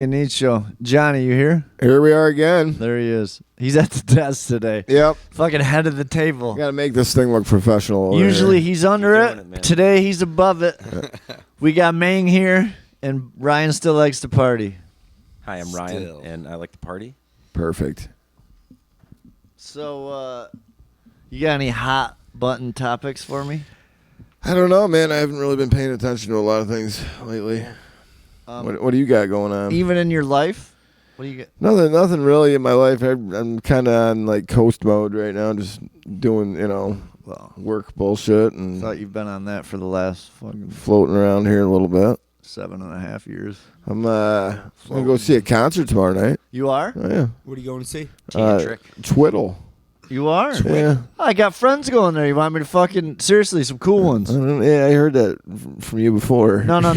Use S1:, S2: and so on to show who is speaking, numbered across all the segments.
S1: Neads show. Johnny, you here?
S2: Here we are again.
S1: There he is. He's at the desk today.
S2: Yep.
S1: Fucking head of the table.
S2: Got to make this thing look professional.
S1: Usually he's under it. Today he's above it. We got Mang here, and Ryan still likes to party.
S3: Hi, I'm Ryan, and I like to party.
S2: Perfect.
S1: So, you got any hot button topics for me?
S2: I don't know, man. I haven't really been paying attention to a lot of things lately. What do you got going on?
S1: Even in your life? What do you get?
S2: Nothing really in my life. I'm kind of on like coast mode right now, just doing work bullshit and
S1: Thought you've been on that for the last fucking
S2: floating around here a little bit.
S1: 7.5 years.
S2: I'm gonna go see a concert tomorrow night.
S1: You are?
S2: Oh, yeah.
S4: What are you going to see?
S2: Twiddle.
S1: You are?
S2: Yeah.
S1: I got friends going there. You want me to fucking seriously some cool ones?
S2: Yeah, I heard that from you before.
S1: No. No.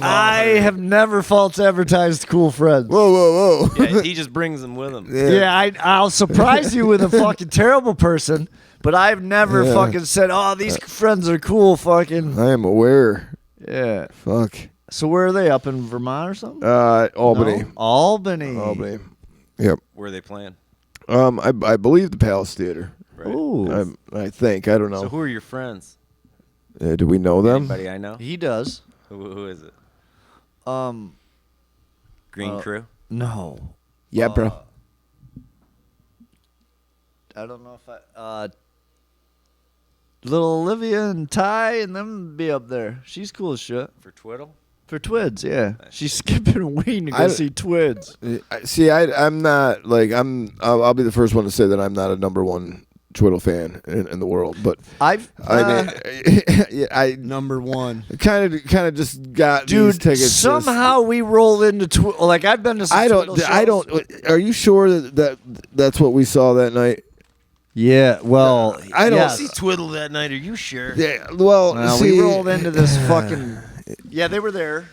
S1: I have never false advertised cool friends.
S2: Whoa.
S3: Yeah, he just brings them with him.
S1: Yeah, I'll surprise you with a fucking terrible person, but I've never fucking said, "Oh, these friends are cool." Fucking.
S2: I am aware.
S1: Yeah.
S2: Fuck.
S1: So where are they? Up in Vermont or something?
S2: Albany.
S1: No? Albany.
S2: Yep.
S3: Where are they playing?
S2: I believe the Palace Theater.
S3: Right.
S1: Ooh.
S2: I think. I don't know.
S3: So who are your friends?
S2: Do we know them?
S3: Anybody I know?
S1: He does.
S3: Who is it?
S1: Green
S3: Crew?
S1: No.
S2: Yeah, bro.
S1: I don't know if little Olivia and Ty and them be up there. She's cool as shit.
S3: For Twiddle?
S1: For Twids, yeah. She's skipping and waiting to go see Twids.
S2: See, I'm not like I'll be the first one to say that I'm not a number one Twiddle fan in the world, but I
S4: Number one.
S2: kind of just got
S1: dude.
S2: these tickets.
S1: Somehow we roll into Twiddle. Like I've been to some Twiddle shows.
S2: I don't. Are you sure that's what we saw that night?
S1: Yeah, well,
S2: I don't
S3: see Twiddle that night. Are you sure?
S2: Yeah, well, see,
S1: we rolled into this fucking. Yeah, they were there.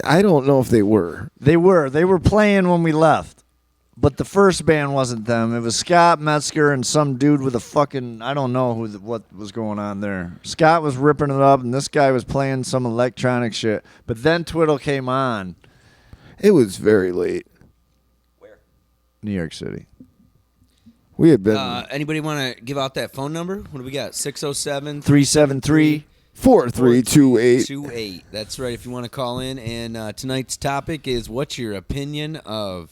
S2: I don't know if they were.
S1: They were playing when we left. But the first band wasn't them. It was Scott Metzger and some dude with a fucking, I don't know what was going on there. Scott was ripping it up, and this guy was playing some electronic shit. But then Twiddle came on.
S2: It was very late.
S3: Where?
S1: New York City.
S2: We had been
S4: Anybody want to give out that phone number? What do we got? 607
S1: 373
S2: 4328.
S4: That's right. If you want to call in, and tonight's topic is what's your opinion of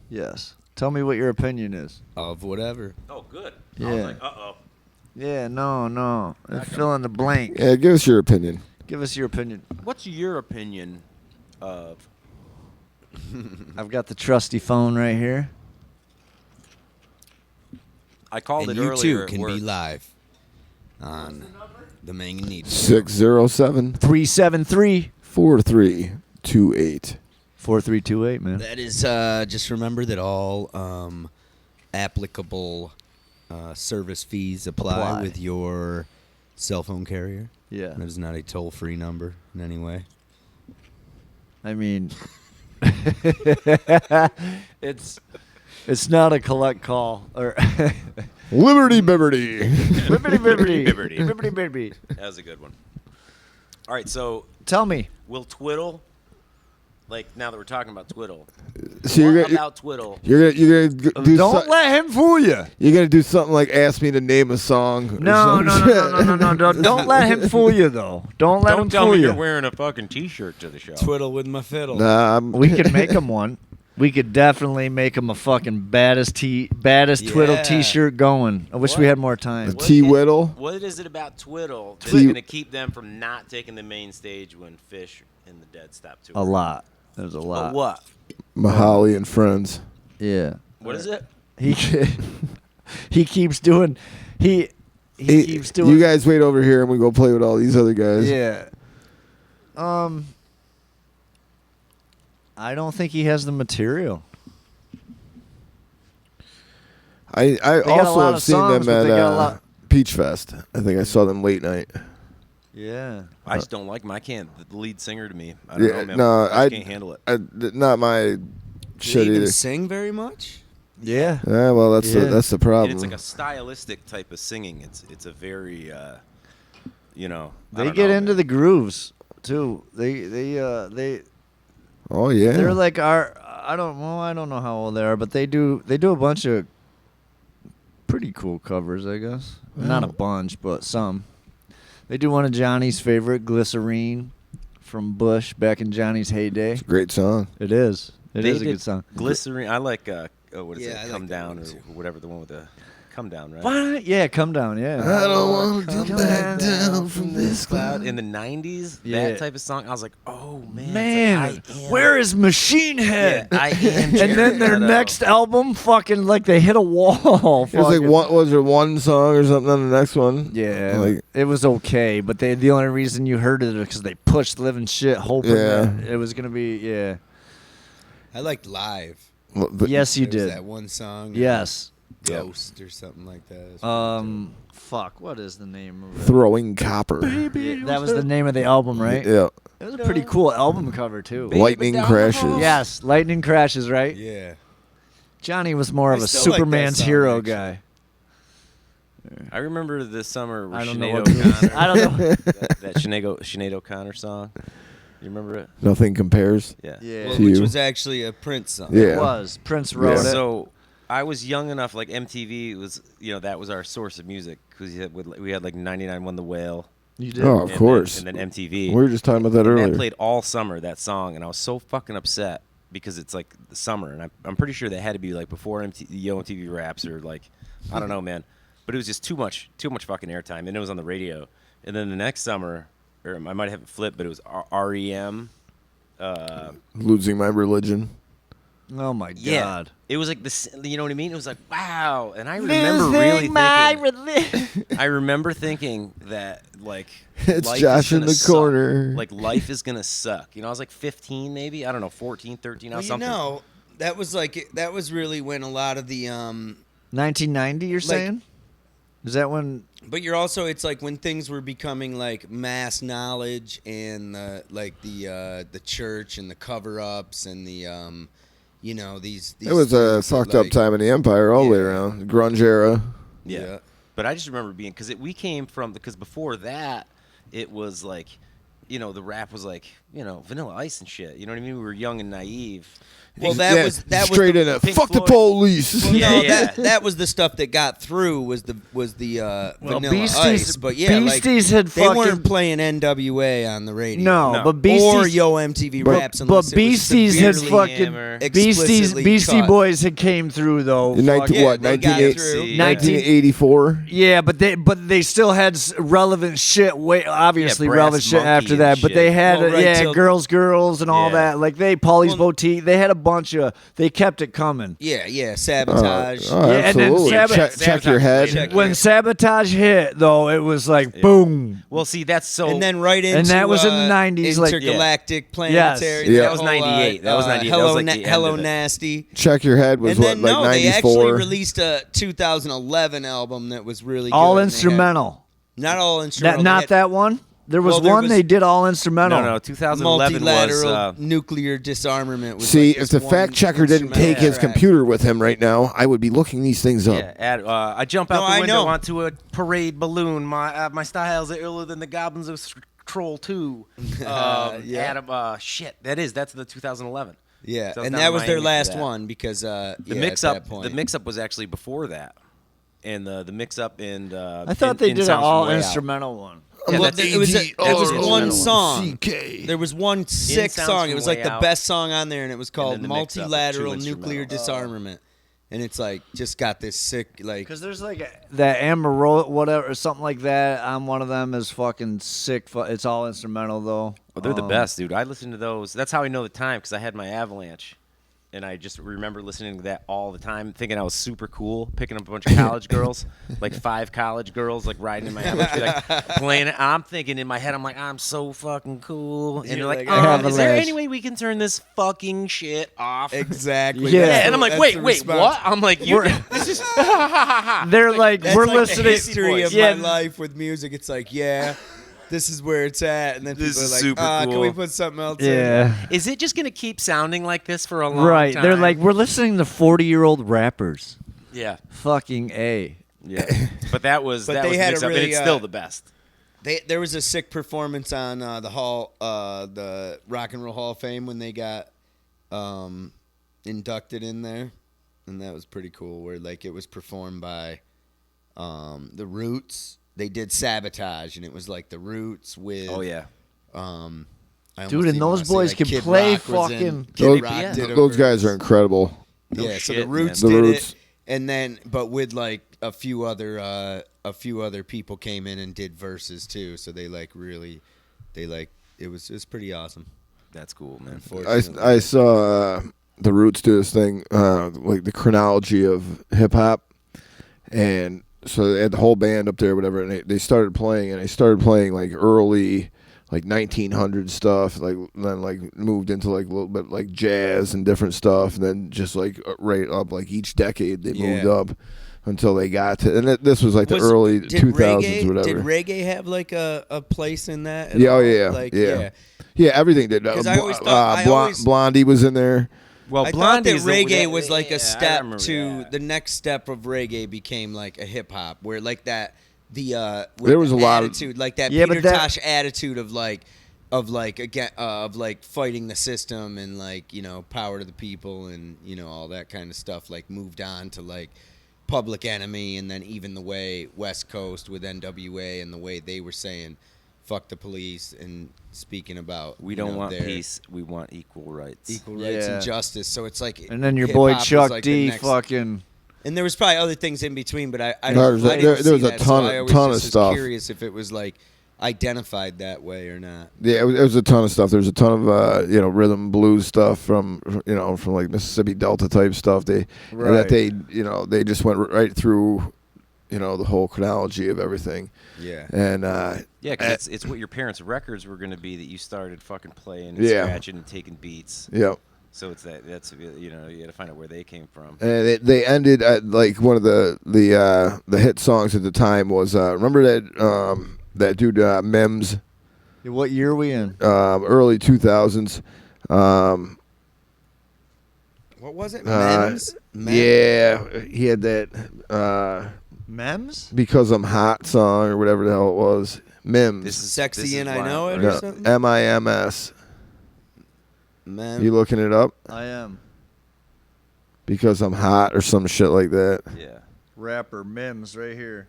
S1: Yes. Tell me what your opinion is.
S4: whatever.
S3: Oh, good.
S1: Yeah.
S3: I was like, uh-oh.
S1: Yeah, no. Fill in the blank.
S2: Yeah, give us your opinion.
S1: Give us your opinion.
S3: What's your opinion of...
S1: I've got the trusty phone right here.
S3: I called
S4: And
S3: it
S4: you
S3: earlier
S4: too
S3: at
S4: can
S3: work.
S4: be live on the mAng and Neads.
S2: 607
S1: 373
S2: 4328.
S1: 4328, man.
S4: That is, just remember that all applicable service fees apply with your cell phone carrier.
S1: Yeah.
S4: That is not a toll-free number in any way.
S1: I mean, it's not a collect call or
S2: Liberty Bibberty.
S1: Bibbidi.
S3: That was a good one. All right, so
S1: Tell me.
S3: will Twiddle, like now that we're talking about Twiddle,
S2: So
S3: what about Twiddle?
S2: you're gonna do
S1: Don't let him fool you.
S2: You're gonna do something like ask me to name a song.
S1: No. Don't let him fool you though. Don't let him
S3: tell
S1: fool
S3: me
S1: you.
S3: you're wearing a fucking T-shirt to the show.
S4: Twiddle with my fiddle.
S2: Nah,
S1: We could make him one. We could definitely make him a fucking baddest Twiddle
S4: Yeah.
S1: T-shirt going. I wish we had more time.
S2: T Whittle.
S3: What is it about Twiddle that's
S2: T-
S3: going to keep them from not taking the main stage when Fish and the Dead stop touring?
S1: A lot. There's a lot.
S3: What?
S2: Mahali and friends.
S1: Yeah.
S3: What is it?
S1: He keeps doing. He keeps doing.
S2: You guys wait over here and we go play with all these other guys.
S1: Yeah. I don't think he has the material.
S2: I
S1: got a
S2: also
S1: lot
S2: have
S1: of
S2: seen
S1: songs,
S2: them
S1: but they got a
S2: at
S1: lot-
S2: Peach Fest. I think I saw them late night.
S1: Yeah.
S3: I just don't like him. I can't. The lead singer to me. I don't know, man.
S2: No,
S3: I just can't handle it.
S2: Not my
S4: Do
S2: shit
S4: they even
S2: either.
S4: sing very much?
S1: Yeah.
S2: Yeah, well, that's
S1: Yeah.
S2: the
S3: And
S2: problem.
S3: it's like a stylistic type of singing. It's a very, I
S1: They
S3: don't
S1: get
S3: know,
S1: into
S3: man.
S1: the grooves. too. They
S2: Oh yeah.
S1: they're like I don't know how old they are, but they do a bunch of pretty cool covers, I guess. Not a bunch, but some. They do one of Johnny's favorite, Glycerine, from Bush back in Johnny's heyday.
S2: It's a great song.
S1: It is. It
S3: They
S1: is a
S3: did
S1: good song.
S3: Glycerine. I like what is
S4: Yeah, I
S3: it?
S4: like
S3: Come
S4: that
S3: Down
S4: one
S3: or
S4: too.
S3: whatever, the one with the Come Down, right?
S1: What? Yeah, Come Down. Yeah.
S2: I don't want to
S1: Come
S2: come back
S1: down
S2: down from this cloud.
S3: In the 90s,
S1: Yeah.
S3: that type of song, I was like, oh, man.
S1: Man,
S3: it's like, I am-
S1: where is Machine Head?
S3: Yeah, I am
S1: And then
S3: Jared
S1: their
S3: Leto.
S1: next album, fucking like they hit a wall.
S2: It was like
S1: fucking-
S2: was there one song or something on the next one?
S1: Yeah,
S2: Like
S1: it was okay, but the only reason you heard it is because they pushed Living Shit, hoping
S2: Yeah.
S1: that it was gonna be
S4: I liked Live.
S1: Yes, you
S4: There was
S1: did.
S4: that one song.
S1: Yes.
S4: Ghost or something like that. It was
S1: Fuck. What is the name of it?
S2: Throwing Copper.
S1: Yeah, that was the name of the album, right?
S2: Yeah.
S1: It was a pretty cool album cover too.
S2: Lightning
S3: down the
S2: crashes.
S3: hall.
S1: Yes, Lightning Crashes, right?
S4: Yeah.
S1: Johnny was more
S4: I
S1: of a
S4: still like that
S1: Superman's
S4: song,
S1: hero
S4: actually.
S1: guy.
S3: I remember this summer with
S1: I don't know
S3: Sinead
S1: what to
S3: O'Connor.
S1: I don't know.
S3: that Sinead O'Connor song. You remember it?
S2: Nothing compares.
S3: Yeah.
S1: Yeah,
S4: Well,
S2: To
S4: which
S2: you.
S4: was actually a Prince song.
S2: Yeah.
S1: it was. Prince wrote it.
S3: So I was young enough, like MTV was, that was our source of music because we had like 99 Won the Whale.
S1: You did.
S2: Oh, of
S3: and
S2: course.
S3: Then, and then MTV.
S2: We were just talking about that
S3: And
S2: earlier.
S3: that played all summer, that song, and I was so fucking upset because it's like the summer, and I'm pretty sure that had to be like before MTV Raps or like, I don't know, man. But it was just too much fucking airtime, and it was on the radio. And then the next summer, or I might have it flipped, but it was REM.
S2: Losing my religion.
S1: Oh my
S3: Yeah,
S1: God.
S3: it was like this. You know what I mean? It was like wow, and I remember really thinking. I remember thinking that like
S2: It's
S3: life
S2: Josh
S3: is
S2: in
S3: gonna
S2: the
S3: suck.
S2: corner.
S3: Like life is gonna suck. I was like 15, maybe. I don't know, 14, 13,
S4: Well,
S3: something.
S4: that was really when a lot of the
S1: 1990, you're saying? Is that when?
S4: But you're also, it's like when things were becoming like mass knowledge and the church and the cover-ups and the these
S2: It was a
S4: things that,
S2: fucked up
S4: like-
S2: time in the empire all the way
S4: Yeah.
S2: around. Grunge era.
S3: Yeah. But I just remember because we came from, because before that, it was like, the rap was like, Vanilla Ice and shit. You know what I mean? We were young and naive.
S4: Well,
S2: Yeah,
S4: that
S2: straight
S4: was
S2: in it.
S3: Pink
S2: Fuck the
S3: Floyd.
S2: police.
S4: Well, no,
S3: Yeah.
S4: that was the stuff that got through was the Vanilla
S1: Beasties-
S4: Ice, but yeah,
S1: Beasties had
S4: they
S1: fucking-
S4: weren't playing NWA on the radio.
S1: No,
S3: No.
S1: but Beasties.
S4: or Yo MTV Raps,
S1: but
S4: unless it was
S1: Beasties had
S4: severely
S1: fucking
S3: hammer.
S4: explicitly
S1: Beastie
S4: cut.
S1: Boys had came through though.
S2: In
S4: Yeah,
S2: what?
S4: they got
S2: 1980
S4: through.
S2: 1984.
S1: Yeah, but they still had relevant shit. Obviously
S3: Brass
S1: relevant shit
S3: Monkey
S1: after
S3: and
S1: that. But
S3: shit.
S1: they had
S4: Well, right till-
S1: girls and all
S3: Yeah.
S1: that. Like Paulie's
S4: Well-
S1: Boutique. They had a bunch of. They kept it coming.
S4: Yeah, Sabotage.
S2: Oh,
S1: Yeah, and then
S2: absolutely.
S1: Sabbath-
S2: check your head.
S4: Check-
S1: When Sabotage hit, though, it was like boom.
S3: Well, see, that's so.
S4: and then right into
S1: And that was in the 90s, like-
S4: intergalactic planetary.
S2: Yeah.
S3: That was 98. That was 98. That
S4: Hello,
S3: was like the end
S4: Hello
S3: of it.
S4: Nasty.
S2: Check your head was
S4: And
S2: what,
S4: then
S2: like
S4: no, they actually
S2: 94.
S4: released a 2011 album that was really
S1: All
S4: good, and they had-
S1: instrumental.
S4: Not all instrumental.
S1: Not
S4: they had
S1: that one. There was
S4: Well, there
S1: one
S4: was-
S1: they did all instrumental.
S3: No, 2011 was.
S4: multilateral nuclear disarmament. Was
S2: See,
S4: like
S2: if
S4: this
S2: the fact
S4: one
S2: checker didn't
S4: instrumental
S2: take his
S4: track.
S2: computer with him right now, I would be looking these things up.
S3: Yeah, I jump out
S4: No,
S3: the
S4: I
S3: window
S4: know.
S3: onto a parade balloon. My styles are iller than the goblins of Troll 2.
S4: Yeah.
S3: Adam, that's the 2011.
S4: Yeah,
S3: So I was
S4: and
S3: down
S4: that
S3: in
S4: was their
S3: Miami for
S4: last
S3: that.
S4: one because
S3: The
S4: yeah,
S3: mix
S4: at
S3: up,
S4: that point.
S3: the mix up was actually before that, and the mix up and.
S1: I thought they
S3: in
S1: did an
S3: Sounds from
S1: all
S3: Way Out.
S1: instrumental one.
S3: Yeah,
S4: Well,
S3: that's
S4: it was
S3: that's
S4: there was
S3: the
S4: one
S3: instrumental
S4: song.
S2: CK.
S4: There was one sick
S3: Sounds
S4: song.
S3: from
S4: It was
S3: Way
S4: like the
S3: Out.
S4: best song on there, and it was called
S3: then the mix up,
S4: Multilateral
S3: two
S4: Nuclear
S3: instrumental.
S4: Disarmament. And it's like just got this sick like
S1: Because there's like that Amarillo, whatever, or something like that. On one of them is fucking sick. It's all instrumental though.
S3: Oh, they're the best, dude. I listen to those. That's how I know the time because I had my Avalanche, and I just remember listening to that all the time, thinking I was super cool, picking up a bunch of college girls, like 5 college girls, like riding in my Avalanche, like playing it. I'm thinking in my head, I'm like, I'm so fucking cool, and they're
S4: You're
S3: like,
S4: like,
S3: is there
S1: Avalanche.
S3: any way we can turn this fucking shit off?
S4: exactly.
S1: Yeah.
S3: Yeah, and I'm like,
S4: That's
S3: wait,
S4: the
S3: wait,
S4: response.
S3: what? I'm like, this is.
S1: They're like,
S4: That's
S1: we're
S4: like the
S1: listening.
S4: history of
S1: Yeah.
S4: my life with music. It's like, yeah, this is where it's at, and then
S3: This
S4: people are
S3: is
S4: like,
S3: super
S4: can
S3: cool.
S4: we put something else in?
S1: Yeah.
S3: Is it just gonna keep sounding like this for a long
S1: Right.
S3: time?
S1: They're like, we're listening to 40-year-old rappers.
S3: yeah,
S1: Fucking A.
S3: yeah. But that was
S4: But
S3: that
S4: they
S3: was
S4: had
S3: mixed
S4: a
S3: up,
S4: really,
S3: and it's still the best.
S4: There was a sick performance on the Rock and Roll Hall of Fame when they got inducted in there, and that was pretty cool. Where like it was performed by the Roots. They did Sabotage, and it was like the Roots with.
S3: Oh yeah.
S1: Dude, and those boys can play fucking.
S2: Those guys are incredible.
S3: No
S4: yeah, so
S3: shit,
S4: the Roots
S3: man.
S4: did
S2: The Roots.
S4: it, and then but with like a few other people came in and did verses too. So they like really, it was pretty awesome.
S3: That's cool, man.
S2: I saw the Roots do this thing, like the chronology of hip hop, and so they had the whole band up there, whatever, and they started playing, and they started playing like early, like 1900 stuff, like then like moved into like a little bit like jazz and different stuff, and then just like right up like each decade they moved up until they got to, and this was like the early 2000s, whatever.
S4: Did reggae have like a place in that?
S2: Yeah, yeah, everything did.
S4: 'Cause I always thought-
S2: Blondie was in there.
S3: Well,
S4: I thought
S3: Blondie
S4: that
S3: is the-
S4: reggae was like
S3: yeah,
S4: a
S3: I
S4: step
S3: remember
S4: to
S3: that.
S4: the next step of reggae became like a hip hop where like that with
S2: There was
S4: the
S2: a lot of-
S4: attitude like that
S1: Yeah,
S4: Peter
S1: but that-
S4: Tosh attitude of fighting the system and like, you know, power to the people and, you know, all that kind of stuff, like moved on to like Public Enemy, and then even the way West Coast with NWA and the way they were saying fuck the police and speaking about
S3: We don't want peace. We want equal rights.
S4: equal rights
S1: Yeah.
S4: and justice. So it's like,
S1: And then your
S4: hip-hop
S1: boy
S4: was
S1: Chuck
S4: like
S1: D
S4: the next-
S1: fucking.
S4: and there was probably other things in between, but I
S2: There was a-
S4: didn't
S2: there
S4: see
S2: was a
S4: that,
S2: ton
S4: so
S2: of-
S4: I always
S2: ton
S4: just
S2: of
S4: was
S2: stuff.
S4: Curious if it was like identified that way or not.
S2: Yeah, it was a ton of stuff. There's a ton of rhythm blues stuff from like Mississippi Delta type stuff. And that they just went right through, the whole chronology of everything.
S4: Yeah.
S2: And
S3: Yeah, because it's what your parents' records were going to be that you started fucking playing and
S2: Yeah.
S3: scratching and taking beats.
S2: yeah.
S3: So it's that's you got to find out where they came from.
S2: And they ended at like one of the hit songs at the time was remember that dude Mims,
S1: What year are we in?
S2: early 2000s.
S4: What was it? Men's?
S2: Yeah, he had that
S1: Mems?
S2: Because I'm Hot song or whatever the hell it was. Mims.
S3: This is
S4: Sexy
S3: this is
S4: and I
S3: why-
S4: Know It or
S2: Yeah,
S4: something?
S2: MIMS.
S4: Men.
S2: You looking it up?
S1: I am.
S2: Because I'm hot or some shit like that.
S3: Yeah.
S1: Rapper Mims right here.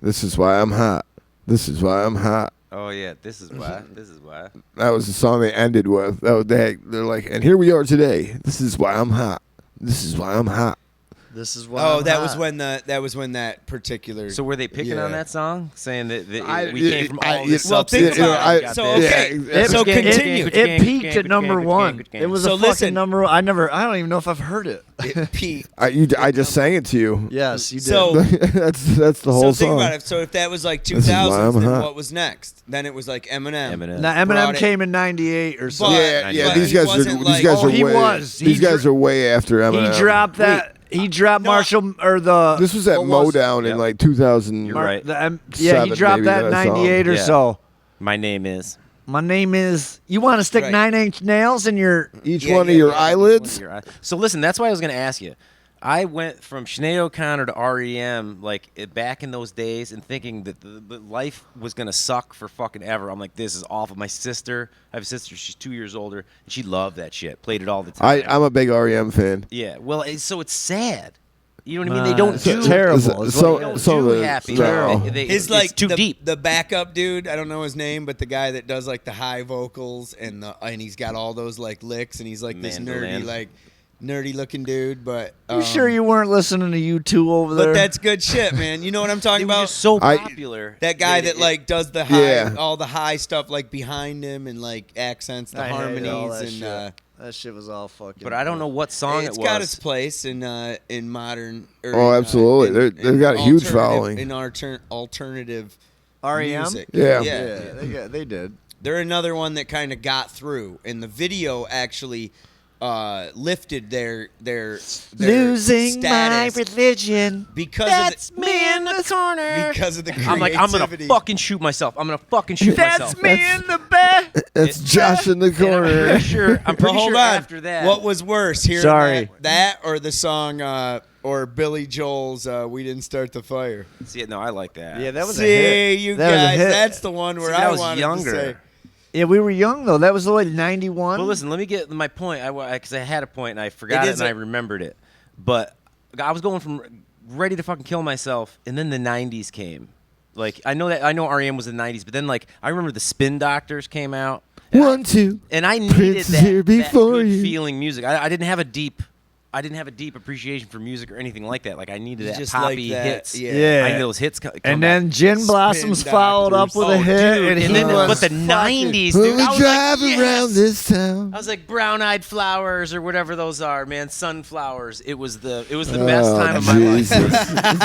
S2: This is why I'm hot. This is why I'm hot.
S3: Oh yeah. This is why. This is why.
S2: That was the song they ended with. That was they're like, and here we are today. This is why I'm hot. This is why I'm hot.
S1: This is why.
S4: Oh,
S1: I'm
S4: that
S1: hot.
S4: was when that particular.
S3: So were they picking on
S4: Yeah.
S3: that song, saying that
S2: I-
S3: we came from all this
S4: well,
S3: substance?
S4: think about it.
S3: got
S4: So,
S3: this.
S4: okay.
S2: Yeah,
S4: So continue.
S1: It peaked at number one. It was
S4: So
S1: a fucking
S4: listen.
S1: number. I don't even know if I've heard it.
S4: It peaked.
S2: I just sang it to you.
S1: Yes, you did.
S4: So-
S2: that's the whole
S4: So think
S2: song.
S4: about it. So if that was like
S2: This is why
S4: 2000s,
S2: I'm
S4: then
S2: hot.
S4: what was next? Then it was like Eminem.
S1: now
S4: brought
S1: Eminem
S4: it-
S1: came in '98 or so.
S4: But-
S2: Yeah,
S4: but
S2: these
S4: he
S2: guys
S4: wasn't
S2: are
S4: like-
S2: these guys
S1: Oh,
S2: are
S1: he
S2: way
S1: was.
S2: these
S1: He
S2: guys are way after Eminem.
S1: He dropped that. He dropped
S4: No,
S1: Marshall or the.
S2: This was at
S1: what was it?
S2: Modown in
S3: Yep.
S2: like 2000.
S3: You're right.
S1: Yeah, he
S2: Seven,
S1: dropped
S2: maybe,
S1: that in
S2: that song.
S1: '98 or
S3: Yeah.
S1: so.
S3: My name is.
S1: My name is. You want to stick
S4: Right.
S1: 9-inch nails in your?
S2: Each
S4: Yeah,
S2: one
S4: yeah,
S2: of your
S4: yeah.
S2: eyelids.
S3: So listen, that's why I was going to ask you. I went from Sinead O'Connor to REM back in those days and thinking that the life was going to suck for fucking ever. I'm like, this is awful. My sister, I have a sister, she's 2 years older, and she loved that shit. Played it all the time.
S2: I'm a big REM fan.
S3: Yeah, well, so it's sad. You know what I mean? They don't
S1: It's
S3: do
S1: terrible. is
S2: So-
S1: what
S3: They
S1: it
S3: don't
S1: is.
S2: so
S3: do
S2: the-
S3: happy.
S2: no.
S4: His
S3: It's
S4: like
S3: too
S4: the,
S3: deep.
S4: the backup dude, I don't know his name, but the guy that does like the high vocals and he's got all those like licks and he's like this
S3: Mandolin.
S4: nerdy looking dude, but
S1: You sure you weren't listening to U2 over there?
S4: But that's good shit, man. You know what I'm talking
S3: It was
S4: about?
S3: just so
S2: I-
S3: popular.
S4: That guy that like does the high,
S2: Yeah.
S4: all the high stuff like behind him and like accents the
S1: I hated
S4: harmonies
S1: all that
S4: and
S1: shit. That shit was all fucking.
S3: But I don't know what song
S4: it's
S3: it was.
S4: got its place in modern. Or
S2: Oh,
S4: in,
S2: absolutely. They've got a huge
S4: alternative-
S2: following.
S4: in alternative
S1: REM.
S4: music.
S2: Yeah.
S4: yeah.
S1: They did.
S4: They're another one that kind of got through, and the video actually lifted their
S1: Losing
S4: status
S1: my religion.
S4: because
S1: That's
S4: of the,
S1: me in the corner.
S4: because of the creativity.
S3: I'm like, I'm gonna fucking shoot myself. I'm gonna fucking shoot myself.
S1: That's me in the bed.
S2: That's Josh in the
S3: And I'm
S2: corner.
S3: pretty sure. I'm
S4: But
S3: pretty
S4: hold
S3: sure
S4: on.
S3: after that.
S4: What was worse, hearing
S1: Sorry.
S4: that or the song or Billy Joel's "We Didn't Start the Fire."
S3: See, no, I like that.
S1: Yeah, that was
S4: See,
S1: a hit.
S4: you
S1: That was a
S4: guys,
S1: hit.
S4: that's the one where
S3: See, I
S4: I
S3: was
S4: wanted
S3: younger.
S4: to say.
S1: Yeah, we were young though. That was like 91.
S3: Well, listen, let me get my point. Because I had a point and I forgot it,
S4: is
S3: and I remembered it. But I was going from ready to fucking kill myself, and then the '90s came. Like I know REM was in the '90s, but then like I remember the Spin Doctors came out.
S2: 1, 2.
S3: And I needed
S2: Prince is here
S3: that
S2: before
S3: good
S2: you.
S3: feeling music. I didn't have a deep appreciation for music or anything like that. Like I needed that
S4: Just
S3: poppy
S4: like that,
S3: hits.
S4: yeah.
S3: I needed those hits. Come
S1: And
S3: back.
S1: then Gin Blossoms
S4: Spin
S1: followed up
S4: Doctors.
S1: with a hit,
S3: dude,
S1: and,
S3: and
S1: he
S3: then
S1: was
S3: but the
S1: fucking-
S3: '90s,
S2: When
S3: dude.
S2: we
S3: I was
S2: drive
S3: like, yes!
S2: around this town.
S3: I was like brown-eyed flowers or whatever those are, man. Sunflowers. It was the best time of my life.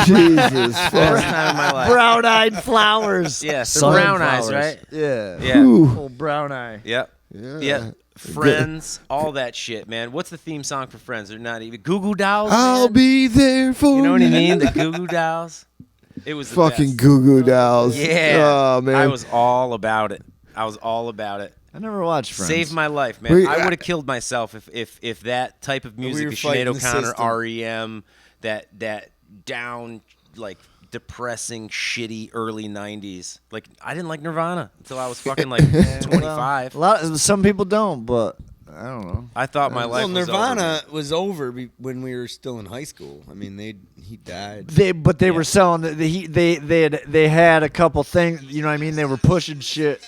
S2: Jesus.
S3: Best
S2: Fuck.
S3: time of my life.
S1: brown-eyed flowers.
S3: Yes, they're brown eyes,
S1: Sunflowers.
S3: right?
S1: Yeah.
S3: Yeah.
S2: Ooh.
S1: Oh, brown eye.
S3: Yep.
S2: Yeah.
S3: Yeah. Friends, all that shit, man. What's the theme song for Friends? They're not even Goo Goo Dolls.
S2: I'll
S3: man.
S2: be there for
S3: You know what I mean? The Goo Goo Dolls. It was the
S2: Fucking
S3: best.
S2: Goo Goo Dolls.
S3: Yeah.
S2: Oh, man.
S3: I was all about it. I was all about it.
S1: I never watched Friends.
S3: Saved my life, man.
S2: Wait,
S3: I would have killed myself if that type of music,
S4: were
S3: the
S4: fighting
S3: Sinead
S4: the
S3: O'Connor,
S4: system.
S3: REM, that down like depressing, shitty early '90s. Like I didn't like Nirvana until I was fucking like 25.
S1: Some people don't, but I don't know.
S3: I thought my life
S4: Well,
S3: was
S4: Nirvana
S3: over.
S4: was over when we were still in high school. I mean, he died.
S1: They were selling they had a couple things. You know what I mean? They were pushing shit.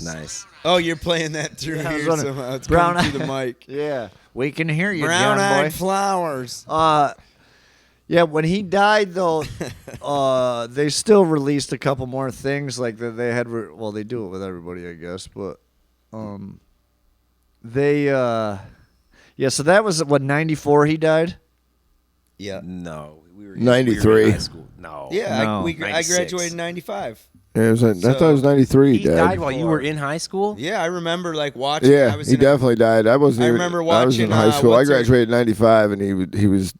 S3: Nice.
S4: Oh, you're playing that through
S1: Yeah, I was
S4: here
S1: wondering.
S4: somehow. It's
S1: Brown
S4: coming through the mic.
S1: Yeah, we can hear you, John
S4: Brown-eyed
S1: boy.
S4: flowers.
S1: Yeah, when he died though, they still released a couple more things like that they had. Well, they do it with everybody, I guess, but they yeah. So that was what 94 he died.
S4: Yeah.
S3: No, we were
S2: 93.
S3: in high school. No.
S4: Yeah,
S1: No.
S4: I
S3: 96.
S4: graduated in 95.
S2: Yeah, it was I thought it was 93.
S3: He
S2: Dad.
S3: died while you were in high school.
S4: Yeah, I remember like watching.
S2: Yeah,
S4: I was
S2: he definitely died. I wasn't.
S4: I
S2: even,
S4: remember
S2: I was in
S4: watching,
S2: high school. I
S4: what's her-
S2: graduated in '95, and he was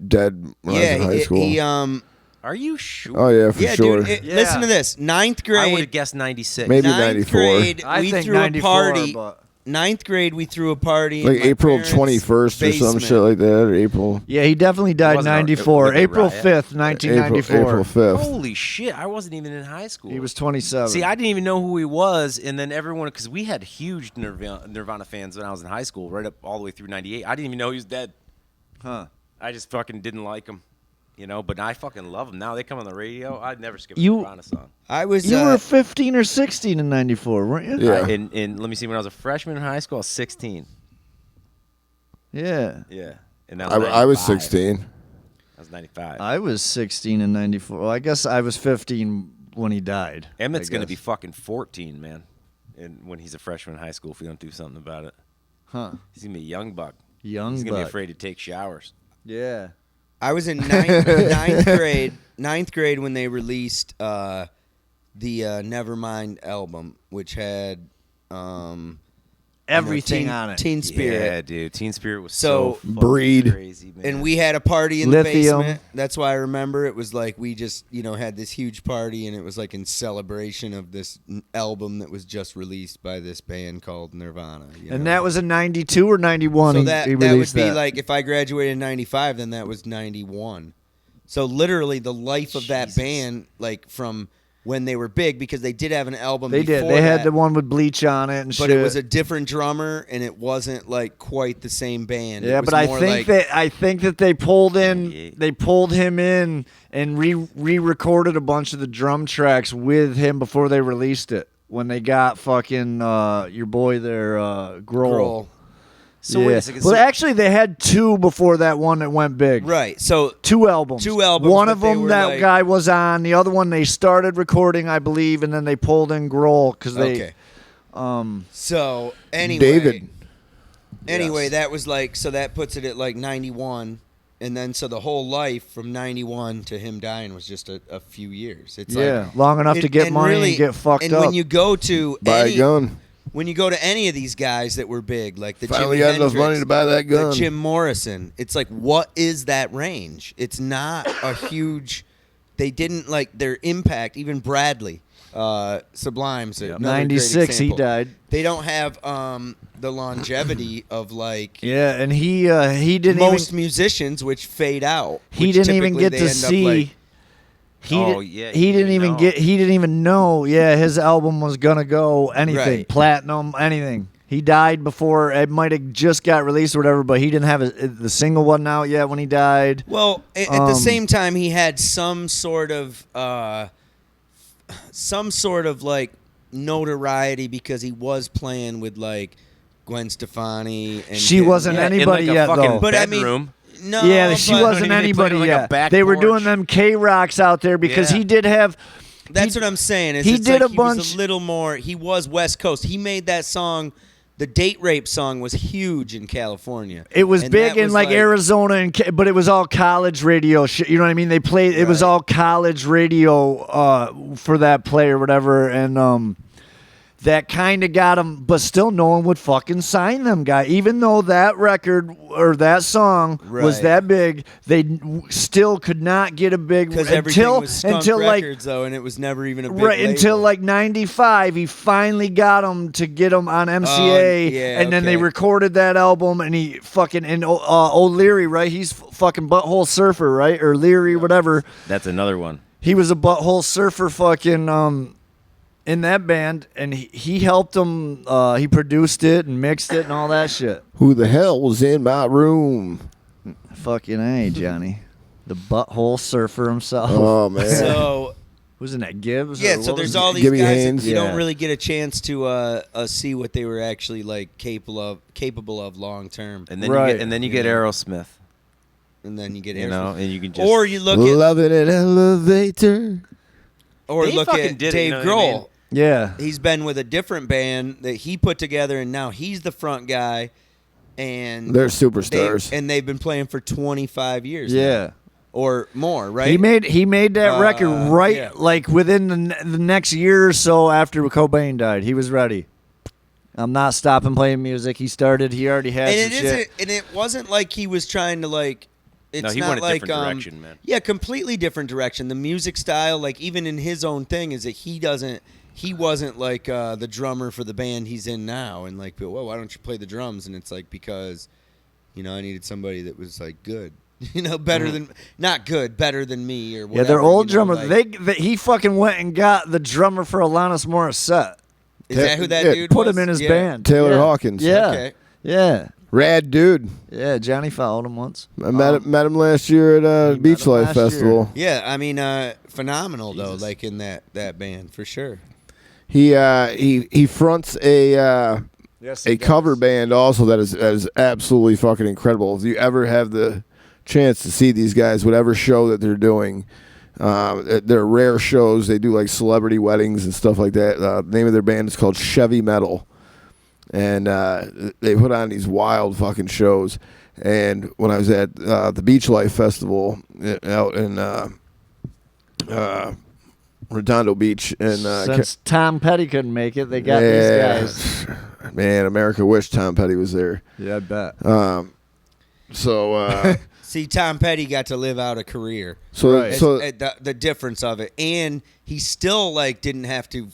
S2: dead when I was in high school.
S4: he
S3: Are you sure?
S2: Oh yeah, for
S4: yeah,
S2: sure.
S4: dude.
S1: Yeah.
S4: Listen to this. Ninth
S3: I would have
S4: grade.
S3: guessed 96.
S2: Maybe
S4: Ninth
S2: 94.
S4: grade,
S1: I
S4: we
S1: think
S4: threw
S1: 94,
S4: a party.
S1: but
S4: Ninth grade, we threw a party.
S2: Like
S4: in my
S2: April
S4: parents'
S2: 21st or some
S4: basement.
S2: shit like that, or April.
S1: yeah, he definitely died
S3: wasn't a-
S1: 94,
S3: it wasn't a
S1: April
S3: riot.
S1: 5th, 1994.
S2: April 5th.
S3: Holy shit! I wasn't even in high school.
S1: He was 27.
S3: See, I didn't even know who he was, and then everyone, because we had huge Nirvana fans when I was in high school, right up all the way through '98. I didn't even know he was dead.
S1: huh?
S3: I just fucking didn't like him, you know. But I fucking love him. Now they come on the radio. I'd never skip a
S1: You-
S3: Nirvana song.
S4: I was.
S1: You were 15 or 16 in 94, weren't you?
S2: Yeah.
S3: And let me see. When I was a freshman in high school, I was 16.
S1: Yeah.
S3: Yeah, and that
S2: I was
S3: 95.
S2: 16.
S3: I was 95.
S1: I was 16 in 94. Well, I guess I was 15 when he died.
S3: Emmett's
S1: I
S3: gonna be
S1: guess.
S3: fucking 14, man. And when he's a freshman in high school, if we don't do something about it,
S1: Huh.
S3: he's gonna be a young buck.
S1: Young
S3: He's gonna be
S1: buck.
S3: afraid to take showers.
S1: Yeah.
S4: I was in ninth grade. Ninth grade when they released the Nevermind album, which had
S1: Everything
S4: Teen,
S1: on it.
S4: Teen Spirit.
S3: Yeah, dude. Teen Spirit was
S4: So-
S3: so fucking
S2: Breed.
S3: crazy, man.
S4: And we had a party in the
S1: Lithium.
S4: basement. That's why I remember it was like we just, had this huge party, and it was like in celebration of this album that was just released by this band called Nirvana.
S1: And that was in 92 or 91?
S4: so
S1: he
S4: that would
S1: released
S4: be
S1: that.
S4: like if I graduated in 95, then that was 91. So literally the life of that
S3: Jesus.
S4: band, like from when they were big, because they did have an album.
S1: They did.
S4: before
S1: They had
S4: that,
S1: the one with Bleach on it and
S4: but
S1: shit.
S4: it was a different drummer, and it wasn't like quite the same band.
S1: yeah,
S4: It was
S1: but I
S4: more
S1: think
S4: like,
S1: that they pulled in
S3: 98.
S1: they pulled him in and re-recorded a bunch of the drum tracks with him before they released it. When they got fucking your boy there, Grohl.
S4: Grohl.
S3: So
S1: yeah.
S3: wait a second.
S1: Well,
S3: so-
S1: actually, they had two before that one that went big.
S4: Right. So
S1: Two albums.
S4: Two albums,
S1: One
S4: but
S1: of
S4: they
S1: them
S4: were
S1: that
S4: like-
S1: guy was on. The other one they started recording, I believe, and then they pulled in Grohl because they.
S4: okay.
S1: Um.
S4: So anyway,
S2: David.
S4: Anyway,
S1: Yes.
S4: that was like, so that puts it at like 91, and then so the whole life from 91 to him dying was just a few years. It's
S1: Yeah,
S4: like,
S1: long enough to get
S4: and
S1: money
S4: really-
S1: and get fucked
S4: and
S1: up.
S4: when you go to
S2: Buy a gun.
S4: when you go to any of these guys that were big, like the
S2: Finally
S4: Jimi
S2: got enough
S4: Hendrix,
S2: money to buy that
S4: the
S2: gun.
S4: Jim Morrison, it's like, what is that range? It's not a huge. They didn't like their impact. Even Bradley, Sublime's another great
S1: 96, he
S4: example.
S1: died.
S4: They don't have the longevity of like
S1: Yeah, and he didn't
S4: most
S1: even
S4: musicians, which fade out.
S1: he
S4: which
S1: didn't even
S4: typically
S1: get
S4: they
S1: to
S4: end up,
S1: see.
S4: like,
S1: He didn't even get. He didn't even know. Yeah, his album was gonna go anything,
S4: Right.
S1: platinum, anything. He died before it might have just got released or whatever, but he didn't have the single wasn't out yet when he died.
S4: Well, at the same time, he had some sort of like notoriety because he was playing with like Gwen Stefani, and
S1: She wasn't anybody
S3: in like
S1: yet,
S3: a fucking
S1: though.
S4: But I mean,
S3: bedroom.
S4: no,
S1: Yeah, she
S4: but-
S1: wasn't
S3: They
S1: anybody
S3: played on, like, a
S1: yet.
S3: back
S1: They were
S3: porch.
S1: doing them K-Rocks out there because
S3: Yeah.
S1: he did have.
S4: That's
S1: he-
S4: what I'm saying. Is
S1: he
S4: it's
S1: did
S4: like
S1: a
S4: he was
S1: bunch-
S4: a little more. He was West Coast. He made that song. The date rape song was huge in California.
S1: It was
S4: And
S1: big
S4: that
S1: in
S4: was
S1: like Arizona, but it was all college radio shit. You know what I mean? They played. It was
S4: Right.
S1: all college radio for that play or whatever, and that kind of got him. But still, no one would fucking sign them, guy. Even though that record or that song was
S4: Right.
S1: that big, they still could not get a big
S4: because everything
S1: until
S4: was Skunk
S1: like.
S4: Records though, and it was never even a big
S1: Right until
S4: label.
S1: like '95, he finally got him to get him on MCA,
S4: yeah,
S1: and then they
S4: okay.
S1: recorded that album. And he fucking O'Leary, right? He's fucking Butthole Surfer, right? Or Leary, whatever.
S3: That's another one.
S1: He was a Butthole Surfer, fucking in that band, and he helped him. He produced it and mixed it and all that shit.
S2: Who the hell was in my room?
S1: Fucking A, Johnny, the Butthole Surfer himself.
S2: Oh man.
S4: So
S1: Wasn't that Gibbs?
S4: yeah,
S1: or
S4: so
S1: what
S4: there's
S1: was
S4: all
S1: it?
S4: these
S2: Gibby
S4: guys
S2: Haynes?
S4: that you
S1: Yeah.
S4: don't really get a chance to see what they were actually like capable of long term,
S3: And then
S1: Right.
S3: you get Aerosmith.
S4: and then you get
S3: You know, and you can just
S4: or you look at
S2: Loving an elevator.
S4: or
S3: They
S4: look
S3: fucking
S4: at
S3: did it,
S4: Dave
S3: you know what I
S4: Grohl.
S3: mean?
S1: Yeah.
S4: He's been with a different band that he put together, and now he's the front guy. And
S2: They're superstars.
S4: they've been playing for 25 years, now,
S1: Yeah.
S4: or more, right?
S1: He made that record right
S4: yeah.
S1: like within the next year or so after Cobain died. He was ready. I'm not stopping playing music. He already had
S4: and
S1: some shit.
S4: and it wasn't like he was trying to like. It's
S3: No, he
S4: not
S3: went a
S4: like,
S3: different direction, man.
S4: Yeah, completely different direction. The music style, like even in his own thing, is that he wasn't like the drummer for the band he's in now, and like, well, why don't you play the drums? And it's like because, I needed somebody that was like good, better than not good, better than me or whatever.
S1: Yeah, their old drummer.
S4: Like,
S1: He fucking went and got the drummer for Alanis Morissette.
S4: is that who that
S2: Yeah,
S4: dude
S1: Put
S4: was?
S1: him in his
S4: Yeah.
S1: band.
S2: Taylor
S1: Yeah.
S2: Hawkins.
S1: Yeah.
S4: Okay.
S1: Yeah.
S2: Rad dude.
S1: Yeah. Johnny followed him once.
S2: I met him last year at
S1: met
S2: Beach
S1: him
S2: Life
S1: last
S2: Festival.
S4: Yeah, I mean, phenomenal though,
S3: Jesus.
S4: like in that band for sure.
S2: He fronts a
S1: Yes,
S2: cover band also that is absolutely fucking incredible. If you ever have the chance to see these guys, whatever show that they're doing, they're rare shows. They do like celebrity weddings and stuff like that. The name of their band is called Chevy Metal, and they put on these wild fucking shows. And when I was at the Beach Life Festival out in Redondo Beach, and
S1: Since Tom Petty couldn't make it, they got these guys.
S2: Man, America wished Tom Petty was there.
S1: Yeah, I bet.
S2: So
S4: See, Tom Petty got to live out a career.
S2: so
S1: Right.
S2: so
S4: The difference of it, and he still like didn't have to,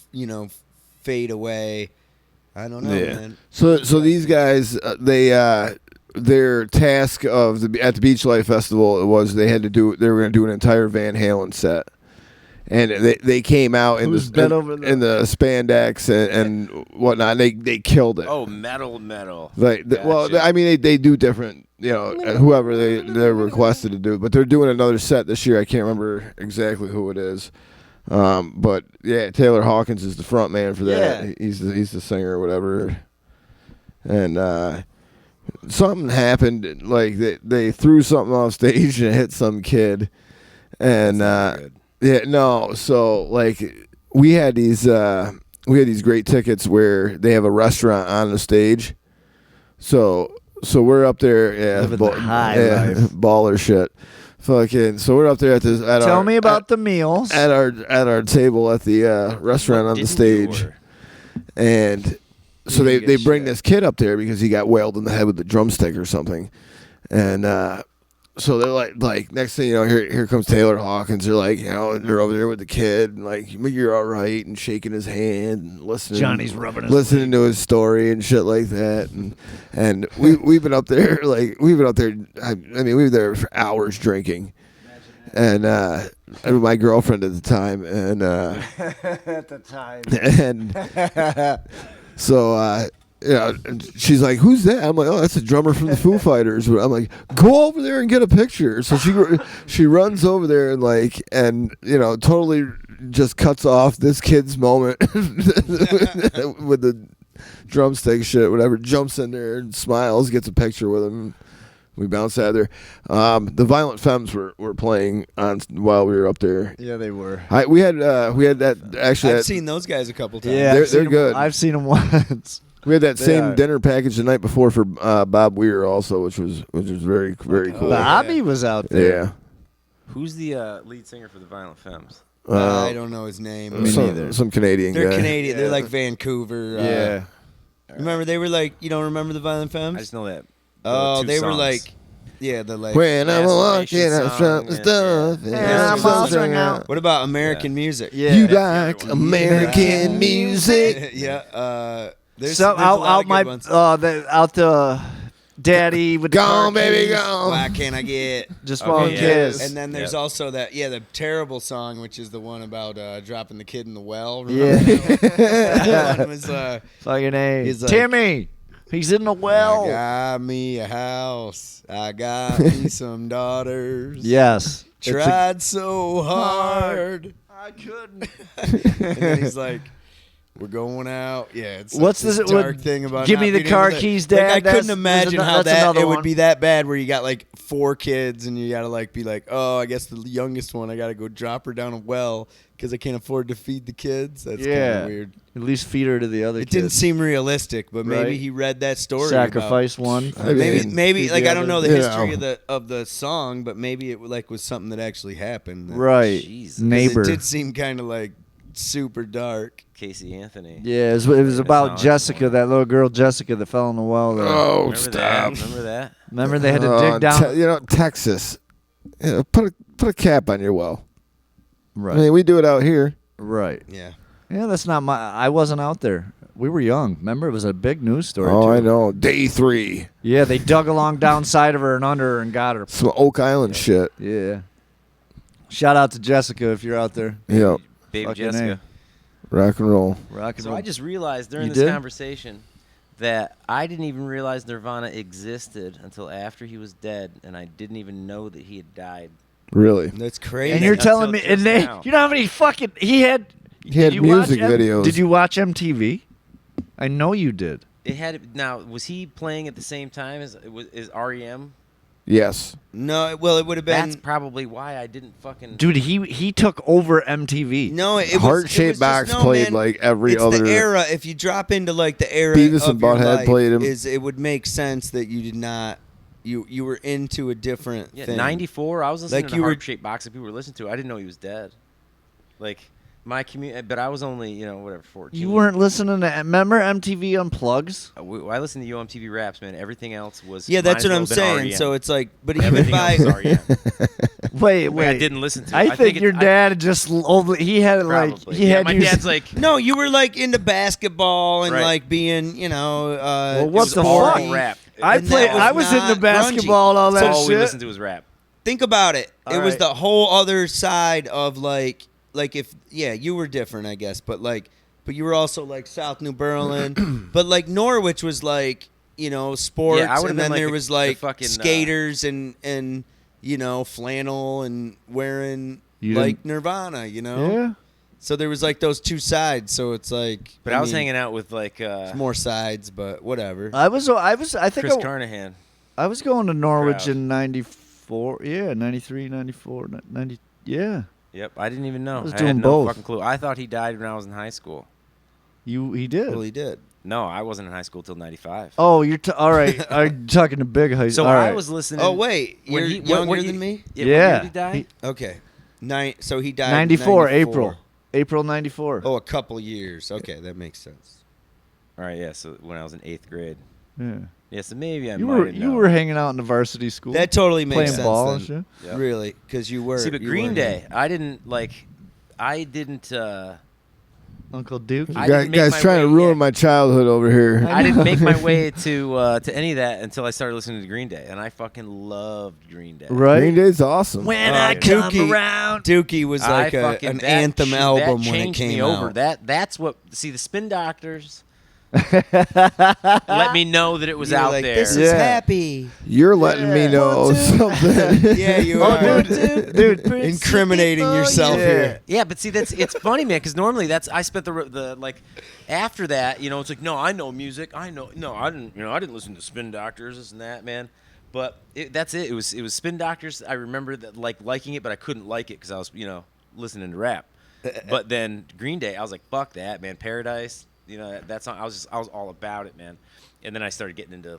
S4: fade away. I don't know, man.
S2: So these guys, their task at the Beach Life Festival was they were going to do an entire Van Halen set, and they came out in
S1: Who's been over there?
S2: in the spandex and whatnot. And they killed it.
S3: Oh, metal.
S2: Well,
S3: Gotcha.
S2: I mean they do different, whoever they're requested to do, but they're doing another set this year. I can't remember exactly who it is. But yeah, Taylor Hawkins is the front man for that.
S1: Yeah.
S2: He's the singer or whatever. And something happened, like they threw something off stage and it hit some kid. And so like we had these great tickets where they have a restaurant on the stage. So we're up there,
S1: Living the high life.
S2: baller shit. Fucking, so we're up there
S1: Tell me about the meals.
S2: at our table at the restaurant on the stage, and so
S1: You
S2: they
S1: get
S2: bring
S1: shit.
S2: this kid up there because he got whaled in the head with a drumstick or something, and so they're like next thing you know, here comes Taylor Hawkins. They're like, you know, and they're over there with the kid, and like, you're all right, and shaking his hand, and listening.
S1: Johnny's rubbing his
S2: listening to his story and shit like that, and we've been up there, I mean, we were there for hours drinking, and my girlfriend at the time, and
S1: at the time.
S2: and so. Yeah, and she's like, "Who's that?" I'm like, "Oh, that's a drummer from the Foo Fighters." I'm like, "Go over there and get a picture." So she runs over there and you know, totally just cuts off this kid's moment with the drumstick shit, whatever. Jumps in there and smiles, gets a picture with him. We bounce out of there. The Violent Femmes were playing on while we were up there.
S1: Yeah, they were.
S2: We had that actually.
S4: I've seen those guys a couple times.
S1: Yeah,
S2: they're good.
S1: I've seen them once.
S2: We had that same
S1: are.
S2: dinner package the night before for Bob Weir also, which was very cool.
S1: Bobby was out there.
S2: Yeah.
S3: Who's the lead singer for the Violent Femmes?
S4: I don't know his name.
S1: Me neither.
S2: Some Canadian
S4: They're
S2: guy.
S4: Canadian.
S1: Yeah.
S4: They're like Vancouver.
S1: Yeah.
S4: Remember they were like, you don't remember the Violent
S3: I
S4: Femmes?
S3: just know that.
S4: Oh,
S3: two
S4: they were
S3: songs.
S4: like, yeah, they're like.
S2: When I'm
S3: Masturbation
S2: walking, I'm
S3: song,
S2: strong and
S3: yeah,
S2: stuff.
S3: yeah.
S2: and
S1: Yeah,
S2: I'm
S1: I'm all
S2: strung
S1: strung out.
S4: What about American music?
S1: Yeah.
S2: You
S3: That's
S2: like
S3: the other one.
S2: American music?
S4: Yeah. There's,
S1: So
S4: there's a lot
S1: out
S4: of
S1: my
S4: good ones.
S1: out the daddy with the
S2: Gone,
S1: car
S2: baby,
S1: keys,
S2: gone.
S4: Why can't I get?
S1: Just
S3: Okay,
S1: won't
S3: yeah.
S1: kiss.
S4: And then there's
S3: Yep.
S4: also the terrible song, which is the one about dropping the kid in the well.
S1: Yeah.
S4: Remember that one was
S1: Fucking A.
S4: He's like-
S1: Timmy, he's in the well.
S4: I got me a house. I got me some daughters.
S1: Yes. It's a-
S4: Tried so hard.
S1: I couldn't.
S4: And then he's like, "We're going out." Yeah, it's
S1: What's
S4: this
S1: this-
S4: dark
S1: what-
S4: thing about
S1: give
S4: not
S1: me the
S4: being
S1: car
S4: able to-
S1: keys,
S4: Like,
S1: Dad.
S4: I couldn't
S1: That's
S4: imagine how
S1: that's another
S4: it would
S1: one.
S4: be that bad where you got like 4 kids and you got to like be like, "Oh, I guess the youngest one, I got to go drop her down a well because I can't afford to feed the kids." That's kind
S1: Yeah.
S4: of weird.
S1: At least feed her to the other
S4: It
S1: kids.
S4: didn't seem realistic, but maybe
S1: Right.
S4: he read that story.
S1: Sacrifice one.
S2: I mean,
S4: Maybe
S1: feed
S4: like
S1: the
S4: I don't
S1: other.
S4: know the
S2: You
S4: history
S2: know.
S4: of the song, but maybe it like was something that actually happened.
S1: Right.
S3: Jesus.
S4: 'Cause
S1: Neighbor.
S4: It did seem kind of like super dark.
S3: Casey Anthony.
S1: Yeah, it was about
S3: Knowledge
S1: Jessica,
S3: one.
S1: that little girl Jessica that fell in the well there.
S2: Oh,
S3: Remember
S2: stop.
S3: that? Remember that?
S1: Remember they had to dig down.
S2: You know, Texas. You know, put a cap on your well.
S1: Right.
S2: I mean, we do it out here.
S1: Right.
S4: Yeah.
S1: Yeah, that's not my. I wasn't out there. We were young. Remember, it was a big news story.
S2: Oh,
S1: too.
S2: I know. Day 3.
S1: Yeah, they dug along downside of her and under her and got her.
S2: Some Oak Island shit.
S1: Yeah. Shout out to Jessica if you're out there.
S2: Yeah.
S3: Baby
S1: Fucking
S3: Jessica.
S1: A.
S2: Rock and roll.
S1: Rock and
S3: So
S1: roll.
S3: I just realized during
S1: You
S3: this
S1: did?
S3: conversation that I didn't even realize Nirvana existed until after he was dead, and I didn't even know that he had died.
S2: Really.
S4: That's crazy.
S1: and you're
S3: Until
S1: telling me,
S3: just
S1: and they,
S3: now.
S1: you know how many fucking he had.
S2: He had
S1: did you watch
S2: music videos.
S1: Did you watch MTV? I know you did.
S3: It had now. Was he playing at the same time as REM?
S2: Yes.
S4: No, well, it would have been.
S3: That's probably why I didn't fucking.
S1: Dude, he took over MTV.
S4: No, it was
S2: Heart-shaped box played like every
S4: it's
S2: other.
S4: the era. If you drop into like the era
S2: Beavis
S4: of
S2: and
S4: your
S2: Butthead
S4: life,
S2: played 'em.
S4: it would make sense that you did not. You were into a different
S3: Yeah,
S4: thing.
S3: 94. I was listening
S4: Like
S3: to
S4: you were-
S3: Heart Shaped Box that people were listening to. I didn't know he was dead. Like my community, but I was only whatever 14.
S1: You weren't listening to. Remember MTV Unplugs?
S3: I listened to UMTV raps, man. Everything else was.
S4: Yeah, that's
S3: might
S4: what I'm
S3: as well have been
S4: saying.
S3: REM.
S4: So it's like, but even
S3: Everything
S4: by
S3: else was REM.
S1: Wait,
S3: Wait, I didn't listen to.
S1: I
S3: it.
S1: think your
S3: it-
S1: dad just only he had like
S3: Probably.
S1: he
S3: Yeah,
S1: had
S3: my
S1: you.
S3: dad's like.
S4: no, you were like into basketball and
S3: Right.
S4: like being,
S1: Well,
S3: It
S1: what
S3: was
S1: the
S3: all
S1: fuck?
S3: rap.
S1: I
S4: and
S1: played.
S4: that
S1: I was
S4: not
S1: into basketball and all
S3: That's
S1: that
S3: all we
S1: shit.
S3: listened to was rap.
S4: Think about it.
S1: All
S4: It was
S1: right.
S4: the whole other side of like if you were different, I guess, but you were also like South New Berlin, but like Norwich was like sports,
S3: Yeah, I would've
S4: and
S3: been
S4: then
S3: like
S4: there
S3: the-
S4: was
S3: the
S4: like
S3: fucking,
S4: skaters and flannel and wearing
S1: You
S4: like
S1: didn't-
S4: Nirvana,
S1: Yeah.
S4: So there was like those two sides. So it's like,
S3: But I was hanging out with like
S4: There's more sides, but whatever.
S1: I think
S3: Chris Carnahan.
S1: I was going to Norwich
S3: Crowd.
S1: in 94. Yeah, 93, 94, 90. Yeah.
S3: Yep, I didn't even know.
S1: I was
S3: I
S1: doing
S3: had no
S1: both.
S3: fucking clue. I thought he died when I was in high school.
S1: He did.
S4: Well, he did.
S3: No, I wasn't in high school till '95.
S1: Oh, you're all right. I'm talking to big high.
S3: So
S1: all
S3: I
S1: right.
S3: was listening.
S4: Oh wait,
S3: when
S4: you're
S3: he- what-
S4: younger
S3: what
S4: than
S3: you-
S4: me.
S3: Yeah. What year
S1: Yeah.
S3: did he die?
S1: He-
S4: Okay, so he died.
S1: 94,
S4: in 94.
S1: April 94.
S4: Oh, a couple years. Okay, that makes sense.
S3: All right, yeah. So when I was in 8th grade.
S1: Yeah.
S3: Yeah, so maybe I
S1: You
S3: might
S1: were
S3: have
S1: you
S3: known.
S1: were hanging out in the varsity school.
S4: That totally makes
S1: playing
S4: sense.
S1: ball
S4: then.
S1: and shit.
S3: Yep.
S4: Really, because you were.
S3: See, but
S4: you
S3: Green
S4: were-
S3: Day, I didn't.
S1: Uncle Duke.
S3: I
S2: You
S3: didn't make
S2: guys
S3: my
S2: trying to
S3: way
S2: ruin
S3: yet.
S2: my childhood over here.
S3: I didn't make my way to any of that until I started listening to Green Day, and I fucking loved Green Day.
S1: Right.
S2: Green Day's awesome.
S1: When I come
S4: Dookie-
S1: around.
S4: Dookie was like an anthem album
S3: that
S4: when it
S3: changed
S4: came
S3: me
S4: out.
S3: over. That's what. See, the Spin Doctors let me know that it was
S4: You were
S3: out
S4: like,
S3: there.
S4: This is
S1: Yeah.
S4: happy.
S2: You're letting me know something.
S4: Yeah, you
S1: Oh,
S4: are.
S1: dude.
S4: Incriminating yourself here.
S3: Yeah, but see, it's funny, man, because normally I spent the like after that, it's like, no, I know music, I didn't listen to Spin Doctors, this and that, man. But that's it. It was Spin Doctors. I remember that liking it, but I couldn't like it because I was listening to rap. But then Green Day, I was like, fuck that, man. Paradise, that song. I was all about it, man. And then I started getting into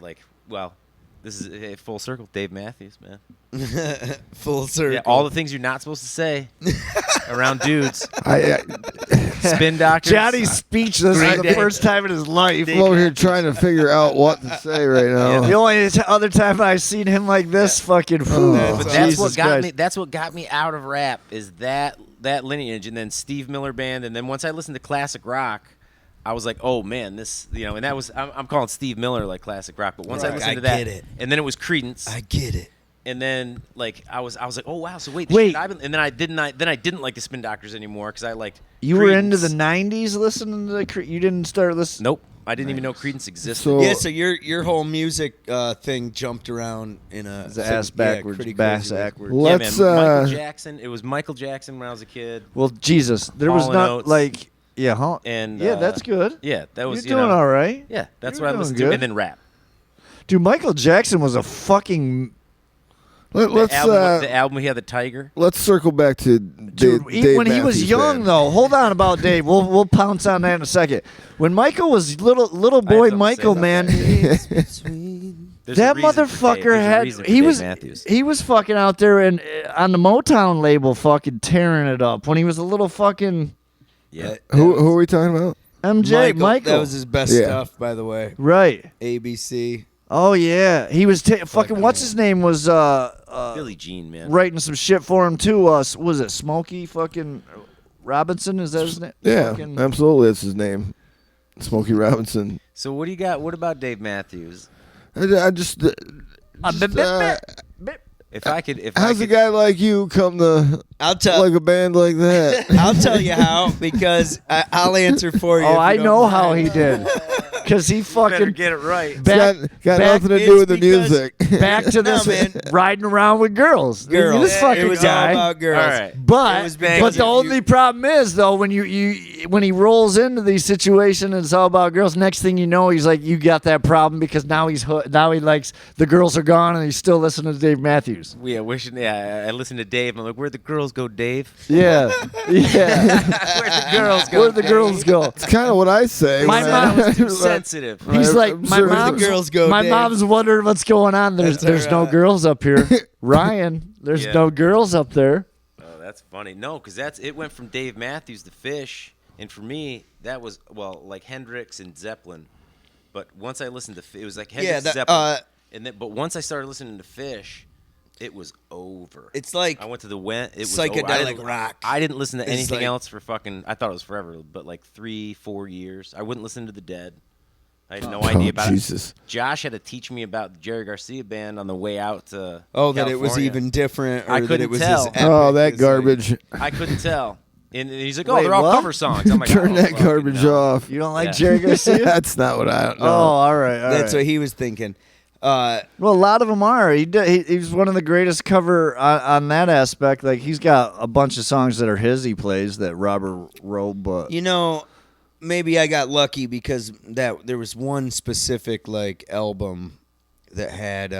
S3: this is a full circle. Dave Matthews, man.
S4: Full circle.
S3: Yeah, all the things you're not supposed to say around dudes.
S2: I,
S3: Spin Doctors.
S1: Johnny's speechless
S3: Green
S1: for the
S3: Day.
S1: first time in his life.
S2: I'm over here trying to figure out what to say right now.
S1: The only other time I've seen him like this, fucking.
S3: But that's
S1: Jesus
S3: what got
S1: Christ.
S3: me. That's what got me out of rap is that lineage, and then Steve Miller Band, and then once I listened to classic rock, I was like, oh man, this, and that was I'm calling Steve Miller like classic rock, but once I
S4: Right.
S3: listened to
S4: I
S3: that,
S4: get it.
S3: and then it was Creedence,
S4: I get it.
S3: and then I was like, oh wow, so wait, and then I didn't like the Spin Doctors anymore because I liked.
S1: You were into the
S3: Creedence.
S1: '90s listening to you didn't start listening.
S3: Nope, I didn't even know Creedence existed.
S2: So-
S4: Yeah, so your whole music thing jumped around in a
S1: The ass backwards,
S4: pretty
S1: bass
S4: crazy way.
S1: backwards.
S3: yeah,
S2: Let's,
S3: man, Michael Jackson. It was Michael Jackson when I was a kid,
S1: Well, Jesus, there was
S3: Hall &
S1: not
S3: Oates.
S1: like huh?
S3: and
S1: Yeah, that's good.
S3: Yeah, that was
S1: You're doing all right.
S3: Yeah, that's
S1: You're
S3: what I
S1: doing
S3: listened
S1: good.
S3: to, and then rap.
S1: Dude, Michael Jackson was a fucking
S2: Let's
S3: The album he had the tiger.
S2: let's circle back to
S1: dude.
S2: Dave
S1: When he was
S2: Matthews
S1: young,
S2: Band.
S1: though, hold on about Dave. We'll pounce on that in a second. When Michael was little boy
S3: something to say
S1: Michael,
S3: about
S1: man,
S3: There's
S1: that
S3: a reason for Dave.
S1: motherfucker
S3: There's a
S1: had
S3: reason for
S1: he
S3: Dave
S1: was
S3: Matthews.
S1: he was fucking out there and on the Motown label, fucking tearing it up when he was a little fucking
S3: Yeah.
S2: Who are we talking about?
S1: MJ
S4: Michael. That was his best
S2: Yeah.
S4: stuff, by the way.
S1: right.
S4: ABC.
S1: Oh yeah, he was fucking. What's his name was
S3: Billie Jean, man.
S1: writing some shit for him too. Was it Smokey fucking Robinson? Is that his name?
S2: Yeah,
S1: Fucking-
S2: absolutely. That's his name. Smokey Robinson.
S3: So what do you got? What about Dave Matthews?
S2: I just
S3: If I could,
S2: how's a guy like you come to
S4: I'll tell.
S2: like a band like that?
S4: I'll tell you how because I'll answer for you.
S1: Oh,
S4: if you
S1: I
S4: don't
S1: know
S4: mind.
S1: how he did. Because he fucking
S3: get it right.
S1: back,
S2: got
S1: back-
S2: nothing to
S4: it's
S2: do with the
S4: because-
S2: music.
S1: back to
S4: No,
S1: this
S4: man.
S1: riding around with girls.
S4: Girls.
S1: This fucking
S4: it was
S1: guy.
S4: all about girls.
S3: All right.
S4: It
S1: But
S4: was
S1: but
S4: because
S1: the
S4: if
S1: only
S4: you-
S1: problem is though when when he rolls into these situations and it's all about girls. Next thing you know, he's like, you got that problem because now now he likes the girls are gone and he's still listening to Dave Matthews.
S3: Yeah, I listened to Dave. I'm like, where'd the girls go, Dave?
S1: Yeah, yeah.
S3: Where'd the girls go?
S1: Where'd the girls go?
S2: It's kind of what I say.
S1: My
S2: when
S1: mom
S2: I-
S3: was too sensitive.
S1: He's like,
S2: I'm
S1: my
S2: sure the
S1: mom's,
S4: girls go,
S1: my
S4: Dave.
S1: mom's wondering what's going on. There's
S4: That's
S1: no
S4: all right.
S1: girls up here. Ryan, there's
S3: Yeah.
S1: no girls up there.
S3: Oh, that's funny. No, because it went from Dave Matthews to Fish, and for me that was like Hendrix and Zeppelin. But once I listened to it was like Hendrix, Zeppelin, but once I started listening to Fish, it was over.
S4: It's like
S3: I went to the It was
S4: psychedelic
S3: over.
S4: rock.
S3: I didn't listen to
S4: It's
S3: anything
S4: like-
S3: else for fucking. I thought it was forever, but like 3-4 years. I wouldn't listen to the Dead. I had no idea about
S2: Jesus.
S3: it. Josh had to teach me about the Jerry Garcia band on the way out to.
S4: that it was
S3: California.
S4: even different, or
S3: I
S4: that
S3: couldn't
S4: it was
S3: tell.
S4: as epic
S2: Oh, that
S4: as,
S2: garbage.
S3: I couldn't tell. And he's like, "Oh,
S1: Wait,
S3: they're all
S1: what?
S3: cover songs." I'm like,
S2: Turn
S3: "Oh,
S2: that
S3: fucking
S2: garbage
S3: no."
S2: off.
S1: You don't like
S3: Yeah.
S1: Jerry Garcia?
S2: That's not what I don't know.
S1: Oh, all right. All
S4: That's
S1: right.
S4: what he was thinking.
S1: Well, a lot of them are. He's one of the greatest cover on that aspect. Like he's got a bunch of songs that are his. He plays that Robert wrote, but
S4: Maybe I got lucky because there was one specific like album that had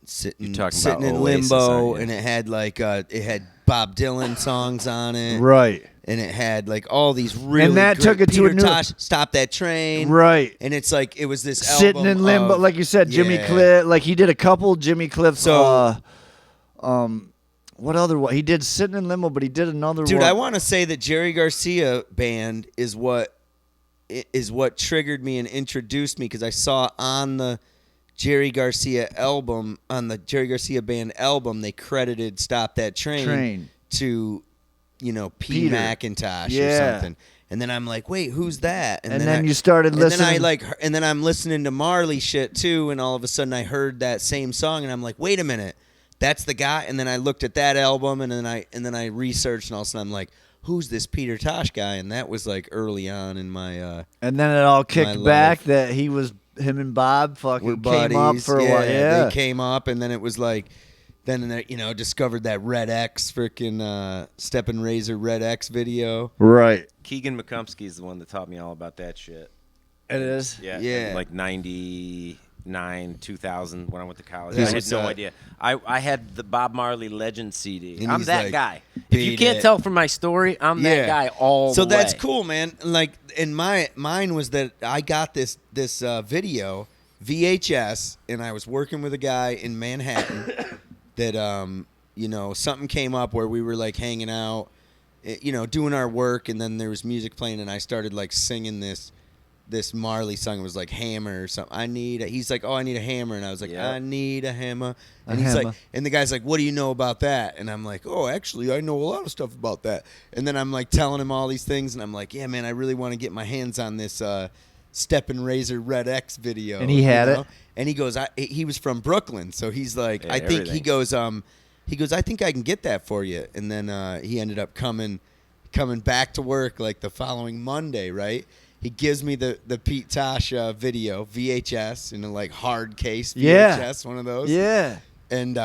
S4: sitting
S3: talking
S4: sitting
S3: about
S4: in
S3: Oasis,
S4: limbo,
S3: aren't you?
S4: and it had it had Bob Dylan songs on it,
S1: right,
S4: and it had like all these really
S1: that
S4: great,
S1: took it to a
S4: Peter
S1: new-
S4: Tosh, Stop That Train,
S1: right.
S4: and it's like it was this
S1: Sitting
S4: album
S1: in limbo,
S4: of-
S1: like you said, Jimmy
S4: yeah.
S1: Cliff. Like he did a couple Jimmy Cliff.
S4: So-
S1: what other one? He did Sitting in Limbo, but he did another
S4: Dude,
S1: one.
S4: I want to say that Jerry Garcia band is what is what triggered me and introduced me, because I saw on the Jerry Garcia album, on the Jerry Garcia band album, they credited "Stop That Train." To, you know, P.
S1: Peter.
S4: McIntosh or
S1: Yeah.
S4: something. And then I'm like, wait, who's that?
S1: And then you started listening.
S4: And then I'm listening to Marley shit too, and all of a sudden I heard that same song, and I'm like, wait a minute, that's the guy. And then I looked at that album, and then I researched, and all of a sudden I'm like, who's this Peter Tosh guy? And that was like early on in my.
S1: And then it all kicked
S4: my
S1: back
S4: life.
S1: that him and Bob
S4: We're
S1: fucking
S4: buddies.
S1: came up for a while. Yeah,
S4: They came up, and then it was like, then you know, discovered that Red X freaking Step and Razor Red X video.
S1: right.
S3: Keegan McCumpsky is the one that taught me all about that shit.
S1: It is.
S3: Yeah.
S4: Yeah.
S3: in like 99, 2000 when I went to college.
S4: This
S3: I had
S4: was,
S3: no idea. I had the Bob Marley Legend CD.
S4: And
S3: I'm
S4: he's
S3: that
S4: like,
S3: guy. If you
S4: beat
S3: can't
S4: it.
S3: tell from my story, I'm
S4: Yeah.
S3: that guy all
S4: So
S3: the way.
S4: that's cool, man. Like, and mine was that I got this video VHS, and I was working with a guy in Manhattan that you know, something came up where we were like hanging out, you know, doing our work, and then there was music playing, and I started like singing this Marley song. It was like Hammer or something. He's like, oh, I need a hammer, and I was like,
S3: Yeah.
S4: I need a hammer,
S1: A
S4: and he's
S1: hammer.
S4: like, and the guy's like, what do you know about that? And I'm like, oh, actually, I know a lot of stuff about that. And then I'm like telling him all these things, and I'm like, yeah, man, I really want to get my hands on this Step and Razor Red X video.
S1: And he had it?
S4: And he goes, he was from Brooklyn, so he's like,
S3: Yeah,
S4: I think
S3: everything.
S4: he goes, I think I can get that for you. And then he ended up coming back to work like the following Monday, right? He gives me the Pete Tosh video VHS in a like hard case VHS,
S1: Yeah.
S4: one of those.
S1: Yeah.
S4: And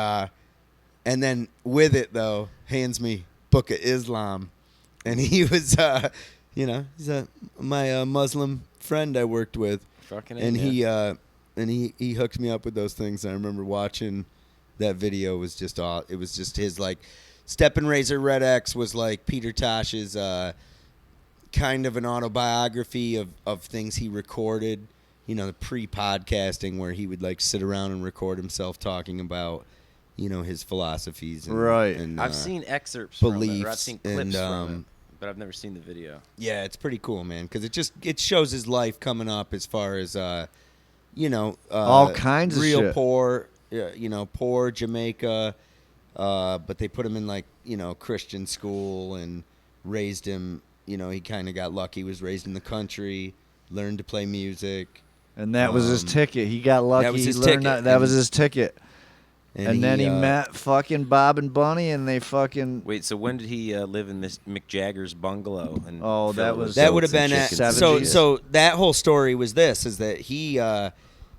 S4: then with it though, hands me Book of Islam, and he was you know, he's my Muslim friend I worked with,
S3: Fucking
S4: and
S3: yeah.
S4: he hooked me up with those things. And I remember watching that video. It was just his like Step and Razor Red X was like Peter Tosh's kind of an autobiography of things he recorded, you know, the pre-podcasting, where he would like sit around and record himself talking about, you know, his philosophies and,
S1: Right.
S4: and
S3: I've seen excerpts from it, or I've
S4: beliefs
S3: seen clips
S4: and,
S3: from it, but I've never seen the video.
S4: yeah, it's pretty cool, man, because it shows his life coming up as far as you know,
S1: All kinds of
S4: real
S1: shit.
S4: poor, you know, poor Jamaica, but they put him in like, you know, Christian school and raised him. You know, he kind of got lucky. Was raised in the country, learned to play music,
S1: And that was his ticket. He got lucky.
S4: that was his
S1: he learned
S4: ticket.
S1: that was his ticket.
S4: and,
S1: And then he met fucking Bob and Bunny, and they fucking.
S3: Wait, so when did he live in Mick Jagger's bungalow? And
S1: Oh, that
S3: fill
S1: was-
S3: his
S4: That would
S3: goats
S4: have
S3: and
S4: been at,
S3: chickens?
S4: so
S1: 70s.
S4: so that whole story was this: is that he
S2: A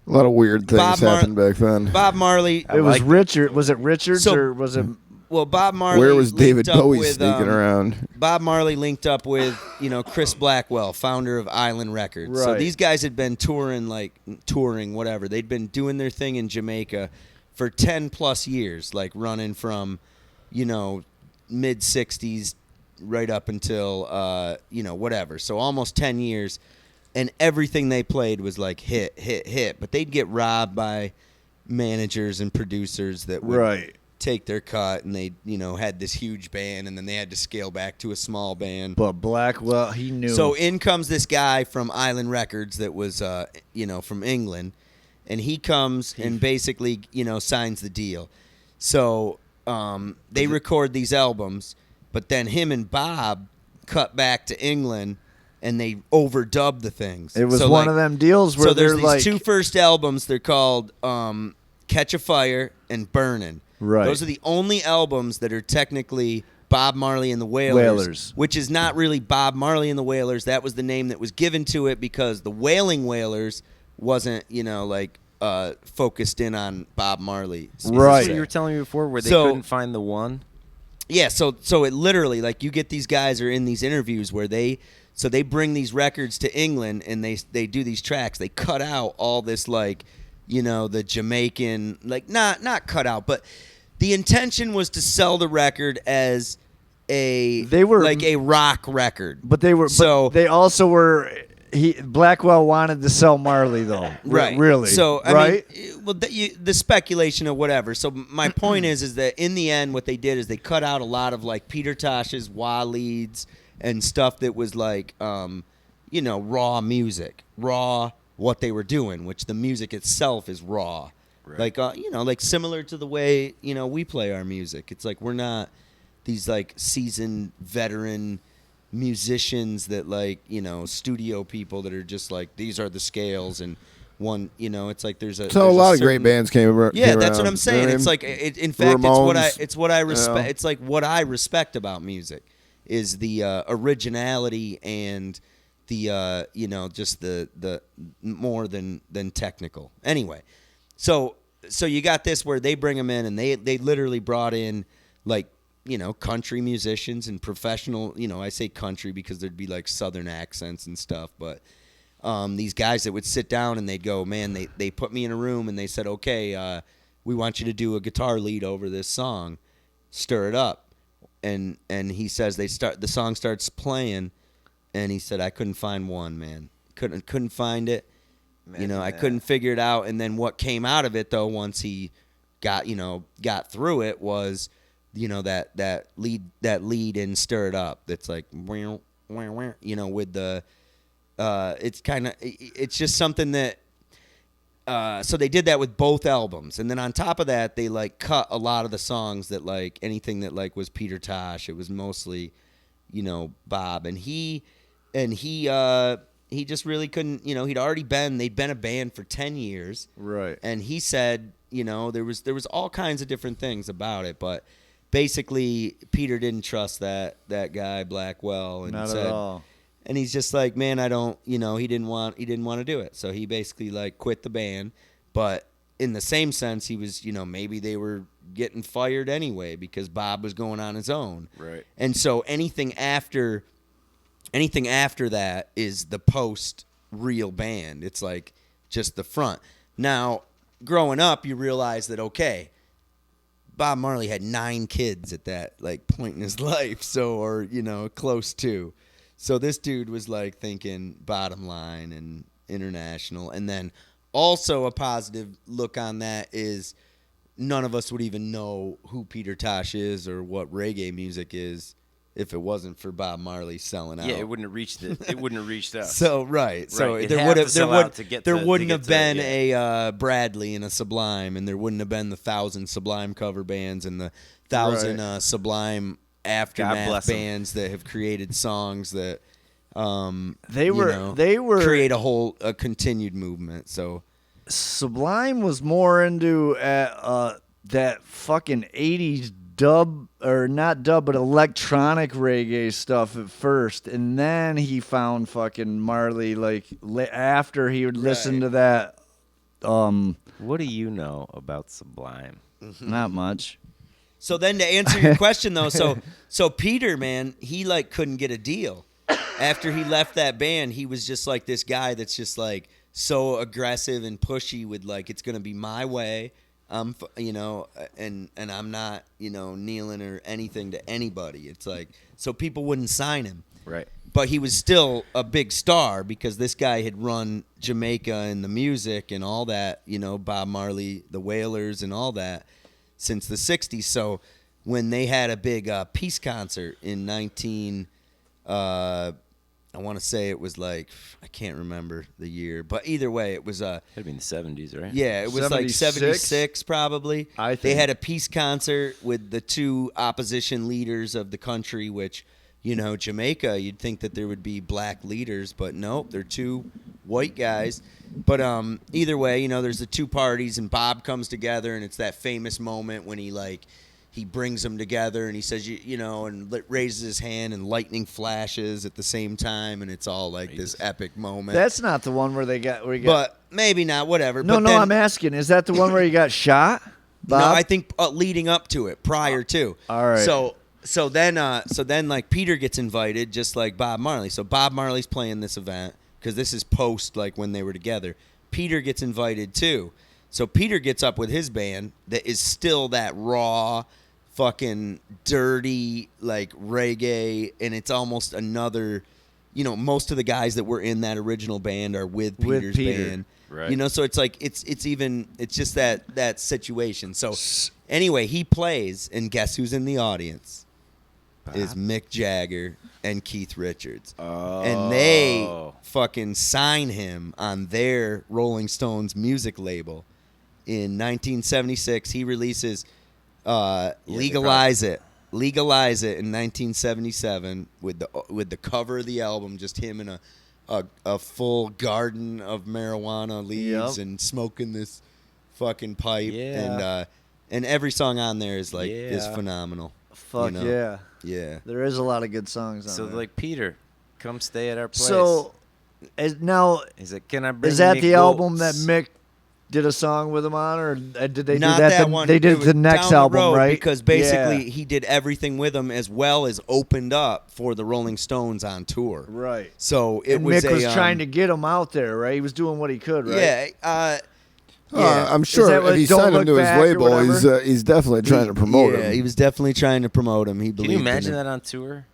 S2: lot of weird things
S4: Bob Mar-
S2: happened back then.
S4: Bob Marley.
S1: It was
S3: like-
S1: Richard. Was it Richards
S4: So-
S1: or was it?
S4: Well, Bob Marley.
S2: Where was David
S4: linked up
S2: Bowie
S4: with,
S2: sneaking around?
S4: Bob Marley linked up with, you know, Chris Blackwell, founder of Island Records. So
S1: Right.
S4: these guys had been touring, whatever. They'd been doing their thing in Jamaica for 10 plus years, like running from, you know, mid 60s right up until, you know, whatever. So almost 10 years. And everything they played was like hit, hit, hit. But they'd get robbed by managers and producers that would
S1: Right.
S4: take their cut, and they, you know, had this huge band, and then they had to scale back to a small band.
S1: But Blackwell, he knew.
S4: So in comes this guy from Island Records that was, you know, from England, and he comes and basically, you know, signs the deal. So they record these albums, but then him and Bob cut back to England, and they overdub the things.
S1: it was
S4: So,
S1: one
S4: like,
S1: of them deals where
S4: so there's
S1: they're
S4: these
S1: like,
S4: two first albums. They're called Catch a Fire and Burnin'.
S1: Right.
S4: Those are the only albums that are technically Bob Marley and the
S1: Wailers.
S4: which is not really Bob Marley and the Wailers. That was the name that was given to it because the Wailing Wailers wasn't, you know, like focused in on Bob Marley.
S3: Is this
S1: Right.
S3: what you were telling me before, where they
S4: So-
S3: couldn't find the one?
S4: Yeah, so it literally, like, you get these guys are in these interviews where they bring these records to England, and they do these tracks. They cut out all this, like, you know, the Jamaican, like, not cut out, but the intention was to sell the record as
S1: They were-
S4: like a rock record.
S1: but they were.
S4: So-
S1: but they also were. Blackwell wanted to sell Marley though.
S4: Right.
S1: Really.
S4: So I
S1: right.
S4: mean, well, the speculation of whatever. So my point is that in the end, what they did is they cut out a lot of like Peter Tosh's wah leads and stuff that was like, you raw music, raw what they were doing, which the music itself is raw.
S3: Right.
S4: Like, like similar to the way, we play our music. It's like we're not these like seasoned veteran musicians that like, studio people that are just like, these are the scales and one, it's like there's a
S2: So
S4: there's
S2: a lot of
S4: certain-
S2: great bands came around.
S4: Yeah, that's what I'm saying.
S2: You know
S4: It's
S2: what
S4: like, in fact,
S2: Ramones,
S4: it's what I respect.
S2: you know.
S4: It's like what I respect about music is the originality and the just the more than technical. Anyway, so you got this where they bring them in and they literally brought in like country musicians and professional. I say country because there'd be like southern accents and stuff, but. These guys that would sit down and they'd go, man, they put me in a room and they said, okay, we want you to do a guitar lead over this song, stir it up. And he says the song starts playing and he said, I couldn't find one, man. Couldn't find it. I couldn't figure it out. And then what came out of it though, once he got through it was, that lead in Stir It Up. That's like, with the, it's just something that so they did that with both albums, and then on top of that they like cut a lot of the songs that like anything that like was Peter Tosh. It was mostly Bob, and he just really couldn't. They'd been a band for 10 years,
S1: Right.
S4: and he said there was all kinds of different things about it, but basically Peter didn't trust that guy Blackwell and
S1: Not
S4: said,
S1: at all.
S4: and he's just like, man, I don't, he didn't want to do it. So he basically like quit the band. But in the same sense, he was, maybe they were getting fired anyway because Bob was going on his own.
S3: Right.
S4: And so anything after that is the post real band. It's like just the front. Now, growing up, you realize that, okay, Bob Marley had 9 kids at that like point in his life. So, or, close to. So this dude was like thinking bottom line and international. And then also a positive look on that is none of us would even know who Peter Tosh is or what reggae music is if it wasn't for Bob Marley selling out.
S3: Yeah, it wouldn't have reached us.
S4: So right. So
S3: Right.
S4: there would have there
S3: to
S4: wouldn't
S3: get
S4: have
S3: to-
S4: been
S3: yeah.
S4: a Bradley and a Sublime, and there wouldn't have been the 1,000 Sublime cover bands and the 1,000 Sublime aftermath
S3: bless 'em.
S4: bands that have created songs that
S1: They were
S4: create a continued movement. So
S1: Sublime was more into that fucking 80s dub, or not dub, but electronic reggae stuff at first, and then he found fucking Marley like after he would listen to that.
S3: What do you know about Sublime?
S1: Not much.
S4: So then to answer your question though, so Peter, man, he like couldn't get a deal. After he left that band, he was just like this guy that's just like so aggressive and pushy with like, it's gonna be my way. And I'm not, kneeling or anything to anybody. It's like, so people wouldn't sign him.
S3: Right.
S4: But he was still a big star because this guy had run Jamaica and the music and all that, Bob Marley, the Wailers and all that since the 60s. So when they had a big peace concert in I want to say it was like, I can't remember the year, but either way, it was
S3: It'd be in the 70s, right?
S4: yeah, it was like 76 probably.
S1: I think.
S4: They had a peace concert with the 2 opposition leaders of the country, which, Jamaica, you'd think that there would be black leaders, but nope, they're 2 white guys. But either way, there's the 2 parties, and Bob comes together, and it's that famous moment when he brings them together and he says, and raises his hand and lightning flashes at the same time, and it's all like this epic moment.
S1: That's not the one where
S4: But maybe not, whatever.
S1: No,
S4: but then,
S1: I'm asking. Is that the one where he got shot? Bob?
S4: No, I think leading up to it, prior to.
S1: All right.
S4: So then like Peter gets invited, just like Bob Marley. So Bob Marley's playing this event because this is post like when they were together. Peter gets invited too. So Peter gets up with his band that is still that raw, fucking dirty like reggae, and it's almost another. Most of the guys that were in that original band are with Peter's band.
S3: Right.
S4: So it's like it's just that situation. So anyway, he plays, and guess who's in the audience? is Mick Jagger and Keith Richards.
S3: Oh.
S4: And they fucking sign him on their Rolling Stones music label. In 1976, he releases Legalize It. Legalize It in 1977 with the cover of the album, just him in a full garden of marijuana leaves and smoking this fucking pipe.
S3: Yeah.
S4: And every song on there is is phenomenal.
S1: Fuck yeah.
S4: Yeah.
S1: There is a lot of good songs on
S3: So
S1: there.
S3: like, Peter, come stay at our place.
S1: So now
S3: he's like, can I bring
S1: is that
S3: me
S1: the album that
S3: goats?
S1: Mick did a song with him on, or did they
S4: Not
S1: do that?
S4: that one.
S1: They
S4: It
S1: did
S4: was
S1: the next
S4: down the
S1: album,
S4: road,
S1: right?
S4: Because basically
S1: Yeah.
S4: he did everything with them as well as opened up for the Rolling Stones on tour.
S1: Right.
S4: So it
S1: And
S4: was
S1: Mick was
S4: a,
S1: trying to get him out there, right? He was doing what he could, right?
S4: Yeah. Yeah.
S2: I'm
S1: that
S2: sure
S1: what
S2: if he
S1: Don't
S2: signed him
S1: Look
S2: to his
S1: Back or
S2: label, he's definitely trying to promote
S4: Yeah,
S2: him.
S4: he was definitely trying to promote him. He
S3: Can
S4: believed
S3: you
S4: in
S3: imagine
S4: it.
S3: that on tour?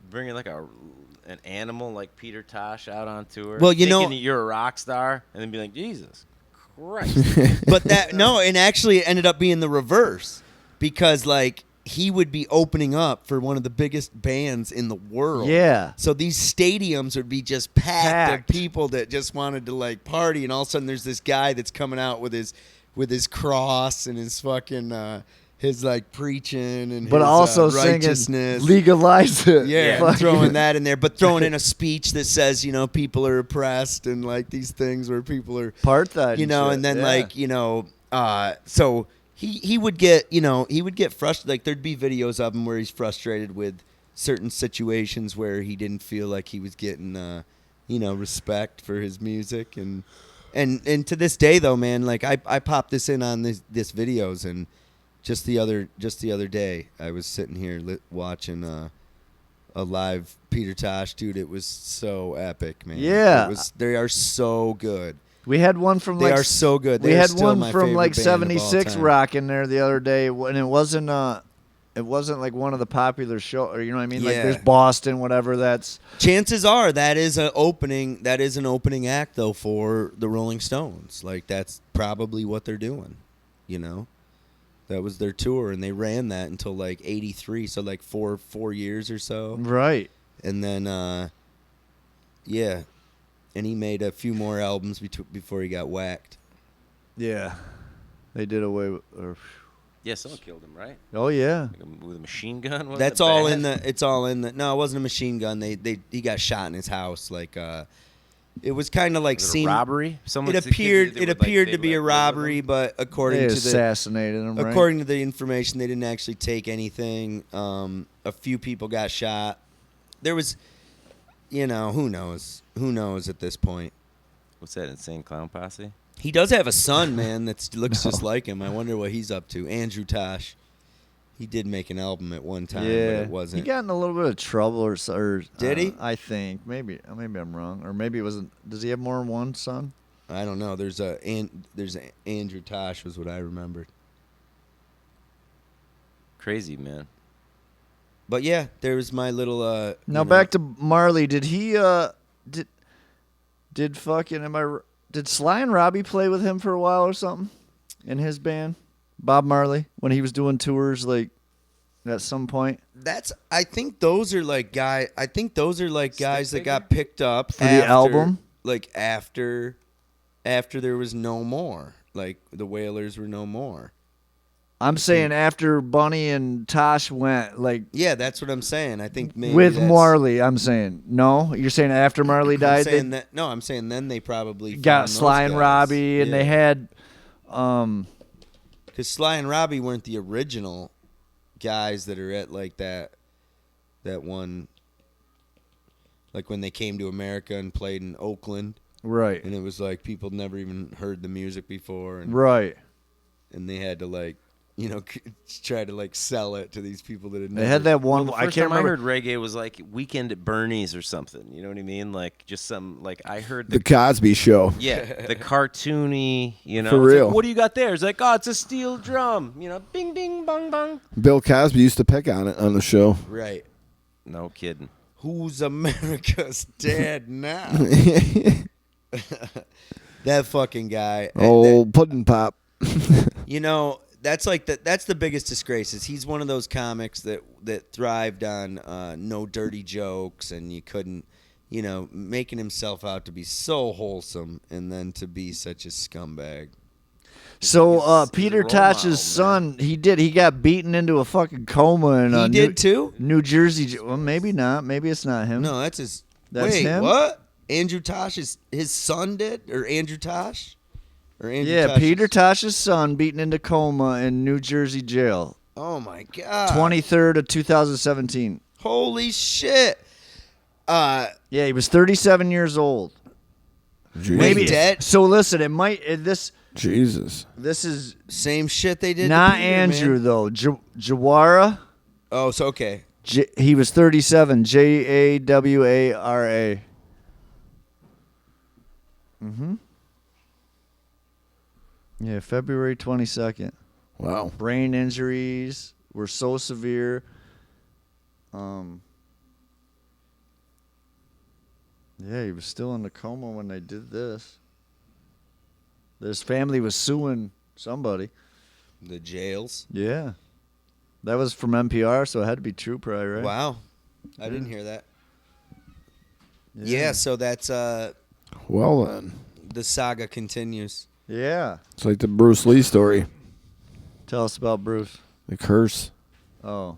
S3: Bringing like an animal like Peter Tosh out on tour.
S4: Well, you know-
S3: thinking you're a rock star, and then be like, Jesus Christ.
S4: But and actually it ended up being the reverse because like he would be opening up for one of the biggest bands in the world.
S1: Yeah.
S4: So these stadiums would be just packed of
S1: Packed.
S4: people that just wanted to like party, and all of a sudden there's this guy that's coming out with his cross and his fucking his like preaching and
S1: But
S4: his,
S1: also
S4: righteousness.
S1: singing "Legalize It."
S4: Yeah,
S1: Fuck.
S4: throwing that in there, but throwing in a speech that says, people are oppressed and like these things where people are,
S1: Apartheid,
S4: and then so he would get, he would get frustrated. Like there'd be videos of him where he's frustrated with certain situations where he didn't feel like he was getting, respect for his music, and to this day though, man, like I popped this in on this videos, and just the other day I was sitting here watching a live Peter Tosh, dude. It was so epic, man.
S1: Yeah.
S4: They are so good.
S1: We had one from
S4: They are so good.
S1: We
S4: They are
S1: had
S4: still
S1: one
S4: my
S1: from
S4: favorite
S1: like
S4: band of all
S1: '76
S4: time.
S1: rock in there the other day, and it wasn't like one of the popular show, or you know what I mean? Like
S4: Yeah.
S1: there's Boston, whatever. That's
S4: Chances are that is an opening act though for the Rolling Stones. Like that's probably what they're doing. That was their tour, and they ran that until like '83, so like four years or so.
S1: right.
S4: And then, and he made a few more albums before he got whacked.
S1: Yeah, they did away with.
S3: Yeah, someone killed him, right?
S1: Oh yeah,
S3: Like with a machine gun? Wasn't
S4: That's
S3: it
S4: all
S3: bad?
S4: in the. It's all in the. No, it wasn't a machine gun. He got shot in his house. Like, it was kind of like
S3: Was it
S4: seen.
S3: a robbery? Someone
S4: It appeared to be a robbery, but according
S1: they
S4: to the
S1: assassinated him. Right?
S4: according to the information, they didn't actually take anything. A few people got shot. There was, who knows? Who knows at this point?
S3: What's that, Insane Clown Posse?
S4: He does have a son, man, that looks just like him. I wonder what he's up to. Andrew Tosh. He did make an album at one time, but it wasn't.
S1: He got in a little bit of trouble, or
S4: Did he?
S1: I think maybe I'm wrong, or maybe it wasn't. Does he have more than one son?
S4: I don't know. There's Andrew Tosh was what I remembered.
S3: Crazy, man.
S4: But yeah, there was my little.
S1: Now back to Marley. Did he? Did fucking? Did Sly and Robbie play with him for a while or something in his band? Bob Marley, when he was doing tours, like at some point
S4: I think those are like guys that got picked up
S1: for the album.
S4: like after there was no more. Like the Wailers were no more.
S1: I'm saying after Bunny and Tosh went, like
S4: Yeah, that's what I'm saying. I think maybe
S1: with
S4: that's-
S1: Marley. I'm saying no. You're saying after Marley
S4: I'm
S1: died,
S4: saying
S1: they
S4: I'm saying then they probably
S1: got
S4: found those
S1: Sly and
S4: guys.
S1: Robbie, and
S4: Yeah.
S1: they had.
S4: Because Sly and Robbie weren't the original guys that are at like that one, like when they came to America and played in Oakland,
S1: Right.
S4: and it was like people never even heard the music before, and
S1: Right.
S4: and they had to like try to like sell it to these people that had never.
S1: They had that
S3: Well,
S1: one.
S3: the
S1: I
S3: first
S1: can't
S3: time
S1: remember.
S3: I heard reggae was like Weekend at Bernie's or something. You know what I mean? Like just some like I heard
S2: The Cosby Show.
S3: yeah, the cartoony,
S2: For
S3: it's
S2: real.
S3: like, what do you got there? It's like, oh, it's a steel drum. Bing, bing, bong, bong.
S2: Bill Cosby used to pick on it on the show.
S4: Right.
S3: No kidding.
S4: Who's America's dad now? That fucking guy.
S2: Old pudding pop.
S4: that's like that's the biggest disgrace. Is he's one of those comics that thrived on no dirty jokes, and you couldn't, making himself out to be so wholesome, and then to be such a scumbag.
S1: So
S3: He's a
S1: Peter
S3: role
S1: Tosh's
S3: model,
S1: son, he got beaten into a fucking coma in
S4: He did too?
S1: New Jersey. Well, maybe not. Maybe it's not him.
S4: No, that's his.
S1: That's
S4: wait,
S1: him?
S4: what? Andrew Tosh his son did, or Andrew Tosh, or Andrew
S1: Yeah,
S4: Tosh's-
S1: Peter Tosh's son beaten into coma in New Jersey jail.
S4: Oh my God.
S1: 23rd of 2017.
S4: Holy shit.
S1: Yeah, he was 37 years old.
S2: Jesus.
S1: Maybe
S4: dead?
S1: So listen, this
S2: Jesus.
S1: is
S4: Same shit they did.
S1: not
S4: to Peter,
S1: Andrew
S4: man.
S1: though. Jawara.
S4: Oh, so okay.
S1: He was 37. Jawara. Yeah, February 22nd.
S2: Wow.
S1: Brain injuries were so severe. Yeah, he was still in the coma when they did this. His family was suing somebody.
S4: The jails.
S1: Yeah. That was from NPR, so it had to be true, probably, right?
S4: Wow. I didn't hear that. Yeah, so that's
S2: Well then,
S4: the saga continues.
S1: Yeah.
S2: it's like the Bruce Lee story,
S1: Tell us about Bruce.
S2: the curse.
S1: Oh.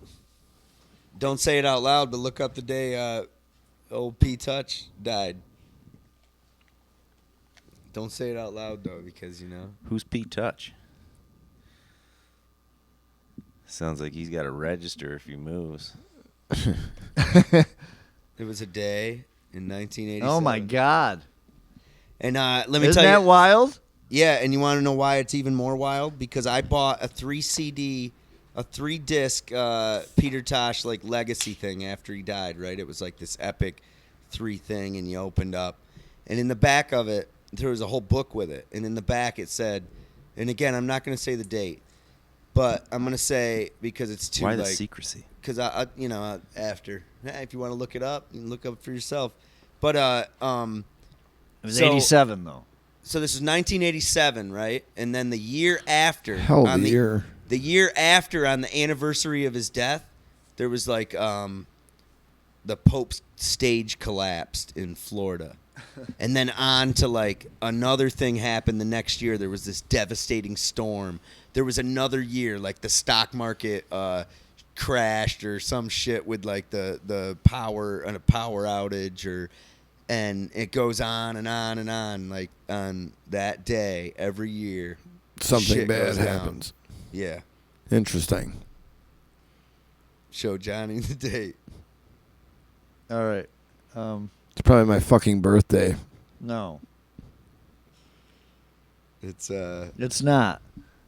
S4: Don't say it out loud, but look up the day old P Touch died. Don't say it out loud though, because
S3: Who's Pete Touch? Sounds like he's got to register if he moves.
S4: it was a day in 1987.
S1: Oh, my God.
S4: And let me
S1: Isn't
S4: tell
S1: that
S4: you,
S1: wild?
S4: yeah, and you want to know why it's even more wild? Because I bought a 3-disc Peter Tosh like legacy thing after he died. Right, it was like this epic 3 thing, and you opened up, and in the back of it there was a whole book with it, and in the back it said, and again I'm not going to say the date, but I'm going to say because it's too
S3: Why
S4: like
S3: the secrecy?
S4: because I after if you want to look it up, you can look up for yourself. But
S1: It was
S4: So-
S1: 87, though.
S4: so this is 1987, right? And then the year after,
S2: Hell,
S4: on
S2: the year.
S4: the year after, on the anniversary of his death, there was like the Pope's stage collapsed in Florida. And then on to like another thing happened the next year. There was this devastating storm. There was another year, like the stock market crashed or some shit with like the power and a power outage, and it goes on and on and on. Like on that day every year,
S2: Something
S4: shit
S2: bad
S4: goes down.
S2: happens.
S4: Yeah.
S2: Interesting.
S4: Show Johnny the date.
S1: All right.
S2: It's probably my fucking birthday.
S1: No.
S4: It's
S1: It's not.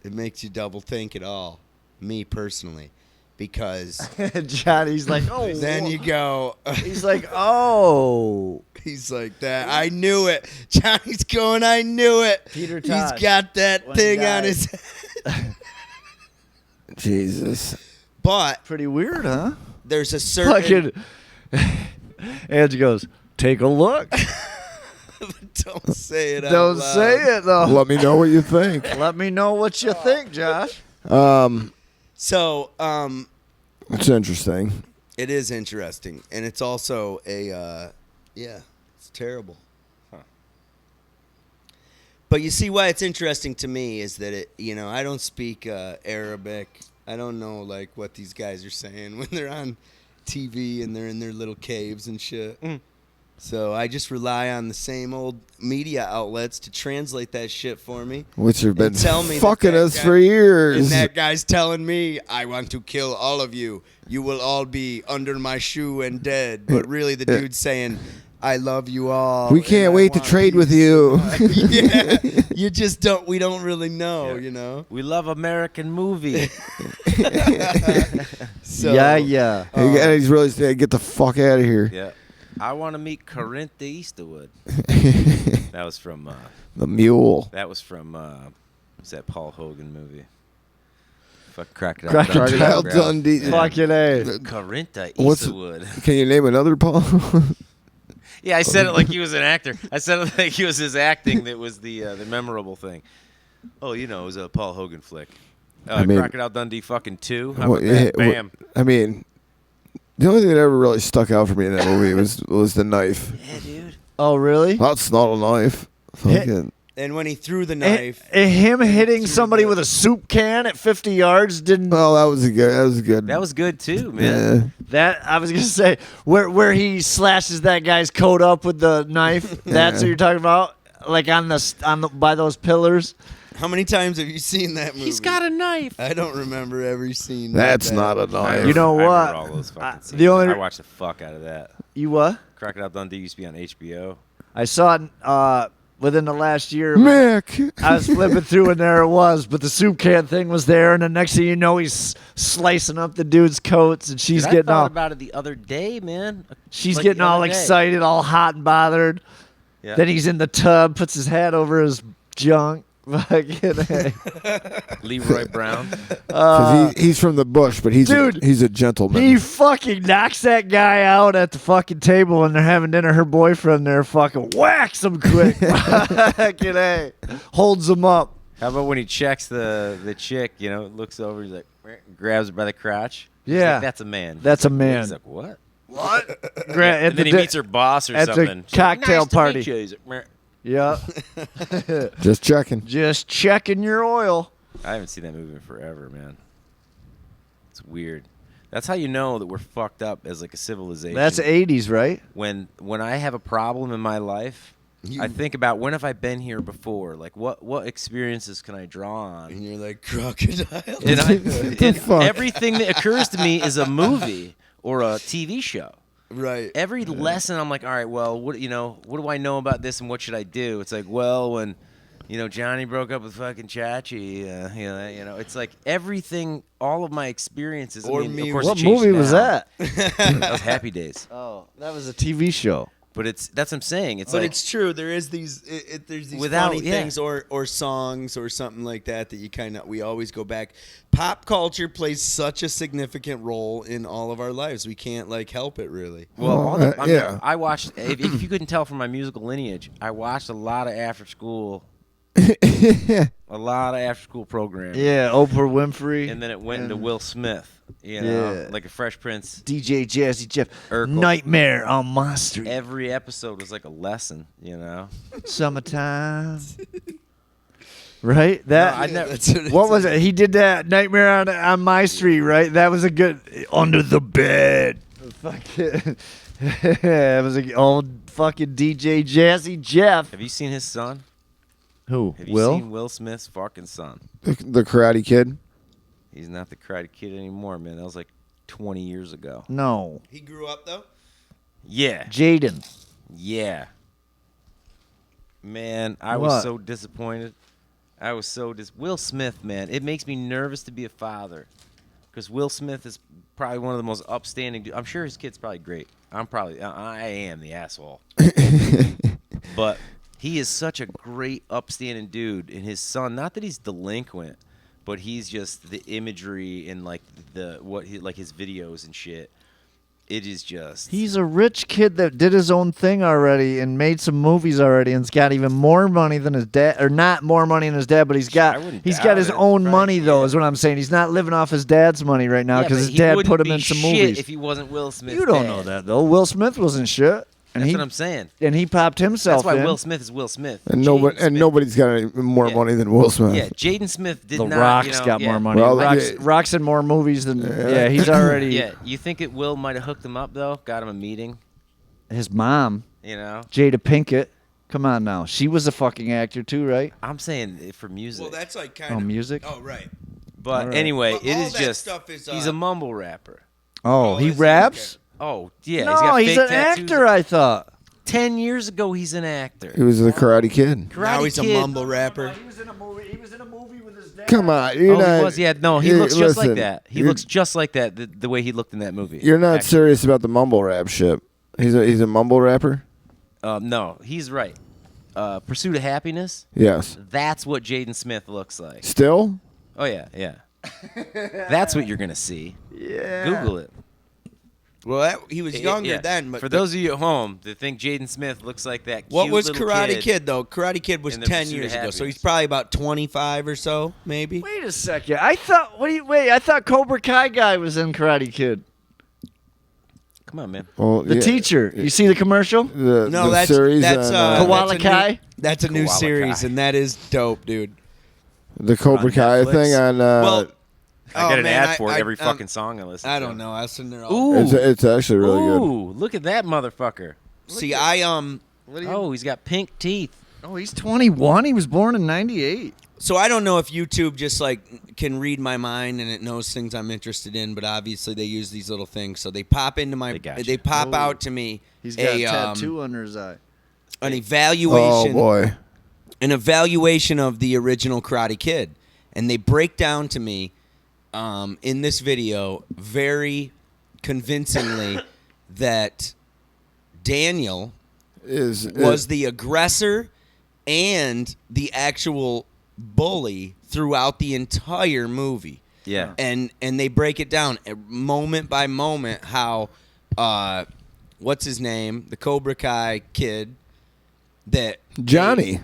S4: it makes you double think it all. Me personally, because
S1: Johnny's like, oh.
S4: then you go.
S1: He's like, oh.
S4: He's like that. I knew it. Johnny's going. I knew it.
S1: Peter Tosh,
S4: He's got that
S1: when he
S4: thing on
S1: died.
S4: his.
S2: Jesus.
S4: But
S1: Pretty weird, huh?
S4: there's a certain.
S1: Fucking. Angie goes, take a look.
S4: Don't say it. out
S1: Don't
S4: loud.
S1: say it, though.
S2: Let me know what you think.
S1: Let me know what you think, Josh.
S4: So,
S2: It's interesting.
S4: it is interesting, and it's also a, it's terrible. But you see why it's interesting to me is that I don't speak Arabic. I don't know like what these guys are saying when they're on TV and they're in their little caves and shit. So I just rely on the same old media outlets to translate that shit for me.
S2: Which have been
S4: tell me that
S2: fucking
S4: that
S2: us
S4: guy-
S2: for years.
S4: And that guy's telling me, I want to kill all of you. You will all be under my shoe and dead. But really the dude's saying, I love you all.
S2: We
S4: and
S2: can't
S4: I
S2: wait to
S4: want
S2: trade with
S4: peace."
S2: you.
S4: Yeah, you just don't. We don't really know,
S3: We love American movie.
S4: So,
S1: Yeah.
S2: And he's really saying, get the fuck out of here.
S3: Yeah. I want to meet Corinth Eastwood. That was from
S2: The mule.
S3: what's that Paul Hogan movie? Fuck Crocodile
S1: Crocodile
S2: Dundee.
S1: Fucking A.
S3: Corinth
S2: What's-
S3: Eastwood.
S2: Can you name another Paul?
S3: Yeah, I said it like he was an actor. I said it like he was his acting that was the memorable thing. Oh, it was a Paul Hogan flick.
S2: I mean,
S3: Crocodile Dundee fucking 2. How
S2: well,
S3: about that? Bam.
S2: I mean, the only thing that ever really stuck out for me in that movie was the knife.
S3: Yeah, dude.
S1: Oh, really?
S2: That's not a knife. Fucking.
S4: And when he threw the knife,
S1: Him hitting
S4: through
S1: somebody
S4: the-
S1: with a soup can at 50 yards didn't.
S2: Well, that was good.
S3: That was good too, man.
S2: Yeah.
S1: That I was gonna say where he slashes that guy's coat up with the knife. That's what you're talking about, like on the by those pillars.
S4: how many times have you seen that movie?
S3: He's got a knife.
S4: I don't remember every scene.
S2: That's
S4: like
S2: not a
S4: that.
S2: knife.
S1: You know
S3: I
S1: what?
S3: remember all those fucking scenes.
S1: the only-
S3: I watched the fuck out of that.
S1: You what?
S3: Crocodile Dundee used to be on HBO.
S1: I saw it within the last year.
S2: Mick.
S1: I was flipping through and there it was, but the soup can thing was there, and the next thing you know, he's slicing up the dude's coats, and she's
S3: Dude,
S1: getting
S3: I thought
S1: all
S3: about it the other day, man.
S1: she's
S3: Like
S1: getting
S3: the
S1: all
S3: other day.
S1: excited, all hot and bothered.
S3: Yeah.
S1: Then he's in the tub, puts his hat over his junk. Fucking
S3: Leroy Brown.
S2: 'Cause he's from the bush, but he's a gentleman.
S1: he fucking knocks that guy out at the fucking table when they're having dinner. Her boyfriend there fucking whacks him quick. Fucking A. Holds him up.
S3: How about when he checks the chick? You know, looks over, he's like, grabs her by the crotch. He's
S1: Yeah.
S3: like, that's a man.
S1: That's a man.
S3: He's like, what?
S1: And
S3: And then he meets her boss or
S1: at the
S3: something. She's like,
S1: cocktail
S3: nice to
S1: party.
S3: meet you. He's like, "Meh."
S1: Yeah.
S2: Just checking.
S1: Just checking your oil.
S3: I haven't seen that movie in forever, man. It's weird. That's how you know that we're fucked up as like a civilization.
S1: That's 80s, right?
S3: when I have a problem in my life, I think about when have I been here before? Like what experiences can I draw on?
S4: And you're like crocodile.
S3: And,
S2: fuck?
S3: everything that occurs to me is a movie or a TV show.
S4: Right.
S3: Every lesson, I'm like, all right, well, what do I know about this, and what should I do? It's like, well, when Johnny broke up with fucking Chachi, it's like everything, all of my experiences.
S4: Or
S3: I mean,
S4: me-
S3: of course,
S1: What
S3: it changed
S1: movie was
S3: now.
S1: that?
S3: That was Happy Days.
S1: Oh, that was a TV show.
S3: But that's what I'm saying. It's
S4: But
S3: like
S4: it's true. There is these. There's these
S3: Without-
S4: funny
S3: yeah.
S4: things or songs or something like that you kind of we always go back. Pop culture plays such a significant role in all of our lives. We can't like help it really.
S2: Yeah.
S3: I watched. If you couldn't tell from my musical lineage, I watched a lot of after school programs.
S1: Yeah, Oprah Winfrey.
S3: And then it went into Will Smith.
S1: Yeah.
S3: Like a Fresh Prince.
S1: DJ Jazzy Jeff.
S3: Urkel.
S1: Nightmare on My Street.
S3: Every episode was like a lesson.
S1: Summertime. Right? That.
S3: I never.
S4: That's what
S1: What was it? He did that Nightmare on My Street, right? That was a good Under the Bed. Fucking it was an old fucking DJ Jazzy Jeff.
S3: Have you seen his son?
S1: Who?
S3: Have you
S1: Will?
S3: seen Will Smith's fucking son?
S2: The Karate Kid.
S3: He's not the Karate Kid anymore, man. That was like 20 years ago.
S1: No.
S4: He grew up though.
S3: Yeah.
S1: Jaden.
S3: Yeah. Man, I
S1: What?
S3: was so disappointed. I was so Will Smith, man. It makes me nervous to be a father. Because Will Smith is probably one of the most upstanding I'm sure his kid's probably great. I am the asshole. But he is such a great upstanding dude. And his son, not that he's delinquent, but he's just the imagery and like his videos and shit. It is just
S1: He's a rich kid that did his own thing already and made some movies already and's got even more money than his dad, or not more money than his dad, but he's got
S3: wouldn't
S1: got
S3: doubt
S1: his
S3: it.
S1: own
S3: Right,
S1: money though,
S3: yeah.
S1: is what I'm saying. He's not living off his dad's money right now
S3: Yeah,
S1: because
S3: but
S1: his
S3: he
S1: dad
S3: wouldn't
S1: put him
S3: be
S1: in some
S3: shit
S1: movies.
S3: if he wasn't Will Smith.
S1: You don't know that though. Will Smith wasn't shit, and
S3: That's what I'm saying.
S1: and he popped himself
S3: That's why
S1: in.
S3: Will Smith is Will Smith.
S2: And
S3: Jaden
S2: nobody's got any more
S3: Yeah.
S2: money than Will Smith.
S3: Yeah, Jaden Smith did
S1: The
S3: not.
S1: Rock's got more money.
S2: Well,
S1: Rock's in more movies than he's already.
S3: Yeah, you think it Will might have hooked him up though? Got him a meeting.
S1: His mom,
S3: Jada
S1: Pinkett. Come on now, she was a fucking actor too, right?
S3: I'm saying for music.
S4: Well, that's like kind
S1: Oh,
S4: of
S1: music?
S4: Oh, right.
S3: But
S1: All right.
S3: anyway,
S4: But
S3: it
S4: all
S3: is
S4: that
S3: just
S4: stuff is,
S3: he's a mumble rapper.
S1: Oh, he
S4: is he?
S1: raps.
S3: Oh yeah,
S1: No,
S3: he's
S1: he's
S3: got
S1: an
S3: fake tattoos.
S1: actor. I thought.
S3: 10 years ago, he's an actor.
S2: He was the Karate Kid.
S3: Karate
S4: Now he's
S3: Kid.
S4: a mumble rapper.
S1: He was in a movie. He was in a movie with his dad.
S2: Come on,
S3: Oh,
S2: you're not.
S3: he was. Yeah, no, he
S2: you-
S3: looks just like
S2: listen,
S3: that. He
S2: you're-
S3: looks just like that. The way he looked in that movie.
S2: You're not
S3: Actually.
S2: serious about the mumble rap shit. He's a mumble rapper.
S3: No, he's right. Pursuit of Happiness.
S2: Yes.
S3: That's what Jaden Smith looks like.
S2: Still.
S3: Oh yeah, yeah. That's what you're gonna see.
S1: Yeah.
S3: Google it.
S4: Well, he was younger
S3: Yeah.
S4: then. But
S3: for those of you at home that think Jaden Smith looks like that cute
S4: what was
S3: little
S4: Karate Kid, though? Karate Kid was
S3: in the
S4: 10
S3: Pursuit of
S4: years ago, so
S3: Happiness.
S4: he's probably about 25 or so, maybe.
S1: Wait a second. I thought. I thought Cobra Kai guy was in Karate Kid.
S3: Come on, man.
S2: Well,
S1: The teacher. You see the commercial?
S2: The
S4: that's
S2: series
S4: that's
S2: on,
S1: Koala Kai?
S4: That's a new
S3: Koala
S4: series,
S3: Kai.
S4: and that is dope, dude.
S2: the Cobra
S3: on
S2: Kai
S3: Netflix.
S2: thing on.
S4: Well,
S3: I get an
S4: man,
S3: ad for it
S4: I-
S3: every fucking song I listen to.
S4: I don't know. I was sitting there all.
S3: Ooh,
S2: it's actually really good.
S3: Ooh, look at that motherfucker.
S4: See,
S3: Oh, he's got pink teeth.
S1: Oh, he's 21. He was born in 98.
S4: So I don't know if YouTube just like can read my mind and it knows things I'm interested in, but obviously they use these little things. So they pop into my,
S3: They got you.
S4: they pop
S1: Oh.
S4: out to me
S1: He's got a
S4: a
S1: tattoo under his eye.
S4: an
S2: Oh
S4: evaluation,
S2: boy.
S4: an evaluation of the original Karate Kid, and they break down to me in this video very convincingly that Daniel was the aggressor and the actual bully throughout the entire movie.
S3: Yeah.
S4: And they break it down moment by moment how what's his name, the Cobra Kai kid, that
S2: Johnny.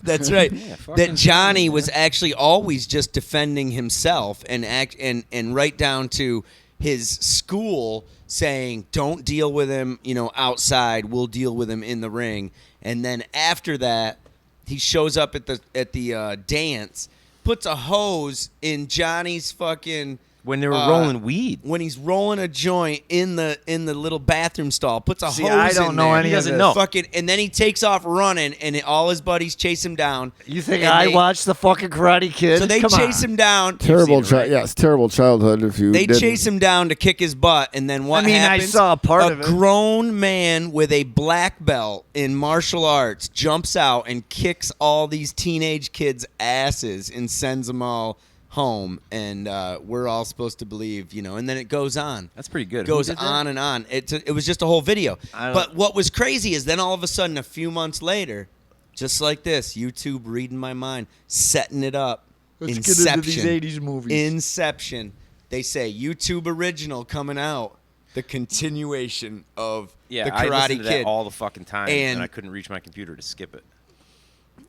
S4: that's right.
S3: Yeah, fucking
S4: That Johnny
S3: Johnny,
S4: was actually always just defending himself and right down to his school saying, "Don't deal with him, outside. We'll deal with him in the ring." And then after that, he shows up at the dance, puts a hose in Johnny's fucking.
S3: When they were rolling weed.
S4: When he's rolling a joint in the little bathroom stall, puts a
S1: See,
S4: hose
S1: I don't
S4: in
S1: know
S4: there.
S1: any
S3: He
S1: of
S3: doesn't
S1: this.
S3: know.
S4: Fucking, and then he takes off running, and all his buddies chase him down.
S1: You think
S4: And
S1: I
S4: they-
S1: watched the fucking Karate Kid?
S4: So they
S1: Come
S4: chase
S1: on.
S4: him down.
S2: Terrible,
S3: seen it, right?
S2: yes, terrible childhood. If you
S4: They
S2: didn't.
S4: chase him down to kick his butt, and then what
S1: I mean, I
S4: happens?
S1: saw a part of it.
S4: grown man with a black belt in martial arts jumps out and kicks all these teenage kids' asses and sends them all home. And we're all supposed to believe, and then it goes on.
S3: That's pretty good.
S4: Goes
S3: Who did that?
S4: on and on. It was just a whole video.
S1: I don't-
S4: But what was crazy is then all of a sudden, a few months later, just like this, YouTube reading my mind, setting it up.
S1: Let's
S4: Inception.
S1: get into these 80s movies.
S4: Inception. They say YouTube original coming out. The continuation of
S3: Yeah,
S4: the
S3: I
S4: Karate
S3: listened to
S4: Kid,
S3: that all the fucking time,
S4: And-
S3: and I couldn't reach my computer to skip it.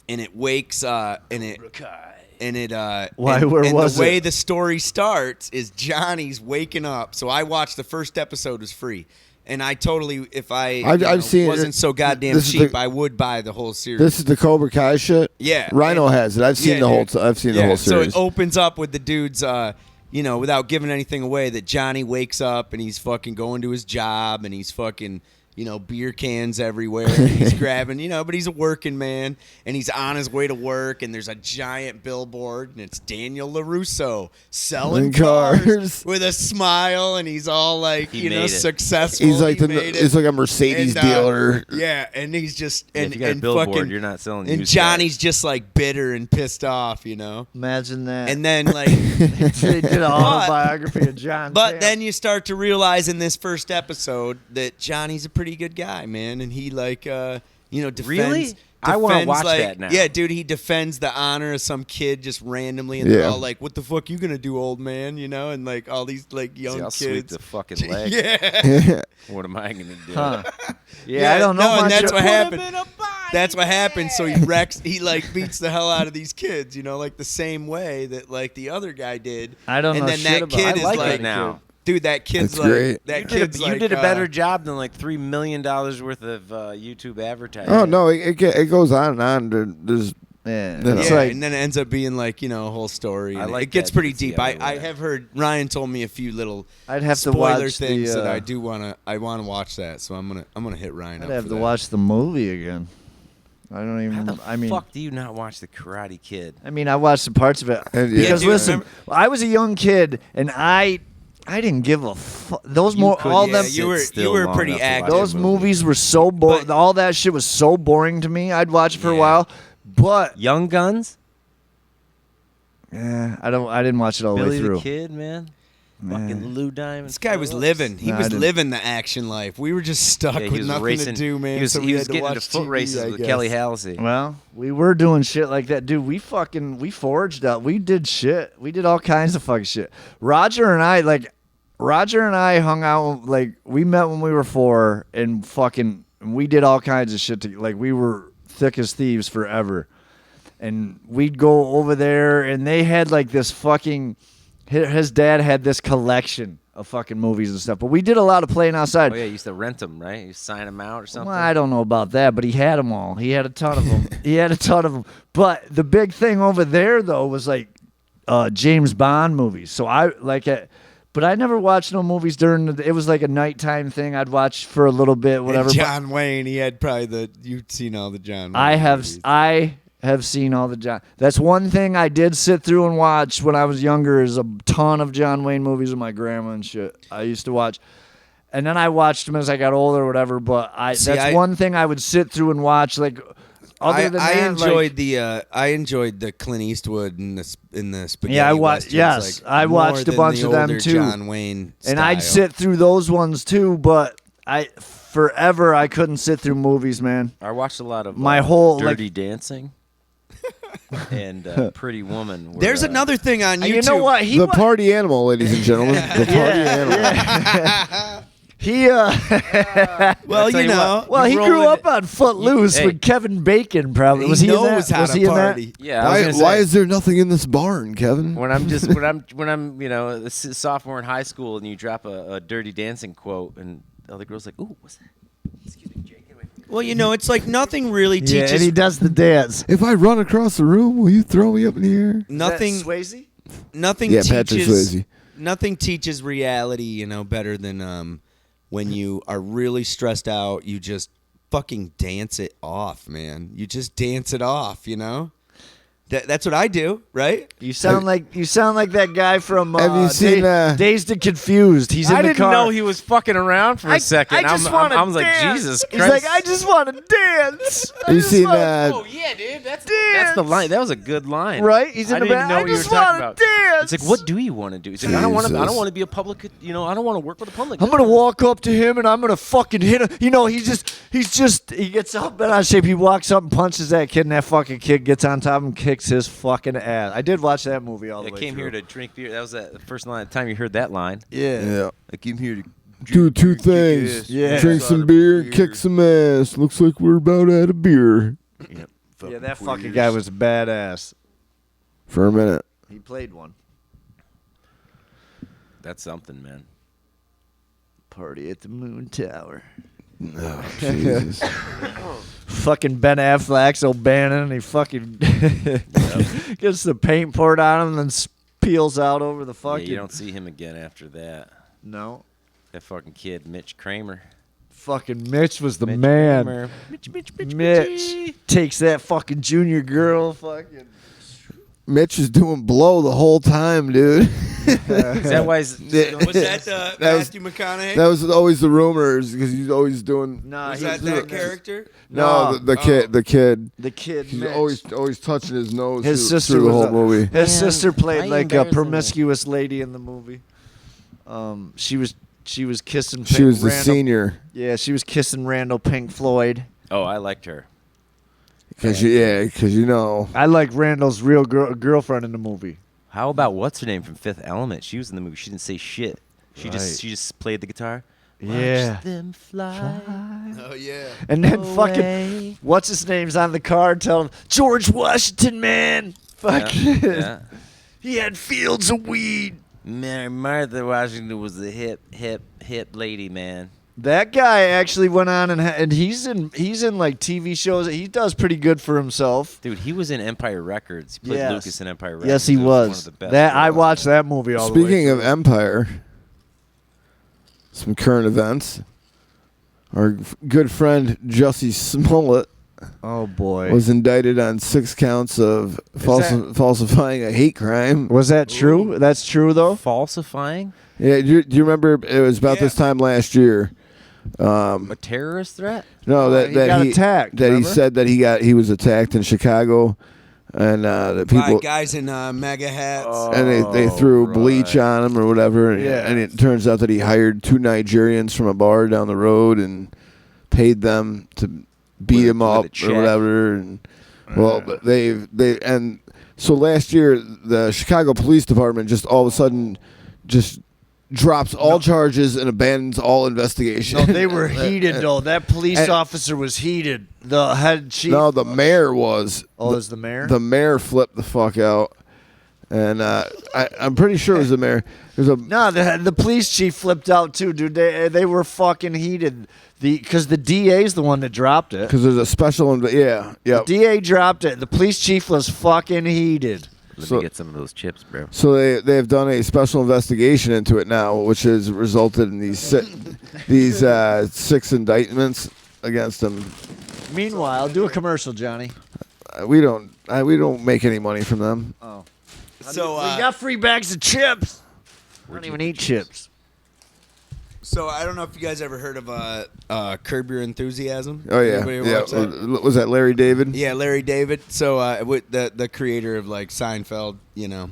S4: and it wakes and it. And it
S1: Why,
S4: and,
S1: where
S4: and
S1: was
S4: the way
S1: it?
S4: the story starts is Johnny's waking up. So I watched the first episode, was free. And I totally, if
S2: I've seen it.
S4: wasn't so goddamn
S2: This is
S4: cheap,
S2: the-
S4: I would buy the whole series.
S2: This is the Cobra Kai shit.
S4: Yeah,
S2: Rhino
S4: and-
S2: has it. I've seen
S4: Yeah,
S2: the whole.
S4: dude.
S2: I've seen the whole series.
S4: So it opens up with the dude's, without giving anything away, that Johnny wakes up and he's fucking going to his job and he's fucking, beer cans everywhere. And he's grabbing, but he's a working man and he's on his way to work and there's a giant billboard and it's Daniel LaRusso selling cars
S2: Cars.
S4: with a smile and he's all like,
S3: He made it.
S4: successful.
S2: He's like
S4: He made it.
S2: he's like a Mercedes
S4: And,
S2: dealer.
S4: Yeah, and he's just
S3: Yeah,
S4: and
S3: if you got a
S4: and
S3: billboard,
S4: fucking
S3: you're not selling
S4: and
S3: used
S4: Johnny's just like bitter and pissed off,
S1: Imagine that.
S4: And then like
S1: they did an autobiography of John.
S4: But
S1: Champ.
S4: then you start to realize in this first episode that Johnny's a pretty good guy, man, and he defends.
S3: Really? I wanna
S4: defends,
S3: watch
S4: like-
S3: that now.
S4: Yeah, dude, he defends the honor of some kid just randomly, and
S2: Yeah.
S4: they're all like, "What the fuck you gonna do, old man?" And like all these like young
S3: See, I'll sweep
S4: kids.
S3: the fucking leg.
S4: Yeah,
S3: What am I gonna do?
S1: Huh. Yeah, I don't know
S4: no,
S1: much.
S4: and that's
S1: of-
S4: what happened. That's what happens. So he wrecks. He like beats the hell out of these kids, like the same way that like the other guy did.
S1: I don't
S4: and
S1: know
S4: then
S1: shit
S4: that
S1: about
S4: kid
S1: it.
S4: is
S3: I like
S4: like,
S3: it now.
S4: dude, that kid's
S2: That's
S4: like
S2: great.
S4: that
S3: You
S4: kid's
S3: did,
S4: like
S3: a better job than like $3 million worth of YouTube advertising.
S2: Oh no, it goes on and on. There's
S1: Yeah,
S2: Yeah.
S1: it's
S4: Yeah,
S1: like
S4: and then it ends up being like a whole story.
S3: I
S4: and
S3: like
S4: it gets
S3: that
S4: pretty
S3: it's the
S4: deep.
S3: other
S4: I
S3: way.
S4: have heard Ryan told me a few little
S1: I'd have to
S4: spoiler
S1: watch
S4: things
S1: the.
S4: that I do wanna watch that. So I'm gonna hit Ryan
S1: I'd
S4: up.
S1: have
S4: for
S1: to
S4: that.
S1: watch the movie again. I don't
S3: How
S1: even.
S3: the
S1: I mean,
S3: fuck do you not watch the Karate Kid?
S1: I mean, I watched some parts of it
S2: And-
S1: because
S4: dude,
S1: listen,
S4: remember-
S1: I was a young kid and I didn't give a fuck. Those more
S3: could-
S1: all
S3: yeah,
S1: them.
S4: you were
S3: still
S4: you were
S3: long
S4: pretty
S3: enough to watch
S4: active.
S3: it.
S1: Those movies were so boring.
S4: But-
S1: All that shit was so boring to me. I'd watch it for a
S4: Yeah.
S1: while, but
S3: Young Guns?
S1: yeah, I didn't watch it all the way
S3: Billy
S1: through.
S3: the Kid, man. Fucking Lou Diamond.
S4: This guy was
S3: Phillips.
S4: living. He
S1: No, I
S4: was
S1: didn't.
S4: living the action life. We were just stuck
S3: Yeah, he
S4: with
S3: was
S4: nothing
S3: racing.
S4: to do, man.
S3: He was,
S4: so we
S3: he
S4: had
S3: was
S4: to
S3: getting
S4: watch
S3: into foot
S4: TV,
S3: races
S4: I
S3: with
S4: guess.
S3: Kelly Halsey.
S1: Well, we were doing shit like that, dude. We forged out. We did shit. We did all kinds of fucking shit. Roger and I Roger and I hung out, like, we met when we were 4, and fucking, we did all kinds of shit. Like, we were thick as thieves forever. And we'd go over there, and they had, like, this fucking, his dad had this collection of fucking movies and stuff. But we did a lot of playing outside.
S3: Oh, yeah, you used to rent them, right? You sign them out or something?
S1: Well, I don't know about that, but he had them all. He had a ton of them. But the big thing over there, though, was, like, James Bond movies. So I, like, but I never watched no movies during it was like a nighttime thing. I'd watch for a little bit, whatever.
S4: And John Wayne, he had probably you've seen all the John Wayne
S1: I
S4: movies.
S1: have seen all the John. That's one thing I did sit through and watch when I was younger is a ton of John Wayne movies with my grandma and shit. I used to watch. And then I watched them as I got older or whatever, but that's one thing I would sit through and watch, like. Other than
S4: I
S1: that,
S4: enjoyed
S1: like,
S4: I enjoyed the Clint Eastwood in the spaghetti.
S1: Yeah,
S4: westerns,
S1: yes,
S4: like,
S1: I watched
S4: more
S1: a
S4: than
S1: bunch
S4: the
S1: of them
S4: older
S1: too.
S4: John Wayne
S1: and I'd
S4: style.
S1: sit through those ones too, but forever I couldn't sit through movies, man.
S3: I watched a lot of
S1: My whole,
S3: Dirty Dancing and Pretty Woman.
S4: There's another thing on YouTube.
S1: You know what?
S2: The party animal, ladies and gentlemen. The party animal.
S1: He
S4: Well, you know.
S1: well, he grew up on Footloose
S3: Hey.
S1: with Kevin Bacon. Probably was
S4: he
S1: he in
S4: knows
S1: that?
S4: how
S1: Was
S4: to
S1: he in
S4: party.
S1: that?
S3: Yeah, I was gonna
S2: Why
S3: say,
S2: is there nothing in this barn, Kevin?
S3: when I'm you know a sophomore in high school and you drop a Dirty Dancing quote and the other girl's like, "Ooh, what's that?" Excuse me, Jake. Anyway.
S4: Well, you know, it's like nothing really
S1: Yeah,
S4: teaches
S1: and he does the dance.
S2: If I run across the room, will you throw me up in the air?
S4: nothing.
S1: Swayze.
S4: Nothing
S2: Yeah, Patrick
S4: teaches.
S2: Swayze.
S4: Nothing teaches reality, you know, better than when you are really stressed out. You just fucking dance it off, man. You just dance it off, you know. That's what I do, right?
S1: You sound like that guy from
S2: Have you seen,
S1: Dazed and Confused. He's in
S3: I
S1: the
S3: didn't
S1: car.
S3: know he was fucking around for a second.
S1: I just want to
S3: I was like,
S1: dance.
S3: Jesus
S1: He's
S3: Christ.
S1: like, I just want to dance.
S2: Have you seen
S3: Oh yeah, dude. That's the line. That was a good line.
S1: Right? He's in
S3: I
S1: the
S3: didn't
S1: back.
S3: know
S1: I
S3: what you were
S1: just
S3: talking
S1: wanna
S3: about.
S1: dance.
S3: It's like, what do you want to do? He's like, I don't want
S2: Jesus.
S3: to be a public. You know, I don't want to work with a public.
S1: I'm gonna walk up to him and I'm gonna fucking hit him. You know, he gets up bent out of shape. He walks up and punches that kid, and that fucking kid gets on top and kicks his fucking ass. I did watch that movie all the
S3: I
S1: way
S3: came
S1: through.
S3: here to drink beer. That was the first time you heard that line.
S1: Yeah.
S3: I came here to
S2: Do two things.
S1: Yeah.
S2: Drink some beer, kick some ass. Looks like we're about out of beer.
S1: Yeah, that fucking guy was badass.
S2: For a minute.
S1: He played one.
S3: That's something, man.
S1: Party at the Moon Tower.
S2: Oh, Jesus.
S1: Fucking Ben Affleck's O'Bannon, and he fucking gets the paint poured on him and then peels out over the
S3: Yeah,
S1: fucking.
S3: you don't see him again after that.
S1: No.
S3: That fucking kid, Mitch Kramer.
S1: Fucking Mitch was the
S3: Mitch
S1: man.
S3: Kramer.
S1: Mitch takes that fucking junior girl. Fucking.
S2: Mitch is doing blow the whole time, dude.
S3: Is that why he's
S4: Was that
S2: That was-
S4: Matthew McConaughey?
S2: That was always the rumors because he's always doing.
S1: Nah,
S4: was
S1: he's
S4: that character?
S2: No, the kid. The kid.
S1: The kid.
S2: He's
S1: Mitch.
S2: always touching his nose.
S1: His
S2: through,
S1: sister
S2: through the
S1: was
S2: whole
S1: a-
S2: movie.
S1: His
S3: Man,
S1: sister
S3: why
S1: played
S3: you
S1: like a
S3: embarrassing me?
S1: promiscuous lady in the movie. She was kissing.
S2: She was the
S1: Randall-
S2: senior.
S1: Yeah, she was kissing Randall Pink Floyd.
S3: Oh, I liked her.
S2: Because you know.
S1: I like Randall's real girlfriend in the movie.
S3: How about what's her name from Fifth Element? She was in the movie. She didn't say shit. She
S1: Right.
S3: just played the guitar.
S1: Yeah.
S3: Watch them fly.
S4: Oh yeah.
S1: And then
S3: away.
S1: fucking what's his name's on the card? Tell him George Washington, man. Fuck.
S3: Yeah.
S1: He had fields of weed.
S3: Mary Martha Washington was the hip lady, man.
S1: That guy actually went on and he's in like TV shows. He does pretty good for himself.
S3: Dude, he was in Empire Records. He played
S1: Yes.
S3: Lucas in Empire Records.
S1: Yes, he
S3: It one
S1: was.
S3: of the best
S1: That I
S3: roles,
S1: watched
S3: man.
S1: that movie all the way.
S2: Speaking of
S1: through.
S2: Empire, some current events. Our good friend Jussie Smollett
S1: Oh boy.
S2: was indicted on 6 counts of falsifying a hate crime.
S1: Was that true? That's true though.
S3: Falsifying
S2: Yeah, do you remember? It was about this time last year.
S3: a terrorist threat?
S2: No, that
S1: he got
S2: he
S1: attacked,
S2: That
S1: remember?
S2: he said that he was attacked in Chicago, and the people.
S4: By guys in mega hats.
S2: And they threw bleach on him or whatever.
S1: Yeah.
S2: And it turns out that he hired 2 Nigerians from a bar down the road and paid them to beat him
S3: with a
S2: up or
S3: check.
S2: whatever. And but they so last year the Chicago Police Department just all of a sudden just drops all charges and abandons all investigation.
S1: No, they were heated though. That police officer was heated. The head chief.
S2: No, the mayor was.
S1: Oh, it was the mayor?
S2: The mayor flipped the fuck out. And I'm pretty sure it was the mayor.
S1: No, the police chief flipped out too, dude. They were fucking heated. Because the DA's the one that dropped it.
S2: Because there's a special, yeah.
S1: The DA dropped it. The police chief was fucking heated.
S3: Let me get some of those chips, bro.
S2: So they've done a special investigation into it now, which has resulted in these 6 indictments against them.
S1: Meanwhile, do a commercial, Johnny.
S2: We don't make any money from them.
S1: Oh.
S4: So
S1: we got free bags of chips. I don't even eat chips.
S4: So I don't know if you guys ever heard of Curb Your Enthusiasm.
S2: Oh yeah,
S4: Anybody watch that?
S2: Was that Larry David?
S4: Yeah, Larry David. So with the creator of like Seinfeld, you know,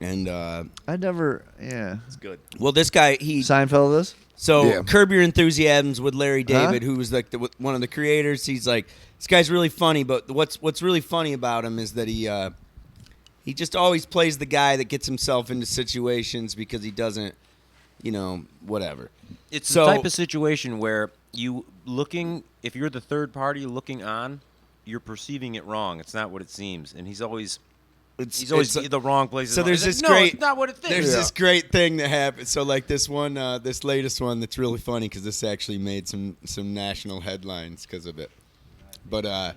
S4: and
S1: I never. Yeah.
S3: It's good.
S4: well, this guy
S1: Seinfeld is.
S4: So
S2: Yeah.
S4: Curb Your Enthusiasms with Larry David,
S1: Huh?
S4: who was like one of the creators. He's like, this guy's really funny, but what's really funny about him is that he just always plays the guy that gets himself into situations because he doesn't, you know, whatever.
S3: It's
S4: So-
S3: the type of situation where if you're the third party looking on, you're perceiving it wrong. It's not what it seems, and he's always
S4: It's
S3: in the wrong place.
S4: So there's
S3: He's
S4: this
S3: like, no,
S4: great.
S3: it's not what it thinks.
S4: There's this great thing that happened. So like this one, this latest one that's really funny because this actually made some national headlines because of it. But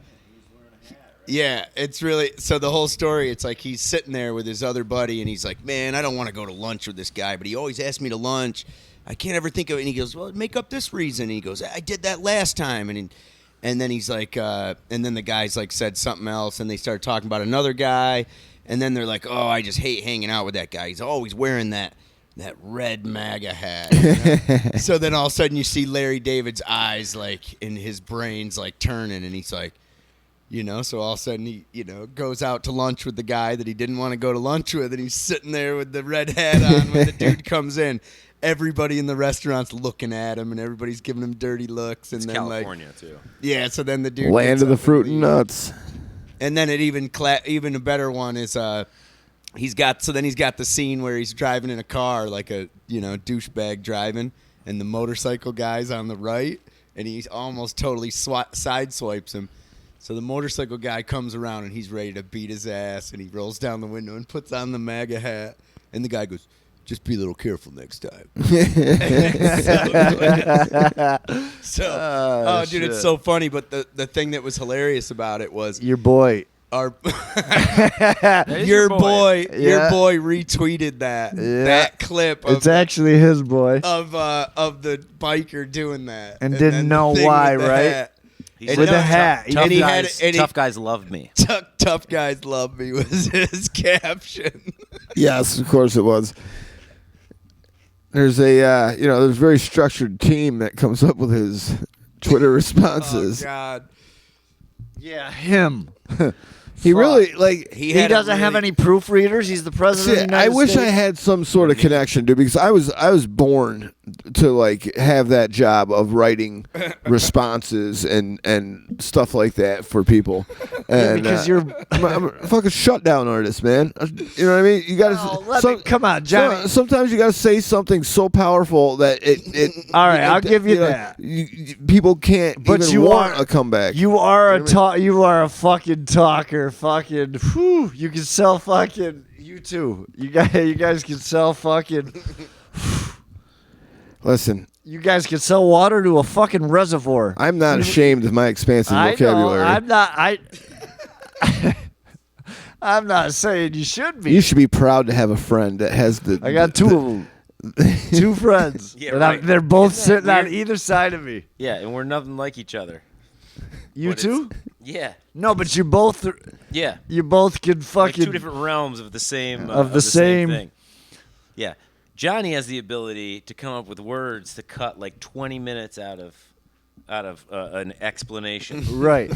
S4: yeah, it's really so the whole story. It's like he's sitting there with his other buddy, and he's like, "Man, I don't want to go to lunch with this guy, but he always asks me to lunch. I can't ever think of it." And he goes, "Well, make up this reason." And he goes, "I did that last time." And then he's like, and then the guy's like said something else, and they start talking about another guy. And then they're like, "Oh, I just hate hanging out with that guy. He's always wearing that red MAGA hat." You know? So then all of a sudden you see Larry David's eyes, like, in his brain's, like, turning. And he's like, you know, so all of a sudden he, you know, goes out to lunch with the guy that he didn't want to go to lunch with. And he's sitting there with the red hat on when the dude comes in. Everybody in the restaurant's looking at him, and everybody's giving him dirty looks. And
S3: It's
S4: then,
S3: California,
S4: like,
S3: too.
S4: yeah, so then the dude
S2: Land
S4: gets
S2: of the
S4: up
S2: fruit
S4: and
S2: and
S4: leaves.
S2: nuts.
S4: And then it even a better one is he's got the scene where he's driving in a car like a, you know, douchebag driving, and the motorcycle guy's on the right, and he almost totally sideswipes him. So the motorcycle guy comes around and he's ready to beat his ass, and he rolls down the window and puts on the MAGA hat, and the guy goes, "Just be a little careful next time." So, dude, it's so funny. But the thing that was hilarious about it was
S1: Your boy.
S4: our
S3: is
S4: your
S3: your
S4: boy
S1: Yeah.
S4: retweeted that
S1: Yeah.
S4: clip
S1: It's actually his boy.
S4: of the biker doing that
S1: And
S4: then
S1: didn't
S4: the
S1: know
S4: thing
S1: why,
S4: with the
S1: right?
S4: hat.
S3: He's
S4: And
S1: With
S3: like,
S1: the hat.
S3: Tough,
S4: And he
S3: guys,
S4: had- and he-
S3: tough guys love me.
S4: Tough guys love me was his caption.
S2: Yes, of course it was. There's a there's a very structured team that comes up with his Twitter
S4: Oh
S2: responses.
S4: God.
S1: Yeah, him.
S2: He really like.
S1: He
S4: had a
S1: doesn't have
S4: really-
S1: any proofreaders. He's the president
S2: See,
S1: of the
S2: I
S1: United
S2: wish
S1: States.
S2: I had some sort of connection, dude, because I was born to like have that job of writing responses and stuff like that for people. And
S1: because you're.
S2: I'm a fucking shutdown artist, man. You know what I mean? You got
S1: Oh,
S2: to
S1: come on, Johnny.
S2: Sometimes you got to say something so powerful that it
S1: All right, I'll give you
S2: know,
S1: that.
S2: people can't
S1: But
S2: even
S1: you
S2: want
S1: are-
S2: a comeback.
S1: You are you are a fucking talker. Fucking. Whew, you can sell fucking. You too. You guys can sell fucking.
S2: Listen,
S1: You guys can sell water to a fucking reservoir.
S2: I'm not ashamed of my expansive
S1: I know.
S2: vocabulary.
S1: I'm not. I'm not saying you should be.
S2: You should be proud to have a friend that has the.
S1: I got two of them. Two friends.
S3: Yeah,
S1: And
S3: right.
S1: they're both
S3: Isn't that
S1: sitting on
S3: weird?
S1: either side of me.
S3: Yeah, and we're nothing like each other.
S1: You
S3: But it's-
S1: too?
S3: Yeah.
S1: No, but you both.
S3: Yeah.
S1: You both can
S3: Like
S1: fucking.
S3: two different realms of the same
S1: Of the same-
S3: thing. Yeah. Johnny has the ability to come up with words to cut like 20 minutes out of an explanation.
S1: Right.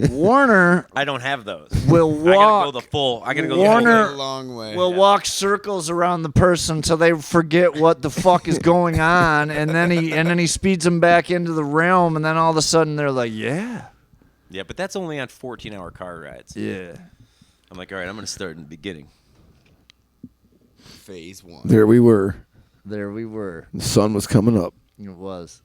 S1: Warner
S3: I don't have those.
S1: will
S3: I gotta
S1: walk.
S3: go the full. I gotta go
S1: Warner-
S3: the
S4: a long way.
S1: will walk circles around the person until they forget what the fuck is going on, and then he speeds them back into the realm, and then all of a sudden they're like, yeah,
S3: Yeah, but that's only on 14-hour car rides.
S1: yeah.
S3: I'm like, all right, I'm gonna start in the beginning.
S4: Phase 1.
S2: There we were.
S1: There we were.
S2: The sun was coming up.
S1: It was.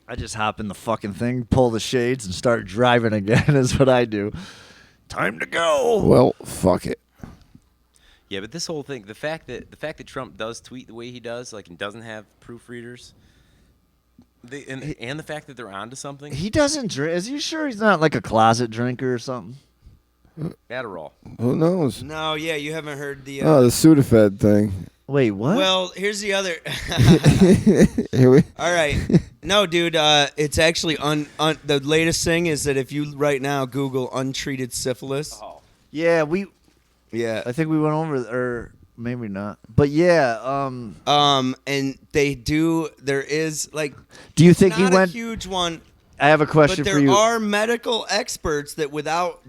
S1: I just hop in the fucking thing, pull the shades, and start driving again is what I do. Time to go.
S2: Well, fuck it.
S3: Yeah, but this whole thing, the fact that Trump does tweet the way he does, like, and doesn't have proofreaders, and the fact that they're onto something.
S1: He doesn't drink. Is you sure he's not like a closet drinker or something?
S3: Adderall.
S2: Who knows?
S4: No, yeah, you haven't heard the.
S2: Oh, the Sudafed thing.
S1: Wait, what?
S4: Well, here's the other.
S2: Here we.
S4: All right. No, dude, it's actually the latest thing is that if you right now Google untreated syphilis.
S3: Oh.
S1: yeah,
S4: Yeah.
S1: I think we went over, or maybe not. But yeah,
S4: And there is like.
S1: do you think he
S4: not
S1: went?
S4: a huge one,
S1: I have a question
S4: but
S1: for
S4: there
S1: you.
S4: are medical experts that without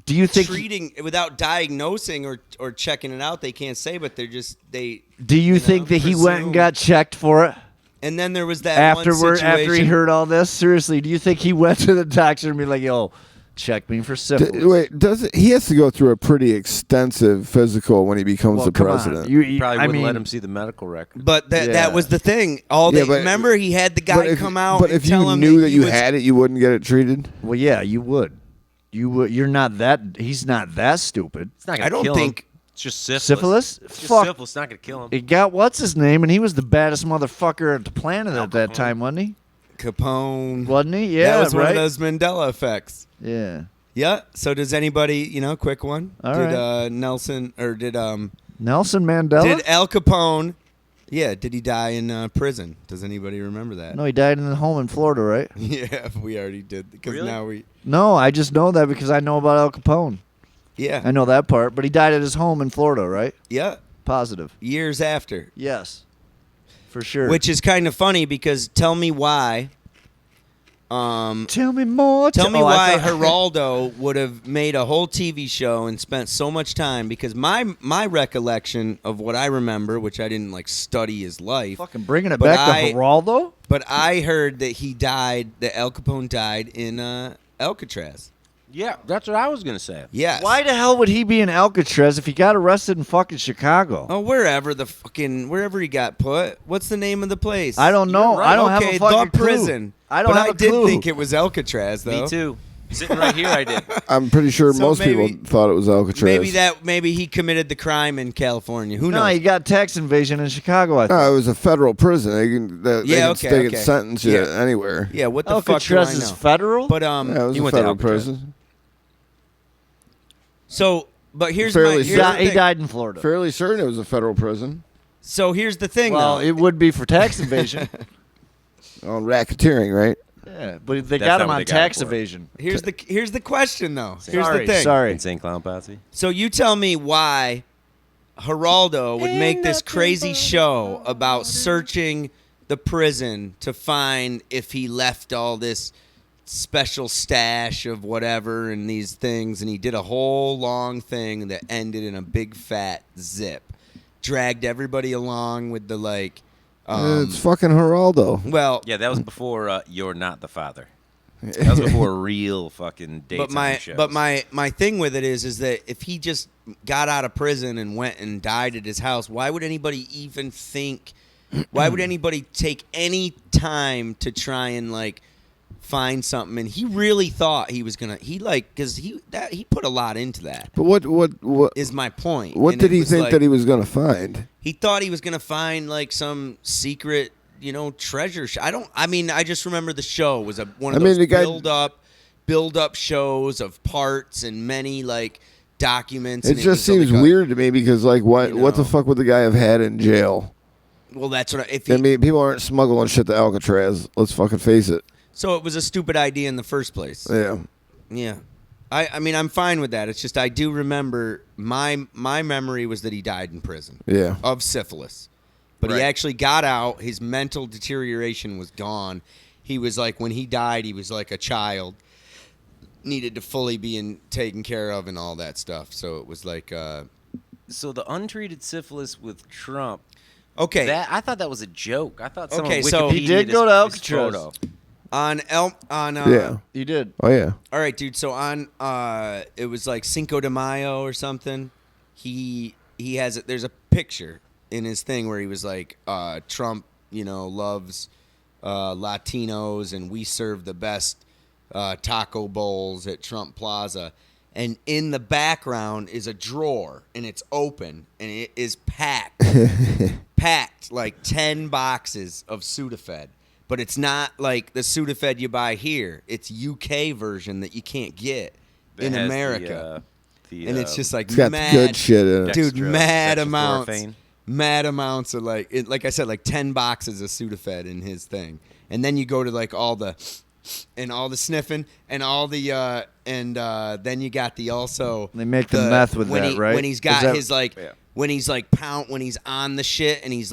S1: Do you think?
S4: treating, without diagnosing or checking it out, they can't say, but they.
S1: Do you think that he went and
S4: presume.
S1: got checked for it
S4: And then there was that
S1: afterward?
S4: one
S1: After he
S4: situation.
S1: heard all this, seriously, do you think he went to the doctor and be like, "Yo, check me for syphilis"?
S2: Wait, he has to go through a pretty extensive physical when he becomes
S1: Well,
S2: the
S1: come on.
S2: president.
S1: You-
S3: Probably
S1: I
S3: wouldn't
S1: mean,
S3: let him see the medical record.
S4: But that
S1: Yeah.
S4: that was the thing.
S2: Yeah, but-
S4: Remember, he had the guy come out.
S2: But
S4: and
S2: if
S4: tell
S2: you
S4: him
S2: knew that
S4: he
S2: you
S4: was-
S2: had it, you wouldn't get it treated.
S1: Well, yeah, you would. You would. You're not that. He's not that stupid.
S3: It's not gonna
S4: I don't
S3: kill
S4: think-
S3: him. It's just syphilis.
S1: Syphilis?
S3: It's just
S1: Fuck.
S3: syphilis. It's not gonna kill him.
S1: It got what's his name, and he was the baddest motherfucker at the planet at that
S3: Capone.
S1: time, wasn't he?
S4: Capone.
S1: Wasn't he? Yeah,
S4: that was
S1: right.
S4: one of those Mandela effects.
S1: Yeah.
S4: Yeah. So does anybody, quick one?
S1: All
S4: did
S1: right.
S4: Nelson or did
S1: Nelson Mandela.
S4: did Al Capone? Yeah. Did he die in prison? Does anybody remember that?
S1: No, he died in the home in Florida, right?
S4: Yeah, we already did because
S3: Really?
S4: now we.
S1: No, I just know that because I know about Al Capone.
S4: Yeah.
S1: I know that part, but he died at his home in Florida, right?
S4: Yeah.
S1: Positive.
S4: Years after.
S1: Yes. For sure.
S4: Which is kind of funny because tell me why.
S1: Tell me more.
S4: Tell me
S1: Oh,
S4: why
S1: I thought-
S4: Geraldo would have made a whole TV show and spent so much time because my recollection of what I remember, which I didn't study his life,
S1: Fucking bringing it
S4: But
S1: back to Geraldo?
S4: but I heard that that Al Capone died in Alcatraz.
S3: Yeah, that's what I was gonna say.
S4: Yes.
S1: Why the hell would he be in Alcatraz if he got arrested in fucking Chicago?
S4: Oh, wherever he got put. What's the name of the place?
S1: I don't know.
S4: You're right.
S1: I don't have
S4: okay,
S1: a fucking
S4: the
S1: clue.
S4: prison.
S1: I don't
S4: but
S1: have
S4: I
S1: a
S4: did
S1: clue.
S4: think it was Alcatraz, though.
S3: Me too. Sitting right here, I did.
S2: I'm pretty sure
S4: So
S2: most
S4: maybe-
S2: people thought it was Alcatraz.
S4: Maybe he committed the crime in California. Who
S1: No,
S4: knows?
S1: he got tax invasion in Chicago, I think.
S2: No, it was a federal prison. They
S4: Yeah,
S2: can
S4: okay.
S2: sentence you
S4: Yeah.
S2: anywhere.
S4: Yeah, what the fuck do I
S1: Alcatraz
S4: know?
S1: is federal?
S4: But
S2: Yeah, it was
S3: He
S2: a
S3: went to
S2: federal
S3: Alcatraz.
S2: prison.
S4: but here's
S2: Fairly
S4: my
S2: certain.
S4: here's the
S1: he
S4: thing.
S1: died in Florida.
S2: Fairly certain it was a federal prison.
S4: So here's the thing,
S1: Well,
S4: though.
S1: it would be for tax evasion.
S2: On racketeering, right?
S1: Yeah, but they
S3: That's
S1: got
S3: not
S1: him
S3: what
S1: on
S3: they got him
S1: tax
S3: for.
S1: evasion.
S4: Here's the question, though. Here's
S1: Sorry,
S4: the thing.
S1: sorry.
S3: Insane clown posse.
S4: So you tell me why Geraldo would make this crazy show about searching the prison to find if he left all this special stash of whatever and these things, and he did a whole long thing that ended in a big fat zip. Dragged everybody along with the
S2: It's fucking Geraldo.
S4: well,
S3: Yeah, that was before You're Not the Father. That was before real fucking dates.
S4: but my thing with it is that if he just got out of prison and went and died at his house, why would anybody even think? Why would anybody take any time to try and find something? And he really thought he was gonna. Because he put a lot into that.
S2: But what
S4: Is my point.
S2: what
S4: And
S2: did
S4: it
S2: he
S4: was
S2: think that he was going to find?
S4: He thought he was gonna find some secret, treasure. I just remember the show was one of those
S2: the guy-
S4: build up shows of parts and many documents.
S2: It
S4: and
S2: just
S4: was
S2: seems weird to me because what
S4: know.
S2: the fuck would the guy have had in jail?
S4: Well, that's what
S2: I mean, people aren't smuggling shit to Alcatraz. Let's fucking face it.
S4: so it was a stupid idea in the first place.
S2: Yeah.
S4: Yeah. I mean, I'm fine with that. It's just I do remember my memory was that he died in prison
S2: Yeah.
S4: of syphilis. But he
S3: Right.
S4: actually got out. His mental deterioration was gone. He was when he died, he was like a child. Needed to fully be taken care of and all that stuff. So it was
S3: So the untreated syphilis with Trump.
S4: okay.
S3: I thought that was a joke. I thought someone
S4: Okay, so-
S3: Wikipedia
S1: He did
S3: his-
S1: go to
S3: his
S1: Alcatraz.
S3: photo.
S2: Yeah.
S1: You did.
S2: Oh yeah.
S4: All right, dude. So on it was Cinco de Mayo or something. He has there's a picture in his thing where he was like, Trump, loves Latinos, and we serve the best taco bowls at Trump Plaza. And in the background is a drawer, and it's open, and it is packed, like 10 boxes of Sudafed. But it's not like the Sudafed you buy here. It's UK version that you can't get in America. And it's just like
S2: it's got
S4: mad,
S2: good shit in it.
S4: dude, mad amounts of like I said, like 10 boxes of Sudafed in his thing. And then you go to like all the sniffing and all the then you got the also
S1: They make the meth with that, right?
S4: When he's got his like when he's like when he's on the shit and he's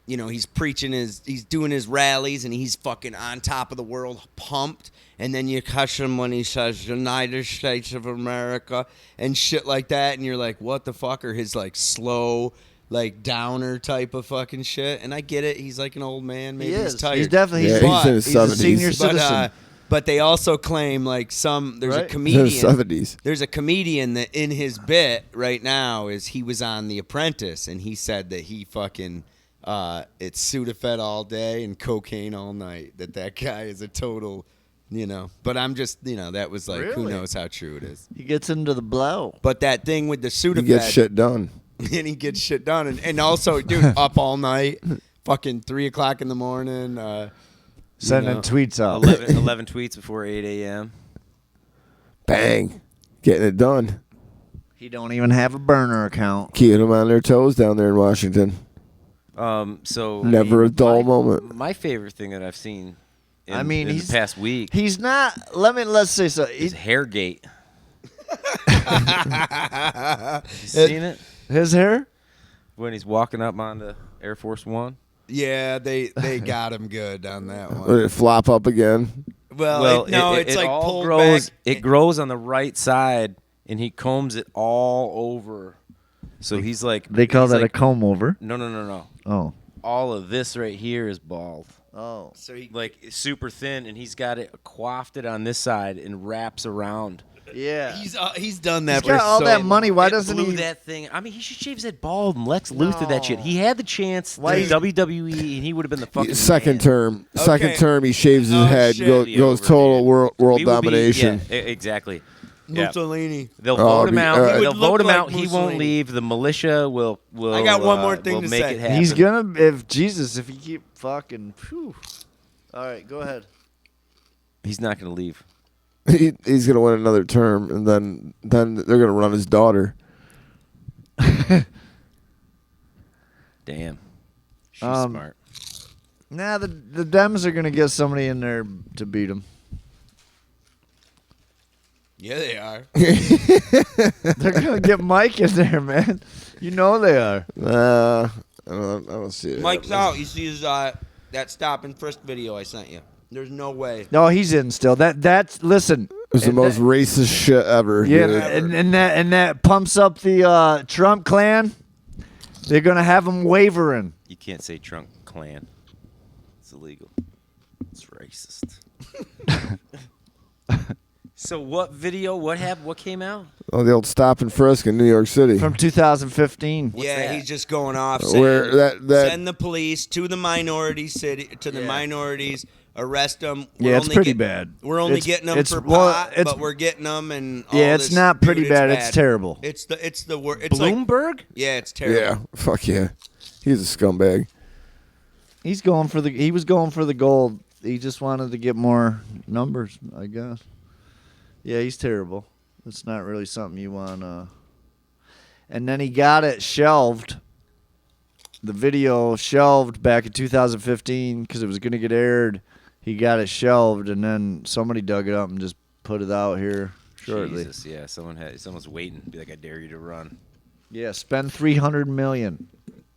S4: he's preaching he's doing his rallies and he's fucking on top of the world, pumped. And then you catch him when he says United States of America and shit like that, and you're like, what the fuck? Or his like slow, like downer type of fucking shit. And I get it. He's like an old man. Maybe he's tired.
S1: He's definitely
S2: he's in his
S1: he's a
S2: 70s.
S1: senior citizen.
S4: But they also claim like there's a
S1: Right.
S4: comedian.
S2: He's in his 70s.
S4: There's a comedian that in his bit right now is he was on The Apprentice, and he said that he fucking it's Sudafed all day and cocaine all night. That guy is a total, But I'm just, that was like, who
S1: Really?
S4: knows how true it is.
S1: He gets into the blow.
S4: But that thing with the Sudafed,
S2: He gets shit done.
S4: and he gets shit done, and also, dude, up all night, fucking 3 o'clock in the morning.
S1: Sending tweets out.
S3: 11 tweets before 8 a.m.
S2: Bang. Getting it done.
S1: He don't even have a burner account.
S2: Keeping them on their toes down there in Washington.
S3: So
S2: Never a dull moment.
S3: My favorite thing that I've seen in
S1: he's
S3: the past week
S1: He's not. Let's say so.
S3: is Hairgate. You seen it?
S1: His hair.
S3: When he's walking up onto Air Force One.
S4: Yeah, they got him good on that
S2: Would
S4: one.
S2: it flop up again?
S4: Well, it's like
S3: all
S4: pulled
S3: grows.
S4: back.
S3: It grows on the right side, and he combs it all over. So he's like
S1: They call
S3: he's
S1: that
S3: like,
S1: a comb over.
S3: No.
S1: Oh.
S3: All of this right here is bald.
S1: Oh.
S4: So he
S3: Like super thin, and he's got it coiffed on this side and wraps around.
S1: Yeah.
S4: he's done that.
S1: He's got
S4: for
S1: all
S4: so
S1: that
S4: long.
S1: money. Why
S3: It
S1: doesn't
S3: blew
S1: he?
S3: that thing? I mean, he should shave his head bald and Lex Luthor that shit. He had the chance.
S1: Why
S3: in
S1: he's-
S3: WWE, and he would have been the fucking
S2: Second
S3: man.
S2: term.
S4: Okay.
S2: Second term, he shaves his
S4: Oh,
S2: head,
S4: shit.
S2: goes total world
S3: We will be-
S2: domination.
S3: yeah, exactly. Yeah.
S4: Mussolini.
S3: They'll
S2: Oh,
S3: vote him
S2: be-
S3: out.
S2: He would
S3: They'll
S4: look
S3: vote him
S4: like
S3: out. He won't
S4: Mussolini.
S3: leave. The militia will.
S4: I got one more thing
S3: will
S4: to
S3: make
S4: say.
S3: It happen.
S1: He's gonna. If he keep fucking. Whew. All right, go ahead.
S3: He's not gonna leave.
S2: He's gonna win another term, and then they're gonna run his daughter.
S3: Damn. She's
S1: Um,
S3: smart.
S1: Nah, the Dems are gonna get somebody in there to beat him.
S4: Yeah, they are.
S1: They're gonna get Mike in there, man. You know they are.
S2: I don't see it.
S4: Mike's out. You see his that stop and frisk video I sent you. There's no way.
S1: No, he's in still. That's listen.
S2: It was the most racist shit ever.
S1: Yeah,
S2: dude.
S1: and that pumps up the Trump clan. They're gonna have him wavering.
S3: You can't say Trump clan. It's illegal. It's racist. So what video? What happened? What came out?
S2: Oh, the old stop and frisk in New York City.
S1: From 2015.
S4: Yeah,
S3: that?
S4: he's just going off saying,
S2: Where that
S4: send the police to the minorities, arrest them.
S1: Yeah, it's pretty bad.
S4: We're only
S1: It's-
S4: getting them
S1: it's-
S4: for
S1: well,
S4: pot,
S1: it's-
S4: but we're getting them and all
S1: Yeah, it's
S4: this.
S1: not pretty
S4: Dude,
S1: bad. It's terrible.
S4: It's the worst. It's like
S3: Bloomberg?
S4: yeah, it's terrible.
S2: yeah, fuck yeah, he's a scumbag.
S1: He was going for the gold. He just wanted to get more numbers, I guess. Yeah, he's terrible. It's not really something you want. And then he got it shelved. The video shelved back in 2015 because it was going to get aired. He got it shelved, and then somebody dug it up and just put it out here shortly.
S3: Jesus, yeah. Someone's waiting. Be like, I dare you to run.
S1: Yeah, spend $300 million.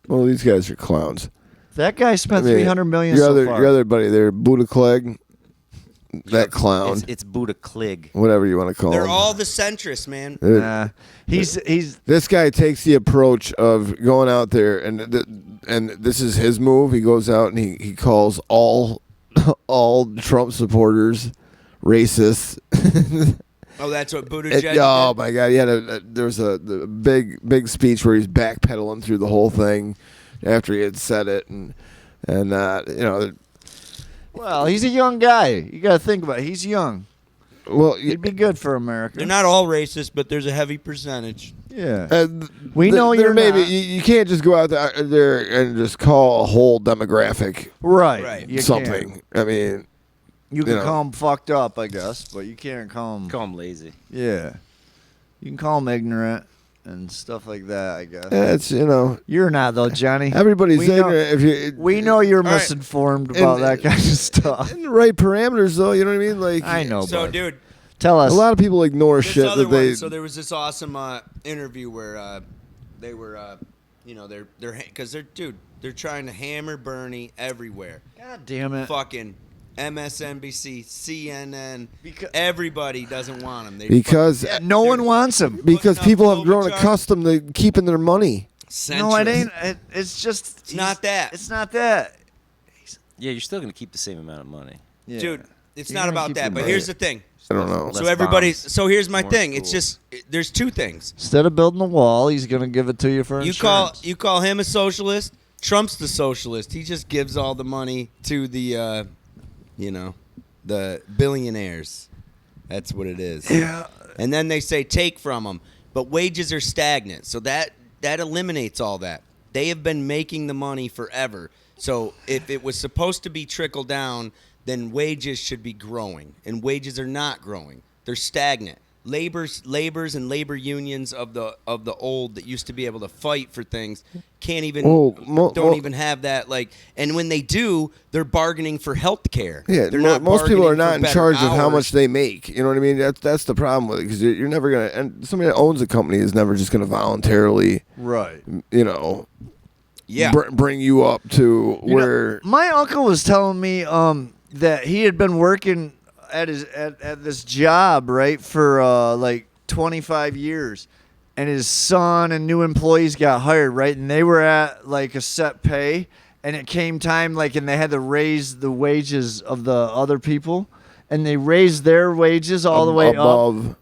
S2: Well, these guys are clowns.
S1: That guy spent
S2: I mean,
S1: $300 million
S2: your
S1: so
S2: other,
S1: far.
S2: Your other buddy there, Buddha Clegg, that clown,
S3: It's Buddha Clig.
S2: whatever you want to call
S4: They're
S2: him.
S4: all the centrists, man.
S1: Nah, he's
S2: This guy takes the approach of going out there, and this is his move. He goes out and he calls all Trump supporters racist.
S4: Oh, that's what Buttigieg
S2: Oh
S4: did?
S2: my God! Yeah, there was a big speech where he's backpedaling through the whole thing after he had said it, and you know,
S1: Well, he's a young guy. You got to think about it. He's young.
S2: well,
S1: He'd be good for America.
S4: They're not all racist, but there's a heavy percentage.
S1: Yeah. We know
S2: there
S1: you're
S2: may be,
S1: not.
S2: you can't just go out there and just call a whole demographic
S1: Right. You
S2: something.
S1: can't.
S2: I mean,
S1: You can
S2: know.
S1: call them fucked up, I guess, but you can't call them.
S3: Call him lazy.
S1: Yeah. You can call them ignorant and stuff like that, I guess.
S2: it's
S1: You're not, though, Johnny.
S2: everybody's
S1: We know-
S2: ignorant. If you
S1: We know you're
S2: right.
S1: misinformed about
S2: And-
S1: that kind of stuff.
S2: in the right parameters, though, you know what I mean? Like
S1: I know,
S4: So,
S1: bud.
S4: dude,
S1: Tell us.
S2: a lot of people ignore
S4: this
S2: shit
S4: other
S2: that they.
S4: one. So there was this awesome interview where they were, they're because they're trying to hammer Bernie everywhere.
S1: God damn it.
S4: Fucking MSNBC, CNN,
S1: Because-
S4: everybody doesn't want him. They
S2: Because
S1: No one wants him.
S2: because
S4: putting up
S2: people have grown
S4: Klobuchar.
S2: accustomed to keeping their money.
S1: No, it ain't. It's just.
S4: It's not that.
S1: It's not that.
S3: Yeah, you're still gonna keep the same amount of money.
S1: Yeah.
S4: Dude. It's
S1: You're
S4: not
S1: gonna
S4: about
S1: keep
S4: that.
S1: him
S4: But
S1: right.
S4: here's the thing.
S2: I don't know.
S3: Less
S4: So everybody.
S3: bombs,
S4: So here's my
S3: more
S4: thing. It's
S3: schools.
S4: just there's two things.
S1: Instead of building the wall, he's going to give it to you for
S4: You call
S1: insurance.
S4: him a socialist. Trump's the socialist. He just gives all the money to the the billionaires. That's what it is.
S1: Yeah.
S4: And then they say take from them, but wages are stagnant. So that eliminates all that. They have been making the money forever. So if it was supposed to be trickle down, then wages should be growing, and wages are not growing. They're stagnant. Labors and labor unions of the old that used to be able to fight for things can't even don't even have that and when they do, they're bargaining for health care.
S2: Yeah,
S4: they're not
S2: most people are
S4: bargaining
S2: not
S4: for
S2: in
S4: better
S2: charge of how
S4: hours.
S2: much they make. You know what I mean? That's the problem with it, because you're never gonna. And somebody that owns a company is never just gonna voluntarily,
S1: Right.
S2: bring you up to where.
S1: My uncle was telling me that he had been working at this job, right, for 25 years. And his son and new employees got hired, right? And they were at like a set pay, and it came time and they had to raise the wages of the other people, and they raised their wages all the way up,
S2: above.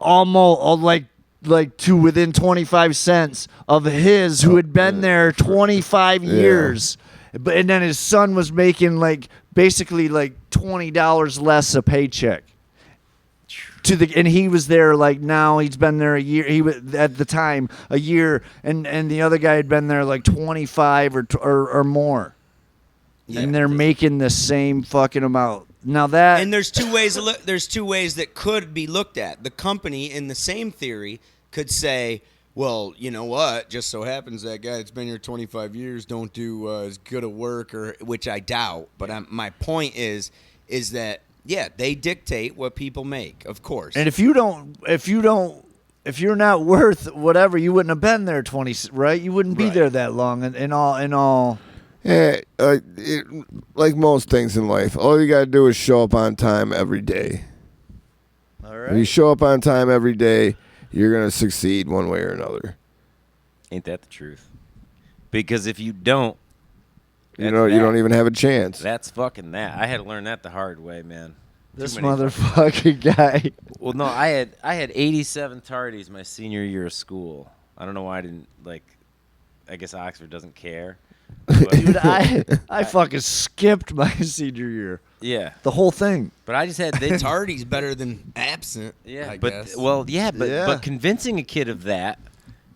S1: almost like to within 25 cents of his who had been there 25 years. And then his son was making basically $20 less a paycheck. And he was there now he's been there a year. He was at the time a year, and the other guy had been there 25 or more.
S4: Yeah.
S1: And they're making the same fucking amount. Now that
S4: And there's two ways. There's two ways that could be looked at. The company, in the same theory, could say, "Well, you know what? Just so happens that guy that's been here 25 years don't do as good a work," which I doubt. But my point is that they dictate what people make, of course.
S1: And if you're not worth whatever, you wouldn't have been there 20, right? You wouldn't be
S4: Right.
S1: there that long. And all.
S2: Yeah, like most things in life, all you gotta do is show up on time every day.
S1: All
S2: If you
S1: right.
S2: show up on time every day, you're gonna succeed one way or another.
S3: Ain't that the truth? Because if you don't,
S2: You don't even have a chance.
S3: That's fucking that. I had to learn that the hard way, man.
S1: This
S3: Too many
S1: motherfucking guy.
S3: Well, no, I had 87 tardies my senior year of school. I don't know why I didn't I guess Oxford doesn't care. But,
S1: Dude, I fucking skipped my senior year.
S3: yeah,
S1: The whole thing.
S3: but I just had
S4: Tardy's better than absent.
S3: yeah,
S4: I
S3: but
S4: guess.
S1: Yeah.
S3: but convincing a kid of that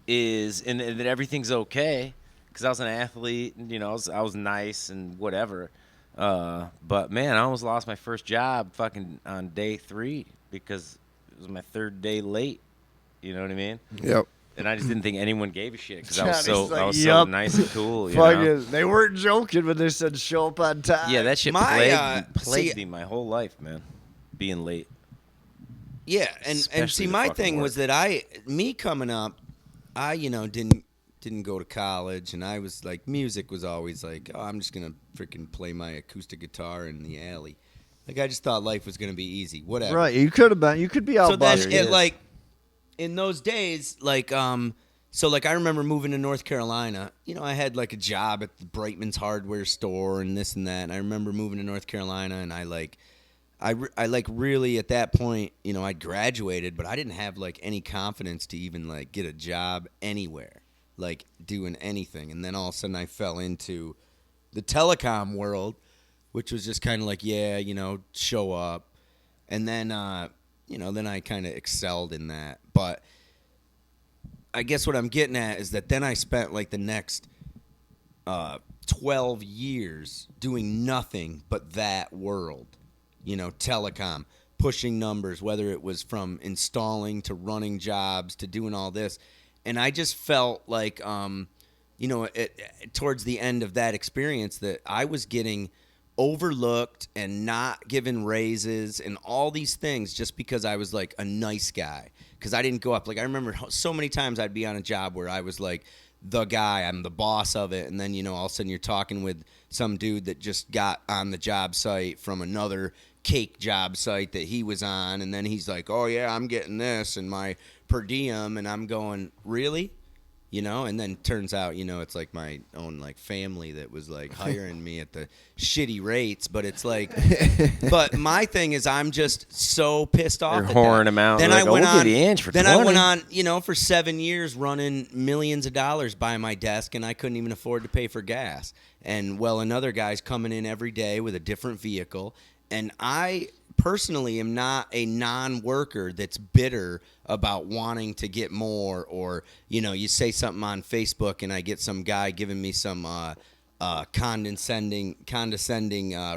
S3: is and that everything's okay because I was an athlete and I was nice and whatever. But man, I almost lost my first job fucking on day 3 because it was my 3rd day late. You know what I mean?
S2: Yep.
S3: And I just didn't think anyone gave a shit because I was
S1: Johnny's
S3: so
S1: like,
S3: I was
S1: "Yup."
S3: so nice and cool. You
S1: Fucking,
S3: know?
S1: they weren't joking when they said show up on time.
S3: Yeah, that shit
S4: My,
S3: plagued
S4: see-
S3: me my whole life, man. Being late.
S4: Yeah, and
S3: Especially
S4: see,
S3: the
S4: my
S3: fucking
S4: thing
S3: work.
S4: was that me coming up, I didn't go to college, and I was music was always I'm just gonna freaking play my acoustic guitar in the alley. I just thought life was gonna be easy, whatever.
S1: Right. You could have been. You could be out
S4: So then
S1: busted.
S4: in those days, I remember moving to North Carolina. I had a job at the Brightman's hardware store and this and that. And I remember moving to North Carolina, and I like really at that point, you know, I graduated, but I didn't have like any confidence to even like get a job anywhere, like doing anything. And then all of a sudden I fell into the telecom world, which was just kind of like, yeah, you know, show up. And then, you know, then I kind of excelled in that. But I guess what I'm getting at is that then I spent like the next 12 years doing nothing but that world. You know, telecom, pushing numbers, whether it was from installing to running jobs to doing all this. And I just felt like, you know, towards the end of that experience that I was getting overlooked and not given raises and all these things just because I was like a nice guy. Because I didn't go up. Like, I remember so many times I'd be on a job where I was like the guy, I'm the boss of it. And then, you know, all of a sudden you're talking with some dude that just got on the job site from another cake job site that he was on, and then he's like, oh yeah, I'm getting this and my per diem, and I'm going, really? You know, and then turns out, you know, it's like my own like family that was like hiring me at the shitty rates, but it's like, but my thing is I'm just so pissed off.
S3: You're whoring them out.
S4: Then
S3: like,
S4: I went
S3: we'll
S4: on.
S3: give you an inch for
S4: then
S3: 20.
S4: I went on, you know, for 7 years running millions of dollars by my desk, and I couldn't even afford to pay for gas. And well, another guy's coming in every day with a different vehicle, and I personally am not a non-worker that's bitter about wanting to get more, or, you know, you say something on Facebook and I get some guy giving me some condescending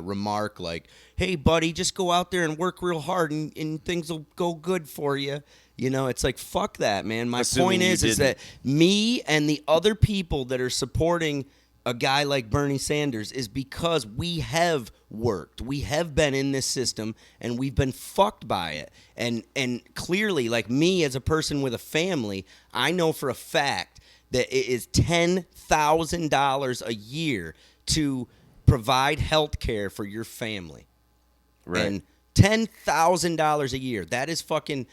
S4: remark like, hey buddy, just go out there and work real hard and things will go good for you. You know, it's like, fuck that, man. My
S3: Assuming
S4: point
S3: you
S4: is that me and the other people that are supporting a guy like Bernie Sanders is because we have worked. We have been in this system and we've been fucked by it. And clearly, like me as a person with a family, I know for a fact that it is $10,000 a year to provide health care for your family.
S3: Right.
S4: And $10,000 a year. That is fucking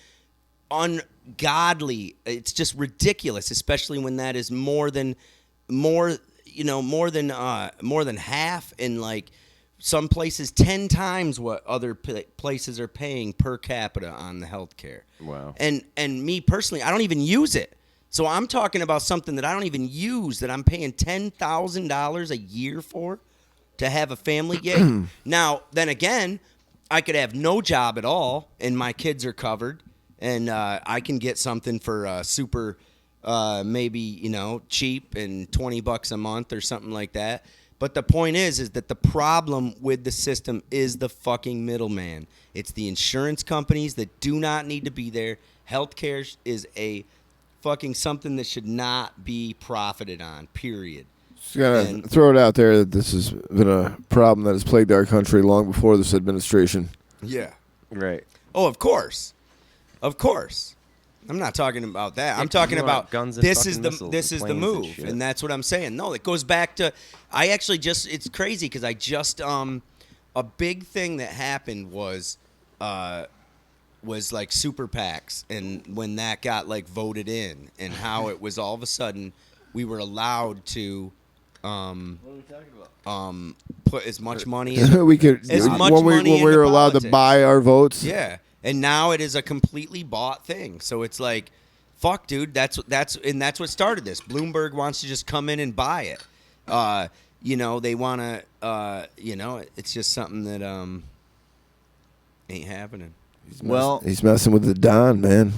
S4: ungodly. It's just ridiculous, especially when that is more than half, in like some places 10 times what other places are paying per capita on the healthcare.
S3: Wow.
S4: And me personally, I don't even use it. So I'm talking about something that I don't even use, that I'm paying $10,000 a year for to have a family. Yeah. Now, then again, I could have no job at all and my kids are covered, and I can get something for super maybe, you know, cheap and $20 a month or something like that. But the point is that the problem with the system is the fucking middleman. It's the insurance companies that do not need to be there. Healthcare is a fucking something that should not be profited on, period.
S2: Just gotta throw it out there that this has been a problem that has plagued our country long before this administration.
S4: Yeah.
S3: Right.
S4: Oh, of course. Of course. I'm not talking about that. I'm talking
S3: you
S4: about
S3: want guns and
S4: this is
S3: fucking
S4: the
S3: missiles
S4: this
S3: and
S4: is the
S3: planes and
S4: move,
S3: shit.
S4: and that's what I'm saying. No, it goes back to it's crazy because I just a big thing that happened was like super PACs, and when that got like voted in, and how it was all of a sudden we were allowed to put as much money in
S2: we could
S4: as much
S2: when
S4: money
S2: we
S4: into
S2: were allowed to
S4: politics.
S2: buy our votes.
S4: Yeah. And now it is a completely bought thing. So it's like, fuck, dude, that's what started this. Bloomberg wants to just come in and buy it. You know, they want to, you know, it's just something that ain't happening.
S2: He's messing with the Don, man.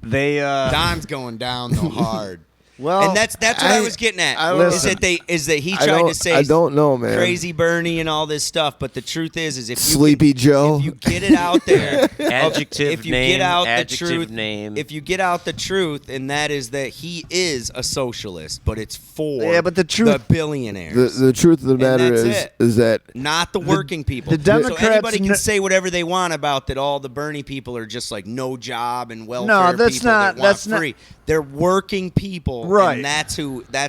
S1: They
S4: Don's going down though hard.
S1: well,
S4: And that's what I was getting at.
S1: Listen,
S4: Is that he tried to say
S2: I don't know, man.
S4: crazy Bernie and all this stuff, but the truth is if you
S2: Sleepy Joe.
S4: if you get it out there,
S3: Adjective
S4: if you
S3: name,
S4: get out
S3: adjective
S4: the truth,
S3: name.
S4: if you get out the truth, and that is that he is a socialist, but it's for
S1: but the truth-
S4: the billionaires,
S2: The truth of the matter
S4: that's
S2: is
S4: it.
S2: is that
S4: not the working people.
S1: the Democrats
S4: so anybody can
S1: kn-
S4: say whatever they want about that. All the Bernie people are just like no job and welfare.
S1: No, that's
S4: people
S1: not-
S4: that want
S1: that's not-
S4: free. They're working people,
S1: Right.
S4: And that's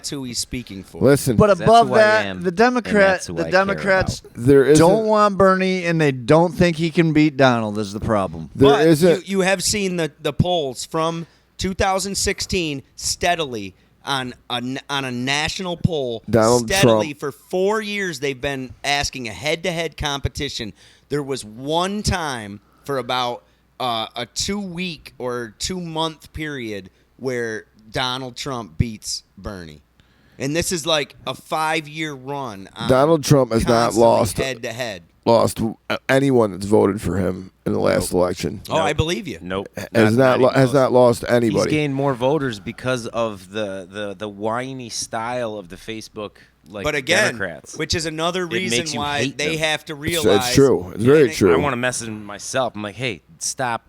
S4: who he's speaking for.
S2: listen.
S1: but
S3: That's
S1: above
S3: who I
S1: that,
S3: am,
S1: the
S3: and
S1: Democrats,
S3: that's who
S1: the
S3: I care
S1: Democrats
S2: there is
S1: don't want Bernie, and they don't think he can beat Donald. Is the problem?
S2: there
S4: But
S2: isn't.
S4: you have seen the polls from 2016 steadily on a national poll.
S2: Donald
S4: steadily
S2: Trump.
S4: for 4 years they've been asking a head-to-head competition. There was one time for about a 2-week or 2-month period where Donald Trump beats Bernie. And this is like a 5-year run.
S2: Donald Trump has not lost
S4: head-to-head.
S2: Lost anyone that's voted for him in the last election.
S4: Oh, I believe you.
S3: Nope.
S2: Has not lost anybody.
S3: He's gained more voters because of the whiny style of the Facebook
S4: but again,
S3: Democrats.
S4: Which is another reason why they have to realize.
S2: It's true. It's very true.
S3: I want to message myself. I'm like, hey, stop.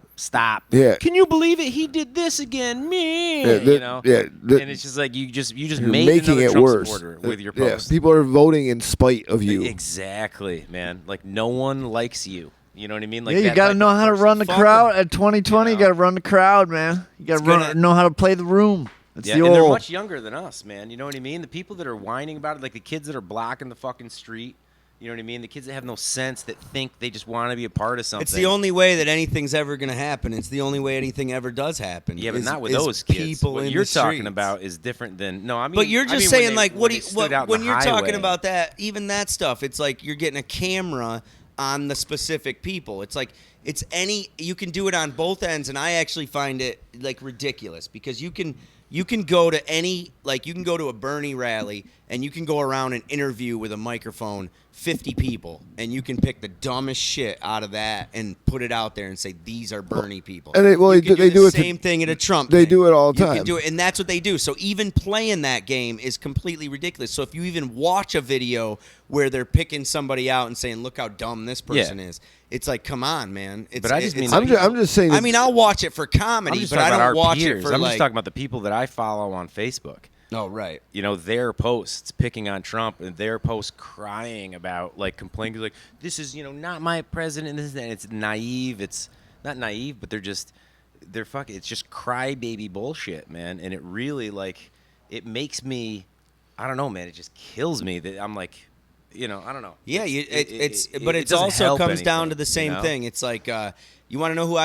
S2: Yeah.
S3: Can you believe it? He did this again. Me.
S2: Yeah,
S3: and it's just like you just
S2: you're
S3: made
S2: making
S3: another
S2: it
S3: Trump
S2: worse
S3: supporter with your post.
S2: People are voting in spite of you.
S3: Exactly, man. Like no one likes you. You know what I mean? Like
S1: you got to know how to run the crowd at 2020. You got to run the crowd, man. You got to know how to play the room. It's
S3: and they're much younger than us, man. You know what I mean? The people that are whining about it, like the kids that are blocking the fucking street. You know what I mean? The kids that have no sense, that think they just want to be a part of something.
S4: It's the only way that anything's ever going to happen. It's the only way anything ever does happen.
S3: Yeah, but not with those kids. What you're talking about is different than But
S4: you're just saying like when you're talking
S3: highway.
S4: about that, even that stuff. It's like you're getting a camera on the specific people. It's like you can do it on both ends, and I actually find it like ridiculous because you can go to you can go to a Bernie rally and you can go around and interview with a microphone 50 people, and you can pick the dumbest shit out of that and put it out there and say these are Bernie people.
S2: And they do
S4: the same thing at a Trump.
S2: They
S4: thing.
S2: do it all the time.
S4: You can do it, and that's what they do. So even playing that game is completely ridiculous. So if you even watch a video where they're picking somebody out and saying, "Look how dumb this person is," it's like, come on, man.
S3: But I just mean,
S2: I'm just saying.
S4: I mean, I'll watch it for comedy, but I don't watch it for
S3: I'm just talking about the people that I follow on Facebook.
S4: Oh, right.
S3: You know, their posts picking on Trump and their posts crying about, like, complaining, like, this is, not my president. And it's naive. It's not naive, but they're fucking, it's just crybaby bullshit, man. And it really, like, it makes me, I don't know, man. It just kills me that I'm like, I don't know.
S4: Yeah,
S3: it
S4: it
S3: doesn't
S4: also
S3: help
S4: comes
S3: anything,
S4: down to the same thing. It's like you want to know who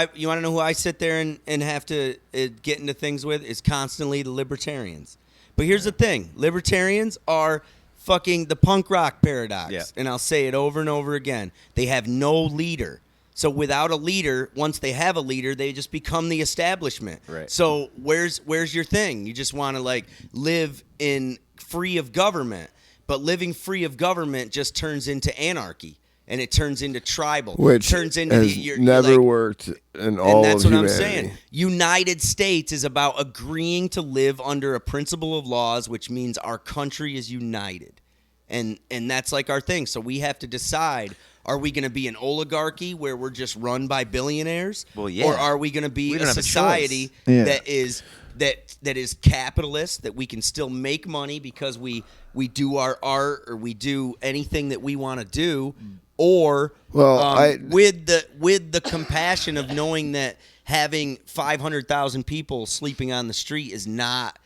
S4: I sit there and have to get into things with is constantly the libertarians. But here's the thing: libertarians are fucking the punk rock paradox, and I'll say it over and over again. They have no leader. So without a leader, once they have a leader, they just become the establishment.
S3: Right.
S4: So where's your thing? You just want to like live in free of government. But living free of government just turns into anarchy, and it turns into tribal.
S2: Which
S4: turns into
S2: has never worked in all of humanity.
S4: And that's what I'm saying. United States is about agreeing to live under a principle of laws, which means our country is united. And that's like our thing. So we have to decide, are we going to be an oligarchy where we're just run by billionaires?
S3: Well, yeah.
S4: Or are we going to be a society that is capitalist, that we can still make money because we do our art or we do anything that we want to do, or with the compassion of knowing that having 500,000 people sleeping on the street is not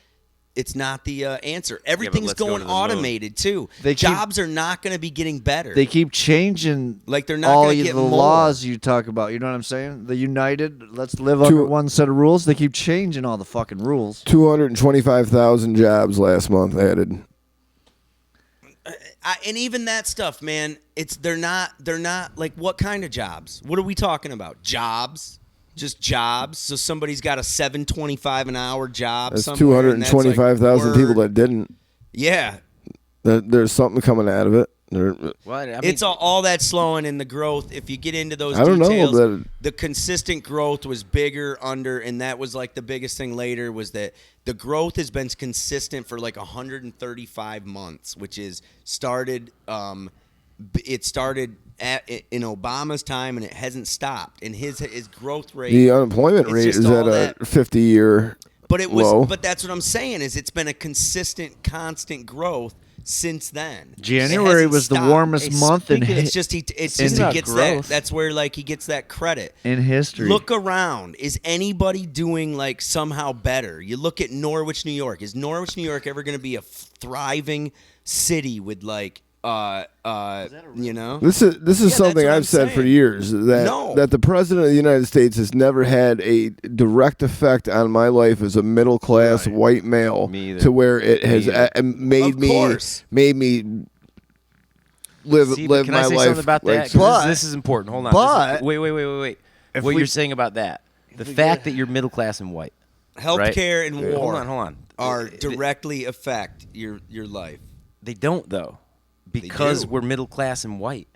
S4: the answer. Everything's going automated too. Jobs are not going to be getting better.
S1: They keep changing,
S4: like they're not
S1: all
S4: going to get
S1: the
S4: more.
S1: laws you talk about. You know what I'm saying? The united, let's live under one set of rules. They keep changing all the fucking rules.
S2: 225,000 jobs last month added.
S4: And even that stuff, man, they're not like, what kind of jobs? What are we talking about? Jobs? Just jobs? So somebody's got a $7.25 an hour job.
S2: That's 225,000 people that didn't.
S4: Yeah.
S2: There's something coming out of it.
S4: It's all that slowing in the growth. If you get into those
S2: details,
S4: details, the consistent growth was bigger and that was like the biggest thing later was that the growth has been consistent for like 135 months, which is started. It started in Obama's time, and it hasn't stopped. And his growth rate,
S2: the unemployment rate is at a 50-year.
S4: But it was.
S2: low.
S4: But that's what I'm saying is it's been a consistent, constant growth since then.
S1: January was the warmest month in history.
S4: It's just he gets that. That's where like he gets that credit
S1: in history.
S4: Look around. Is anybody doing like somehow better? You look at Norwich, New York. Is Norwich, New York ever going to be a thriving city with like
S2: This is something I've said for years that the president of the United States has never had a direct effect on my life as a middle class white male to where it has made me live
S3: See, but can
S2: my
S3: I say
S2: life.
S3: something about
S2: like,
S3: that? 'Cause
S1: But-
S3: this is important. Hold on.
S1: but-
S3: Wait.
S1: If
S3: What
S1: we-
S3: you're saying about that? The fact that you're middle class and white.
S4: Healthcare and war
S3: Hold on.
S4: are directly affect your life.
S3: They don't though, because
S4: do.
S3: we're middle class and white.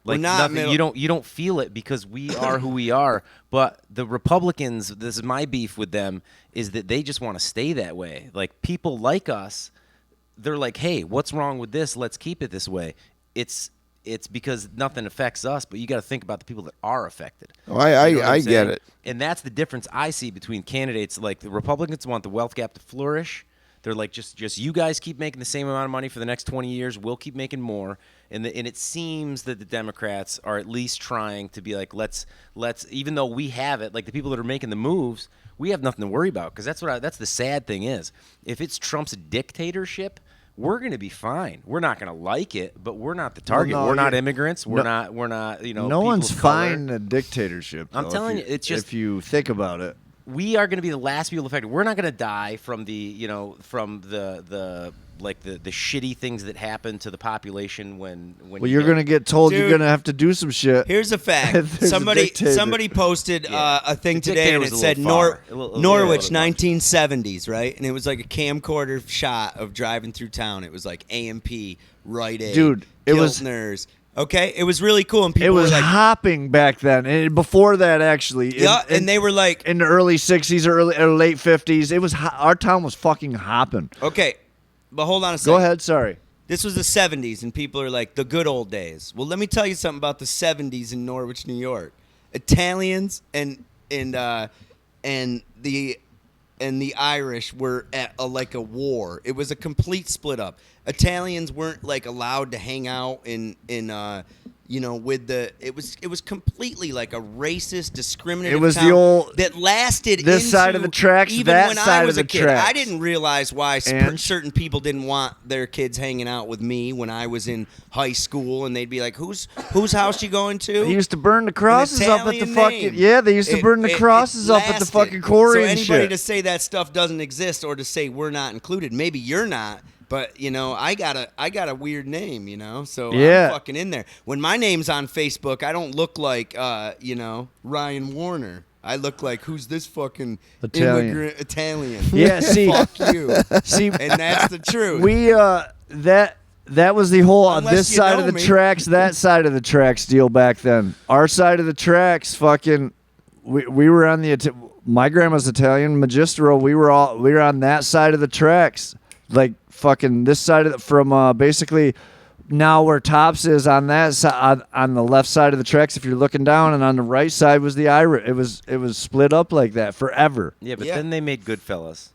S4: We're
S3: Like
S4: not
S3: nothing,
S4: middle-
S3: you don't feel it because we are who we are. But the Republicans, this is my beef with them, is that they just want to stay that way. Like people like us, they're like, hey, what's wrong with this? Let's keep it this way. It's because nothing affects us, but you got to think about the people that are affected.
S2: Oh,
S3: You know what
S2: I
S3: I'm
S2: get
S3: saying?
S2: it.
S3: And that's the difference I see between candidates. Like the Republicans want the wealth gap to flourish. They're like, just you guys keep making the same amount of money for the next 20 years. We'll keep making more. And it seems that the Democrats are at least trying to be like, let's even though we have it, like the people that are making the moves, we have nothing to worry about because that's the sad thing is, if it's Trump's dictatorship, we're going to be fine. We're not going to like it, but we're not the target.
S1: no,
S3: we're not
S1: you're-
S3: immigrants. We're not,
S1: No
S3: people
S1: one's
S3: of color.
S1: fine in a dictatorship.
S3: I'm
S1: though,
S3: telling
S1: if
S3: you, it's just-
S1: if you think about it.
S3: We are going to be the last people affected. We're not going to die from from the shitty things that happen to the population when
S1: Well, you're gonna get told you're
S4: Dude,
S1: gonna have to do some shit.
S4: Here's a fact.
S1: There's a
S4: somebody
S1: dictator.
S4: posted
S3: Yeah.
S4: a thing
S3: The
S4: today,
S3: dictator
S4: and
S3: was
S4: it
S3: a
S4: said
S3: little far. A little-
S4: Norwich,
S3: a little much.
S4: 1970s, right? And it was like a camcorder shot of driving through town. It was like AMP, Rite Aid,
S1: Dude, it was-
S4: Kiltner's. Okay, it was really cool, and people
S1: It was
S4: were like,
S1: hopping back then, and before that, actually.
S4: yeah, and they were like,
S1: in the early '60s or late '50s. It was our town was fucking hopping.
S4: okay, but hold on a second.
S1: Go ahead. Sorry.
S4: This was the 70s, and people are like, the good old days. Well, let me tell you something about the 70s in Norwich, New York. Italians and the Irish were at like a war. It was a complete split up. Italians weren't like allowed to hang out with the. It was completely like a racist, discriminative.
S1: It was
S4: town
S1: the old-
S4: that lasted
S1: this
S4: into
S1: side of the tracks,
S4: even
S1: that
S4: when I
S1: side of
S4: was
S1: the
S4: a kid.
S1: tracks.
S4: I didn't realize why
S1: And-
S4: certain people didn't want their kids hanging out with me when I was in high school, and they'd be like, "Whose house you going to?"
S1: They used to burn the crosses up at the
S4: Italian
S1: fucking.
S4: name.
S1: Yeah, they used to burn the crosses up at the
S4: lasted.
S1: fucking quarry
S4: so
S1: and
S4: anybody
S1: shit.
S4: to say that stuff doesn't exist or to say we're not included, maybe you're not. But I got a weird name, so
S1: Yeah.
S4: I'm fucking in there. When my name's on Facebook, I don't look like Ryan Warner. I look like who's this fucking
S1: Italian.
S4: immigrant Italian?
S1: Yeah, see-
S4: fuck you.
S1: See,
S4: And that's the truth.
S1: we that was the whole on
S4: Unless
S1: this
S4: you
S1: side
S4: know
S1: of the
S4: me.
S1: tracks, that side of the tracks deal back then. Our side of the tracks, fucking, we were on my grandma's Italian, Magistro. We were on that side of the tracks, like fucking this side of from basically now where Tops is on that side on the left side of the tracks. If you're looking down, and on the right side was the Irish. It was split up like that forever.
S3: Yeah, but
S4: Yeah.
S3: then they made Goodfellas,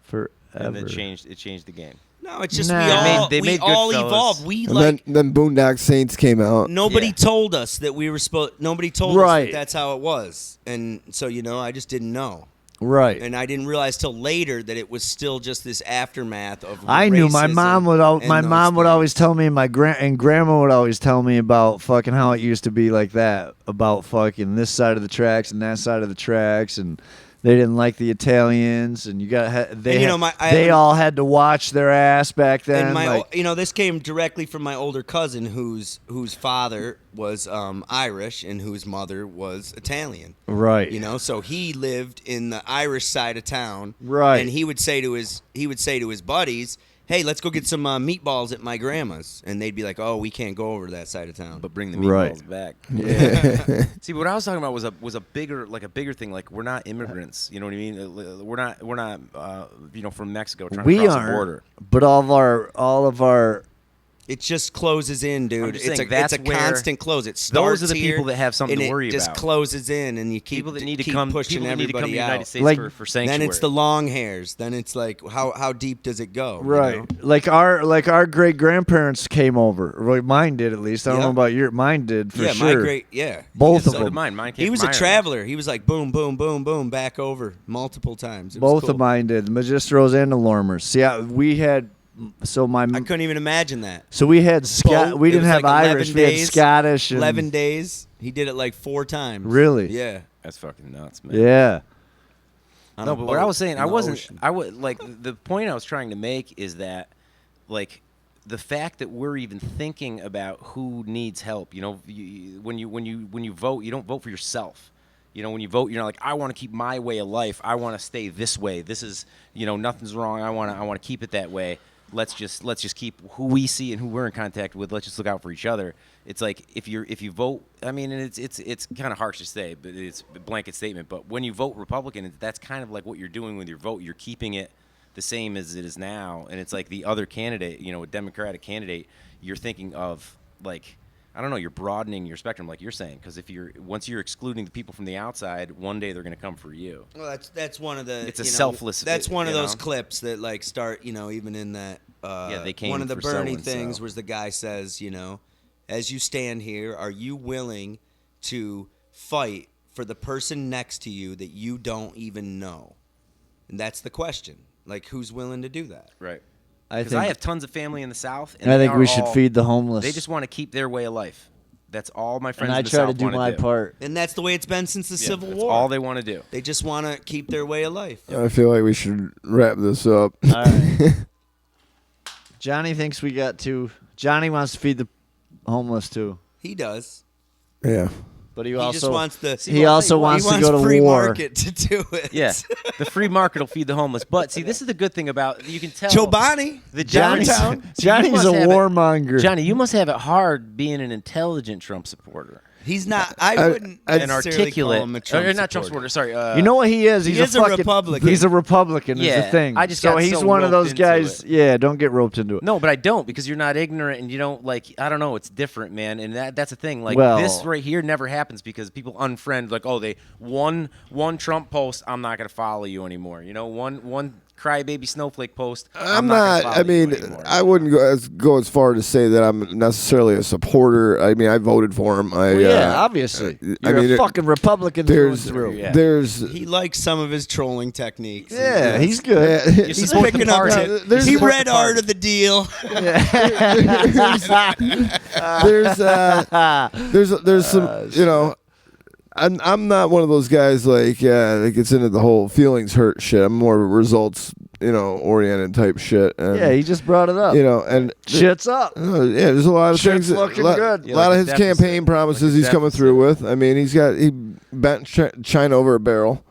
S1: Forever.
S3: and it changed the game.
S4: No, it's just
S1: Nah.
S3: They
S4: we
S3: made
S4: all
S3: Goodfellas.
S4: evolved. We
S2: And
S4: like
S2: then Boondock Saints came out.
S4: nobody
S3: Yeah.
S4: told us that we were supposed. Nobody told us
S1: Right.
S4: that that's how it was, and so I just didn't know,
S1: Right.
S4: and I didn't realize till later that it was still just this aftermath of.
S1: I knew my
S4: racism
S1: mom would
S4: and
S1: my
S4: those
S1: mom would
S4: things.
S1: always tell me, and grandma would always tell me about fucking how it used to be like that, about fucking this side of the tracks and that side of the tracks, and they didn't like the Italians, and they all had to watch their ass back then.
S4: And
S1: like,
S4: this came directly from my older cousin, whose father was Irish and whose mother was Italian.
S1: right.
S4: So he lived in the Irish side of town,
S1: Right.
S4: And he would say to his buddies, "Hey, let's go get some meatballs at my grandma's," and they'd be like, "Oh, we can't go over to that side of town."
S3: But bring the
S1: Right.
S3: meatballs back.
S2: Yeah.
S3: See, what I was talking about was a bigger thing. Like we're not immigrants. You know what I mean? We're not from Mexico trying
S1: we
S3: to cross the
S1: aren't,
S3: border.
S1: but all of our
S4: It just closes in, dude.
S3: just
S4: It's
S3: saying,
S4: a
S3: that's where
S4: constant close. It starts
S3: those are the
S4: here,
S3: people that have something
S4: and
S3: to worry
S4: it just
S3: about.
S4: closes in, and you keep
S3: People that need to
S4: keep
S3: come.
S4: pushing
S3: People that need to come to
S4: everybody
S3: the United
S4: out.
S3: States
S1: Like-
S3: for sanctuary.
S4: Then it's the long hairs. Then it's like how deep does it go? you
S1: right,
S4: know?
S1: like our great grandparents came over. Well, mine did at least. I don't
S4: Yeah.
S1: know about mine did for
S4: yeah,
S1: sure. Both
S3: so
S1: of
S3: did
S1: them.
S3: mine. Mine came
S4: He was
S3: from
S4: a
S3: Ireland.
S4: traveler. He was like boom, boom, boom, boom, back over multiple times. It was
S1: Both
S4: cool.
S1: of mine did. The Magistros and the Lormers. See, we had
S4: I couldn't even imagine that.
S1: So we had
S4: Boat,
S1: we
S4: it
S1: didn't
S4: was
S1: have
S4: like 11
S1: Irish. We had
S4: days,
S1: Scottish. And,
S4: 11 days. He did it like 4 times.
S1: Really?
S4: Yeah.
S3: That's fucking nuts, man.
S1: Yeah.
S4: On
S3: No,
S4: a
S3: but what I
S4: boat
S3: was saying,
S4: in
S3: I
S4: the
S3: wasn't.
S4: ocean.
S3: I would like the point I was trying to make is that, like, the fact that we're even thinking about who needs help, when you vote, you don't vote for yourself. When you vote, you're not like, I want to keep my way of life. I want to stay this way. This is, nothing's wrong. I want to keep it that way. Let's just keep who we see and who we're in contact with. Let's just look out for each other. It's like if you vote, I mean, and it's kind of harsh to say, but it's a blanket statement. But when you vote Republican, that's kind of like what you're doing with your vote. You're keeping it the same as it is now, and it's like the other candidate, a Democratic candidate, you're thinking of like, I don't know, you're broadening your spectrum, like you're saying, because once you're excluding the people from the outside, one day they're going to come for you.
S4: Well, that's one of the.
S3: It's a selfless.
S4: That's one of those clips that like start, even in that.
S3: They came
S4: one of the
S3: for
S4: Bernie
S3: so-and-so.
S4: things was the guy says, as you stand here, are you willing to fight for the person next to you that you don't even know? And that's the question. Like, who's willing to do that?
S3: Right.
S1: I
S3: Because I have tons of family in the South. And
S1: I
S3: they
S1: think
S3: are
S1: we should
S3: all-
S1: feed the homeless.
S3: They just want to keep their way of life. That's all my friends
S1: and I
S3: in the
S1: try
S3: South
S1: to do
S3: want
S1: my
S3: do.
S1: part.
S4: And that's the way it's been since the Civil
S3: That's
S4: War.
S3: all they want to do.
S4: They just want to keep their way of life.
S2: I feel like we should wrap this up.
S1: All right. Johnny thinks we got to. Johnny wants to feed the homeless too,
S4: He does.
S2: Yeah.
S1: but he
S4: He
S1: also
S4: just wants the.
S1: he also
S4: he
S1: wants to
S4: wants
S1: go to
S4: free
S1: war.
S4: market to do it.
S3: Yeah, the free market will feed the homeless. But see, this is the good thing about you can tell.
S4: Chobani.
S3: the
S1: Johnny's,
S3: downtown. See, you
S1: Johnny's
S3: must
S1: a
S3: have it-
S1: warmonger.
S3: Johnny, you must have it hard being an intelligent Trump supporter.
S4: He's not. I wouldn't
S3: An
S4: necessarily
S3: articulate,
S4: call him a Trump
S3: or not Trump
S4: supporter.
S3: supporter. Sorry.
S1: You know what he is? He's
S4: He is a
S1: fucking
S4: Republican.
S1: He's a Republican. Is
S3: Yeah,
S1: the thing.
S3: I just
S1: so
S3: got
S1: he's
S3: so
S1: one of
S3: roped
S1: those
S3: into
S1: guys.
S3: it.
S1: Yeah, don't get roped into it.
S3: No, but I don't because you're not ignorant and you don't like. I don't know. It's different, man, and that's the thing. Like
S1: Well-
S3: this right here never happens because people unfriend. Like, oh, they one Trump post. I'm not gonna follow you anymore. One crybaby snowflake post.
S2: I'm
S3: not.
S2: not.
S3: Gonna
S2: I
S3: follow you
S2: mean,
S3: anymore.
S2: I wouldn't go as far to say that I'm necessarily a supporter. I mean, I voted for him.
S1: Well, yeah, obviously.
S2: I
S1: You're
S2: mean,
S1: a fucking Republican through and through.
S3: Yeah.
S2: There's
S4: He likes some of his trolling techniques.
S1: Yeah, he's good.
S3: You
S4: He's
S3: support the
S4: picking up.
S3: party.
S2: There's-
S4: He
S3: support
S4: read
S3: the party.
S4: Art of the Deal.
S2: there's some I'm not one of those guys like that gets into the whole feelings hurt shit. I'm more results oriented type shit. And,
S1: Yeah, he just brought it up.
S2: and
S1: Shit's up.
S2: yeah, there's a lot of
S1: Shit's
S2: things.
S1: looking
S2: lot,
S1: good.
S2: A
S3: Yeah,
S2: lot
S3: like
S2: of
S3: a
S2: his
S3: deficit.
S2: campaign promises
S3: Like a
S2: he's coming
S3: deficit.
S2: through with. I mean, he bent China over a barrel.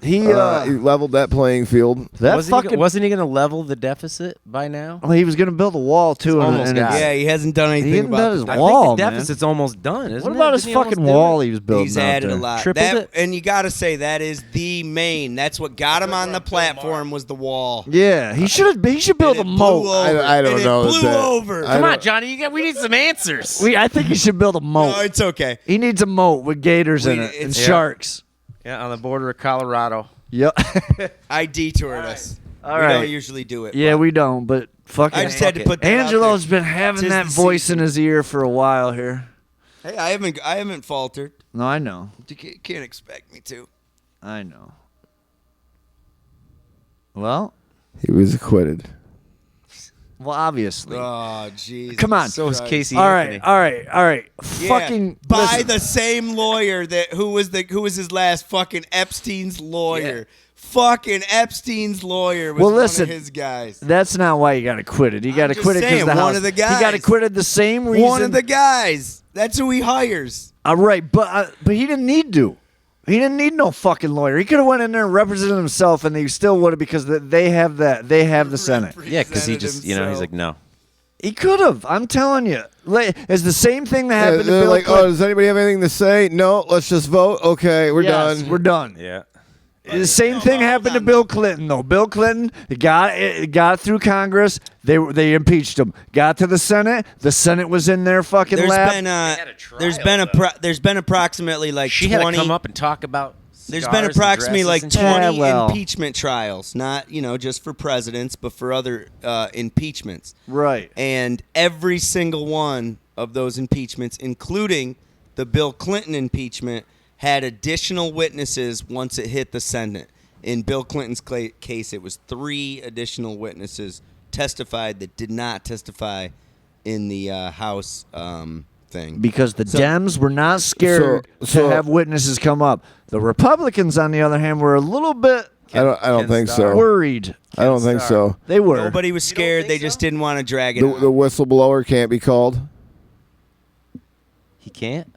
S1: He
S2: He leveled that playing field.
S1: that
S3: Wasn't he going to level the deficit by now?
S1: Well, he was going to build a wall too.
S3: It's
S1: and-
S3: almost
S1: and
S3: got
S1: it's-
S3: it.
S4: Yeah, he hasn't done anything
S1: He hasn't
S4: about
S1: done his
S4: the
S3: I
S1: wall,
S3: think the
S1: man.
S3: deficit's almost done, isn't
S1: What
S3: it?
S1: about his
S3: Didn't he almost
S1: fucking
S3: do it?
S1: wall he was building?
S4: He's
S1: out
S4: added
S1: there?
S4: a lot.
S3: Tripled
S4: That,
S3: it?
S4: and you got to say that is the main. That's what got him on the platform was the wall.
S1: Yeah, he should. He should build a
S4: And it
S1: moat.
S4: blew over.
S2: I don't
S4: And
S2: know
S4: It blew
S2: that-
S4: over.
S2: I
S3: Come on,
S2: don't-
S3: Johnny. We need some answers.
S1: I think he should build a moat.
S4: No, it's okay.
S1: He needs a moat with gators in it and
S4: it's-
S1: sharks.
S3: Yeah, on the border of Colorado.
S1: Yep.
S4: I detoured us.
S1: All
S4: we
S1: right.
S4: don't usually do it.
S1: Yeah,
S4: but
S1: we don't. But fucking.
S4: I just had to
S3: Fuck it.
S4: put that out
S1: Angelo's
S4: there.
S1: been having
S4: Tis
S1: that
S4: the
S1: voice
S4: season.
S1: in his ear for a while here.
S4: Hey, I haven't faltered.
S1: No, I know.
S4: You can't expect me to.
S1: I know. Well,
S2: He was acquitted.
S1: obviously.
S4: Oh, jeez.
S1: Come on.
S3: So is Casey
S1: all
S3: Anthony.
S1: right, all right.
S4: Yeah,
S1: Fucking
S4: by
S1: listen.
S4: the same lawyer who was his last fucking Epstein's lawyer. Fucking Epstein's lawyer was
S1: Well,
S4: one
S1: listen,
S4: of his guys.
S1: That's not why you got acquitted. You got
S4: just
S1: acquitted because
S4: saying,
S1: the
S4: one
S1: house.
S4: of the
S1: He got
S4: guys.
S1: acquitted the same reason.
S4: One of the guys. That's who he hires.
S1: All right, but he didn't need to. He didn't need no fucking lawyer. He could have went in there and represented himself, and he still would have because they have that. They have the Senate.
S3: Yeah, because he just, he's
S4: himself.
S3: like, no.
S1: He could have. I'm telling you. It's the same thing that happened to
S2: They're
S1: Bill
S2: like,
S1: Clinton.
S2: oh, does anybody have anything to say? No, let's just vote. Okay, we're
S1: Yes,
S2: done.
S1: We're done.
S3: Yeah.
S1: The same thing happened to Bill Clinton, though. Bill Clinton got through Congress. They impeached him. Got to the Senate. The Senate was in their fucking
S4: There's
S1: lap.
S4: been
S3: had a trial,
S4: there's been approximately like
S3: She
S4: 20
S3: had to come up and talk about
S4: There's
S3: cigars
S4: been
S3: and
S4: approximately like
S3: dresses and
S4: 20
S1: Yeah, well.
S4: impeachment trials, not just for presidents, but for other impeachments.
S1: Right.
S4: And every single one of those impeachments, including the Bill Clinton impeachment, had additional witnesses once it hit the Senate. In Bill Clinton's case, it was 3 additional witnesses testified that did not testify in the House thing.
S1: Because the Dems were not scared
S2: So-
S1: to have witnesses come up. The Republicans, on the other hand, were a little bit
S2: I don't think so.
S1: Worried.
S2: I don't think so.
S1: They were.
S4: Nobody was scared. They just didn't want to drag it
S2: The
S4: on.
S2: whistleblower can't be called.
S3: He can't.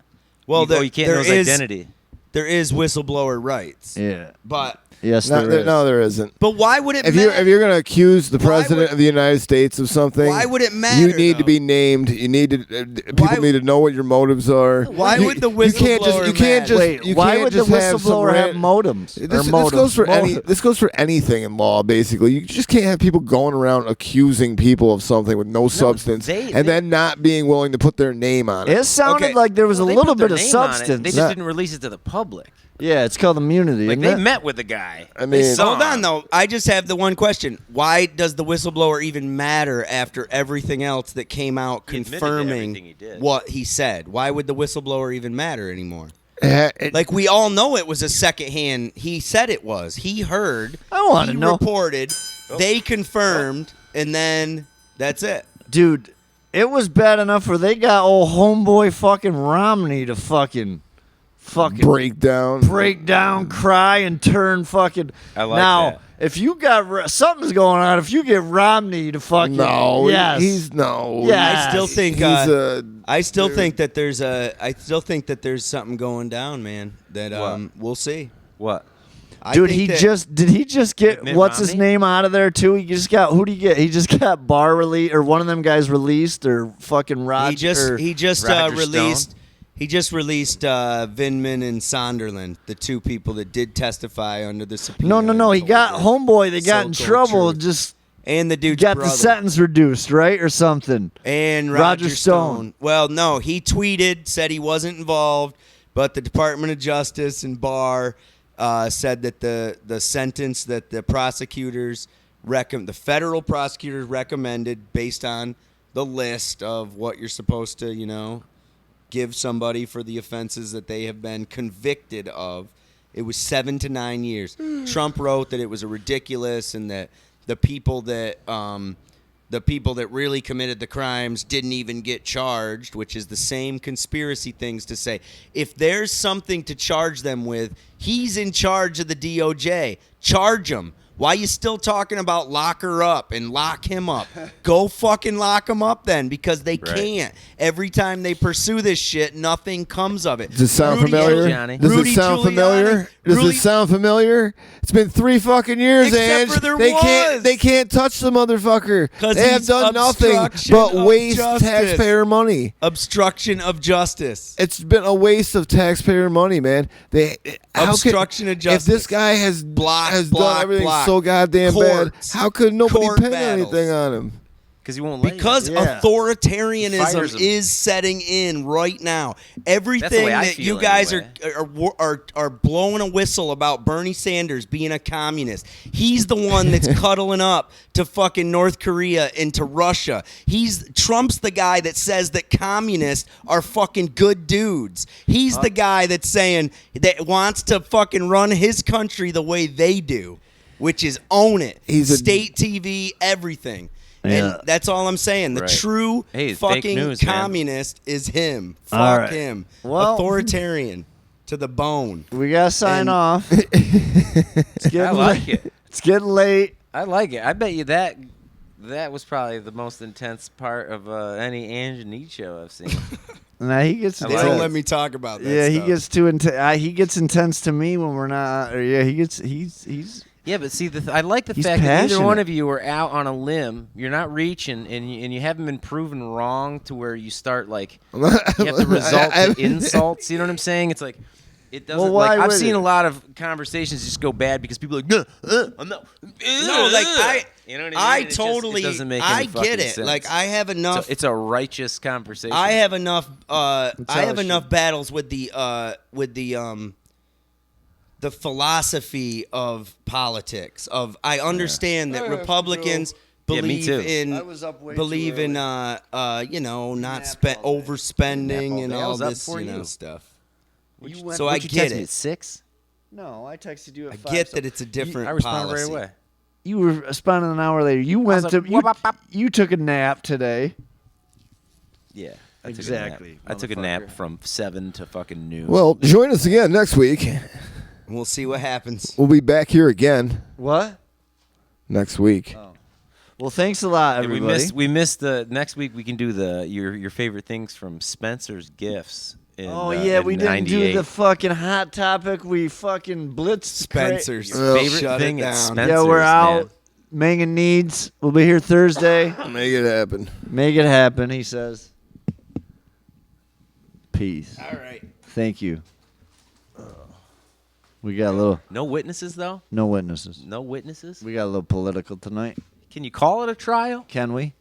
S4: Well,
S3: you can't know his identity.
S4: There is whistleblower rights.
S1: Yeah.
S4: But
S1: Yes,
S2: No,
S1: there is.
S2: no, there isn't.
S4: but why would it
S2: If
S4: matter?
S2: you're going to accuse the
S4: Why
S2: president
S4: would-
S2: of the United States of something,
S4: Why would it matter,
S2: You need to
S4: though?
S2: be named. You need to. People
S4: Why-
S2: need to know what your motives are.
S4: Why
S2: You-
S4: would the
S2: You can't just.
S4: whistleblower
S2: You can't
S4: matter?
S2: just.
S1: Wait,
S2: you
S1: why
S2: can't
S1: would the
S2: just have some
S1: whistleblower have
S2: ran-
S1: modems?
S2: This
S1: or
S2: goes for
S1: motives?
S2: This goes for anything in law. Basically, you just can't have people going around accusing people of something with no substance,
S3: they-
S2: and then not being willing to put their name on it.
S1: It sounded
S4: Okay.
S1: like there was
S3: Well,
S1: a
S3: they
S1: little
S3: put their
S1: bit of
S3: name on it.
S1: substance.
S3: They just didn't release it to the public.
S1: Yeah, it's called immunity.
S3: Like
S1: isn't
S3: they
S1: it?
S3: met with the guy.
S2: I
S3: They
S2: mean-
S3: saw
S4: Hold on,
S3: him.
S4: though. I just have the one question. Why does the whistleblower even matter after everything else that came out
S3: He admitted to everything
S4: confirming
S3: he did.
S4: what he said? Why would the whistleblower even matter anymore?
S2: It-
S4: Like, we all know it was a secondhand. He said it was. He heard.
S1: I wanna
S4: He
S1: know.
S4: reported. They confirmed. And then that's it.
S1: Dude, it was bad enough where they got old homeboy fucking Romney to fucking
S2: break down.
S1: cry, and turn fucking.
S3: I like
S1: now,
S3: that.
S1: if you got something's going on, if you get Romney to fucking
S2: No,
S1: yes,
S2: he's no.
S1: Yeah.
S4: I still think.
S2: He's a.
S4: I still think that there's something going down, man. That
S3: What?
S4: we'll see.
S3: What?
S4: I
S1: dude,
S4: think
S1: did he just get
S3: Mitt
S1: what's his
S3: Romney?
S1: name out of there too? He just got who did he get? He just got Barr released or one of them guys released or fucking Roger.
S4: he just
S3: Roger
S4: released.
S3: Stone?
S4: He just released Vindman and Sonderland, the two people that did testify under the subpoena.
S1: no. He
S4: and
S1: got
S4: told
S1: homeboy. They got in
S4: so-called
S1: trouble.
S4: truth.
S1: Just
S4: and the dude's
S1: got
S4: brother.
S1: the sentence reduced, right, or something.
S4: And
S1: Roger Stone.
S4: Well, no, he tweeted, said he wasn't involved, but the Department of Justice and Barr said that the sentence that the prosecutors the federal prosecutors recommended based on the list of what you're supposed to, give somebody for the offenses that they have been convicted of. It was 7 to 9 years. Trump wrote that it was ridiculous and that the people that really committed the crimes didn't even get charged, which is the same conspiracy things to say. If there's something to charge them with, he's in charge of the DOJ. Charge him. Why you still talking about lock her up and lock him up? Go fucking lock him up then, because they can't. Every time they pursue this shit, nothing comes of it.
S2: Does it sound
S4: Rudy
S2: familiar?
S3: Giuliani.
S2: Does
S4: Rudy
S2: it sound
S4: Giuliani.
S2: familiar? Does
S4: Rudy-
S2: it sound familiar? It's been 3 fucking years,
S4: Except
S2: Ange.
S4: for there
S2: They
S4: was.
S2: can't touch the motherfucker.
S4: 'Cause
S2: They have
S4: he's
S2: done nothing
S4: obstruction
S2: but
S4: of
S2: waste
S4: justice.
S2: taxpayer money.
S4: Obstruction of justice.
S2: It's been a waste of taxpayer money, man.
S4: Obstruction of justice.
S2: If this guy has
S4: Block,
S2: done
S4: block,
S2: everything
S4: block.
S2: so goddamn
S4: Courts.
S2: bad, how could nobody
S4: Court
S2: pin
S4: battles.
S2: anything on him?
S3: Because he won't let you.
S4: Because
S1: Yeah.
S3: Fires
S4: authoritarianism
S3: 'em.
S4: is setting in right now. Everything
S3: That's the way I
S4: that
S3: feel
S4: you guys
S3: anyway.
S4: are blowing a whistle about Bernie Sanders being a communist. He's the one that's cuddling up to fucking North Korea and to Russia. Trump's the guy that says that communists are fucking good dudes. He's the guy that's saying that wants to fucking run his country the way they do, which is own it.
S2: He's a-
S4: State TV, everything.
S1: Yeah.
S4: And that's all I'm saying. The
S3: Right.
S4: true
S3: Hey, it's fake
S4: fucking
S3: news, man.
S4: communist is him. Fuck
S1: All right.
S4: him.
S1: Well-
S4: Authoritarian to the bone.
S1: We gotta sign
S4: And-
S1: off. It's getting
S3: I like
S1: late.
S3: it.
S1: It's getting late.
S3: I like it. I bet you that was probably the most intense part of any Ange and Neads show I've seen.
S1: Now he gets.
S3: I
S4: They
S3: like
S4: don't
S3: it.
S4: let me talk about that.
S1: Yeah, he
S4: stuff.
S1: gets too intense. He gets intense to me when we're not. Or yeah, he gets. He's.
S3: Yeah, but see, I like the
S1: He's
S3: fact that neither one
S1: passionate.
S3: of you are out on a limb. You're not reaching, and you haven't been proven wrong to where you start like you have to resort to insults. You know what I'm saying? It's like it doesn't.
S1: Well, why
S3: like I've
S1: would
S3: seen
S1: it?
S3: a lot of conversations just go bad because people are like, I'm not.
S4: No, like
S3: you know what I
S4: I
S3: mean? It just-
S4: totally,
S3: it doesn't make
S4: I
S3: any
S4: get
S3: fucking
S4: it.
S3: sense.
S4: Like I have enough.
S3: It's a righteous conversation.
S4: I have enough. I
S1: how
S4: have
S1: it
S4: enough battles with the philosophy of politics. I understand that Republicans
S3: Yeah, me
S4: believe
S3: too.
S4: in
S1: I was up way too
S4: believe in not
S1: Napped all day.
S4: overspending and
S3: I
S4: all
S3: was up
S4: this
S3: before you.
S4: stuff.
S1: You went,
S4: So I
S3: Would you
S4: get
S3: text me
S4: it.
S3: at 6?
S1: no, I texted you at
S4: I
S1: 5.
S4: get
S1: so
S4: that it's a different
S3: I responded
S4: policy.
S3: right away.
S1: You were responding an hour later. You went
S3: like,
S1: to. You,
S3: wop, wop.
S1: you took a nap today.
S3: Yeah, I
S1: Exactly,
S3: Took a nap. I took a nap
S1: motherfucker.
S3: from 7 to fucking noon.
S2: Well, join us again next week.
S4: We'll see what happens.
S2: We'll be back here again
S1: What?
S2: next week.
S1: Oh. Well, thanks a lot,
S3: And
S1: everybody.
S3: we missed the next week. We can do your favorite things from Spencer's Gifts.
S1: Oh yeah, we didn't do
S3: 98.
S1: the fucking hot topic. We fucking blitzed
S4: Spencer's
S3: favorite
S4: shut
S3: thing
S4: it
S3: at
S4: down.
S3: Spencer's.
S1: Yeah, we're out.
S3: Man.
S1: Mang and Neads. We'll be here Thursday.
S2: Make it happen.
S1: Make it happen, he says. Peace.
S4: All right.
S1: Thank you. We got a little
S3: No witnesses though.
S1: no witnesses.
S3: No witnesses.
S1: We got a little political tonight.
S3: Can you call it a trial?
S1: Can we?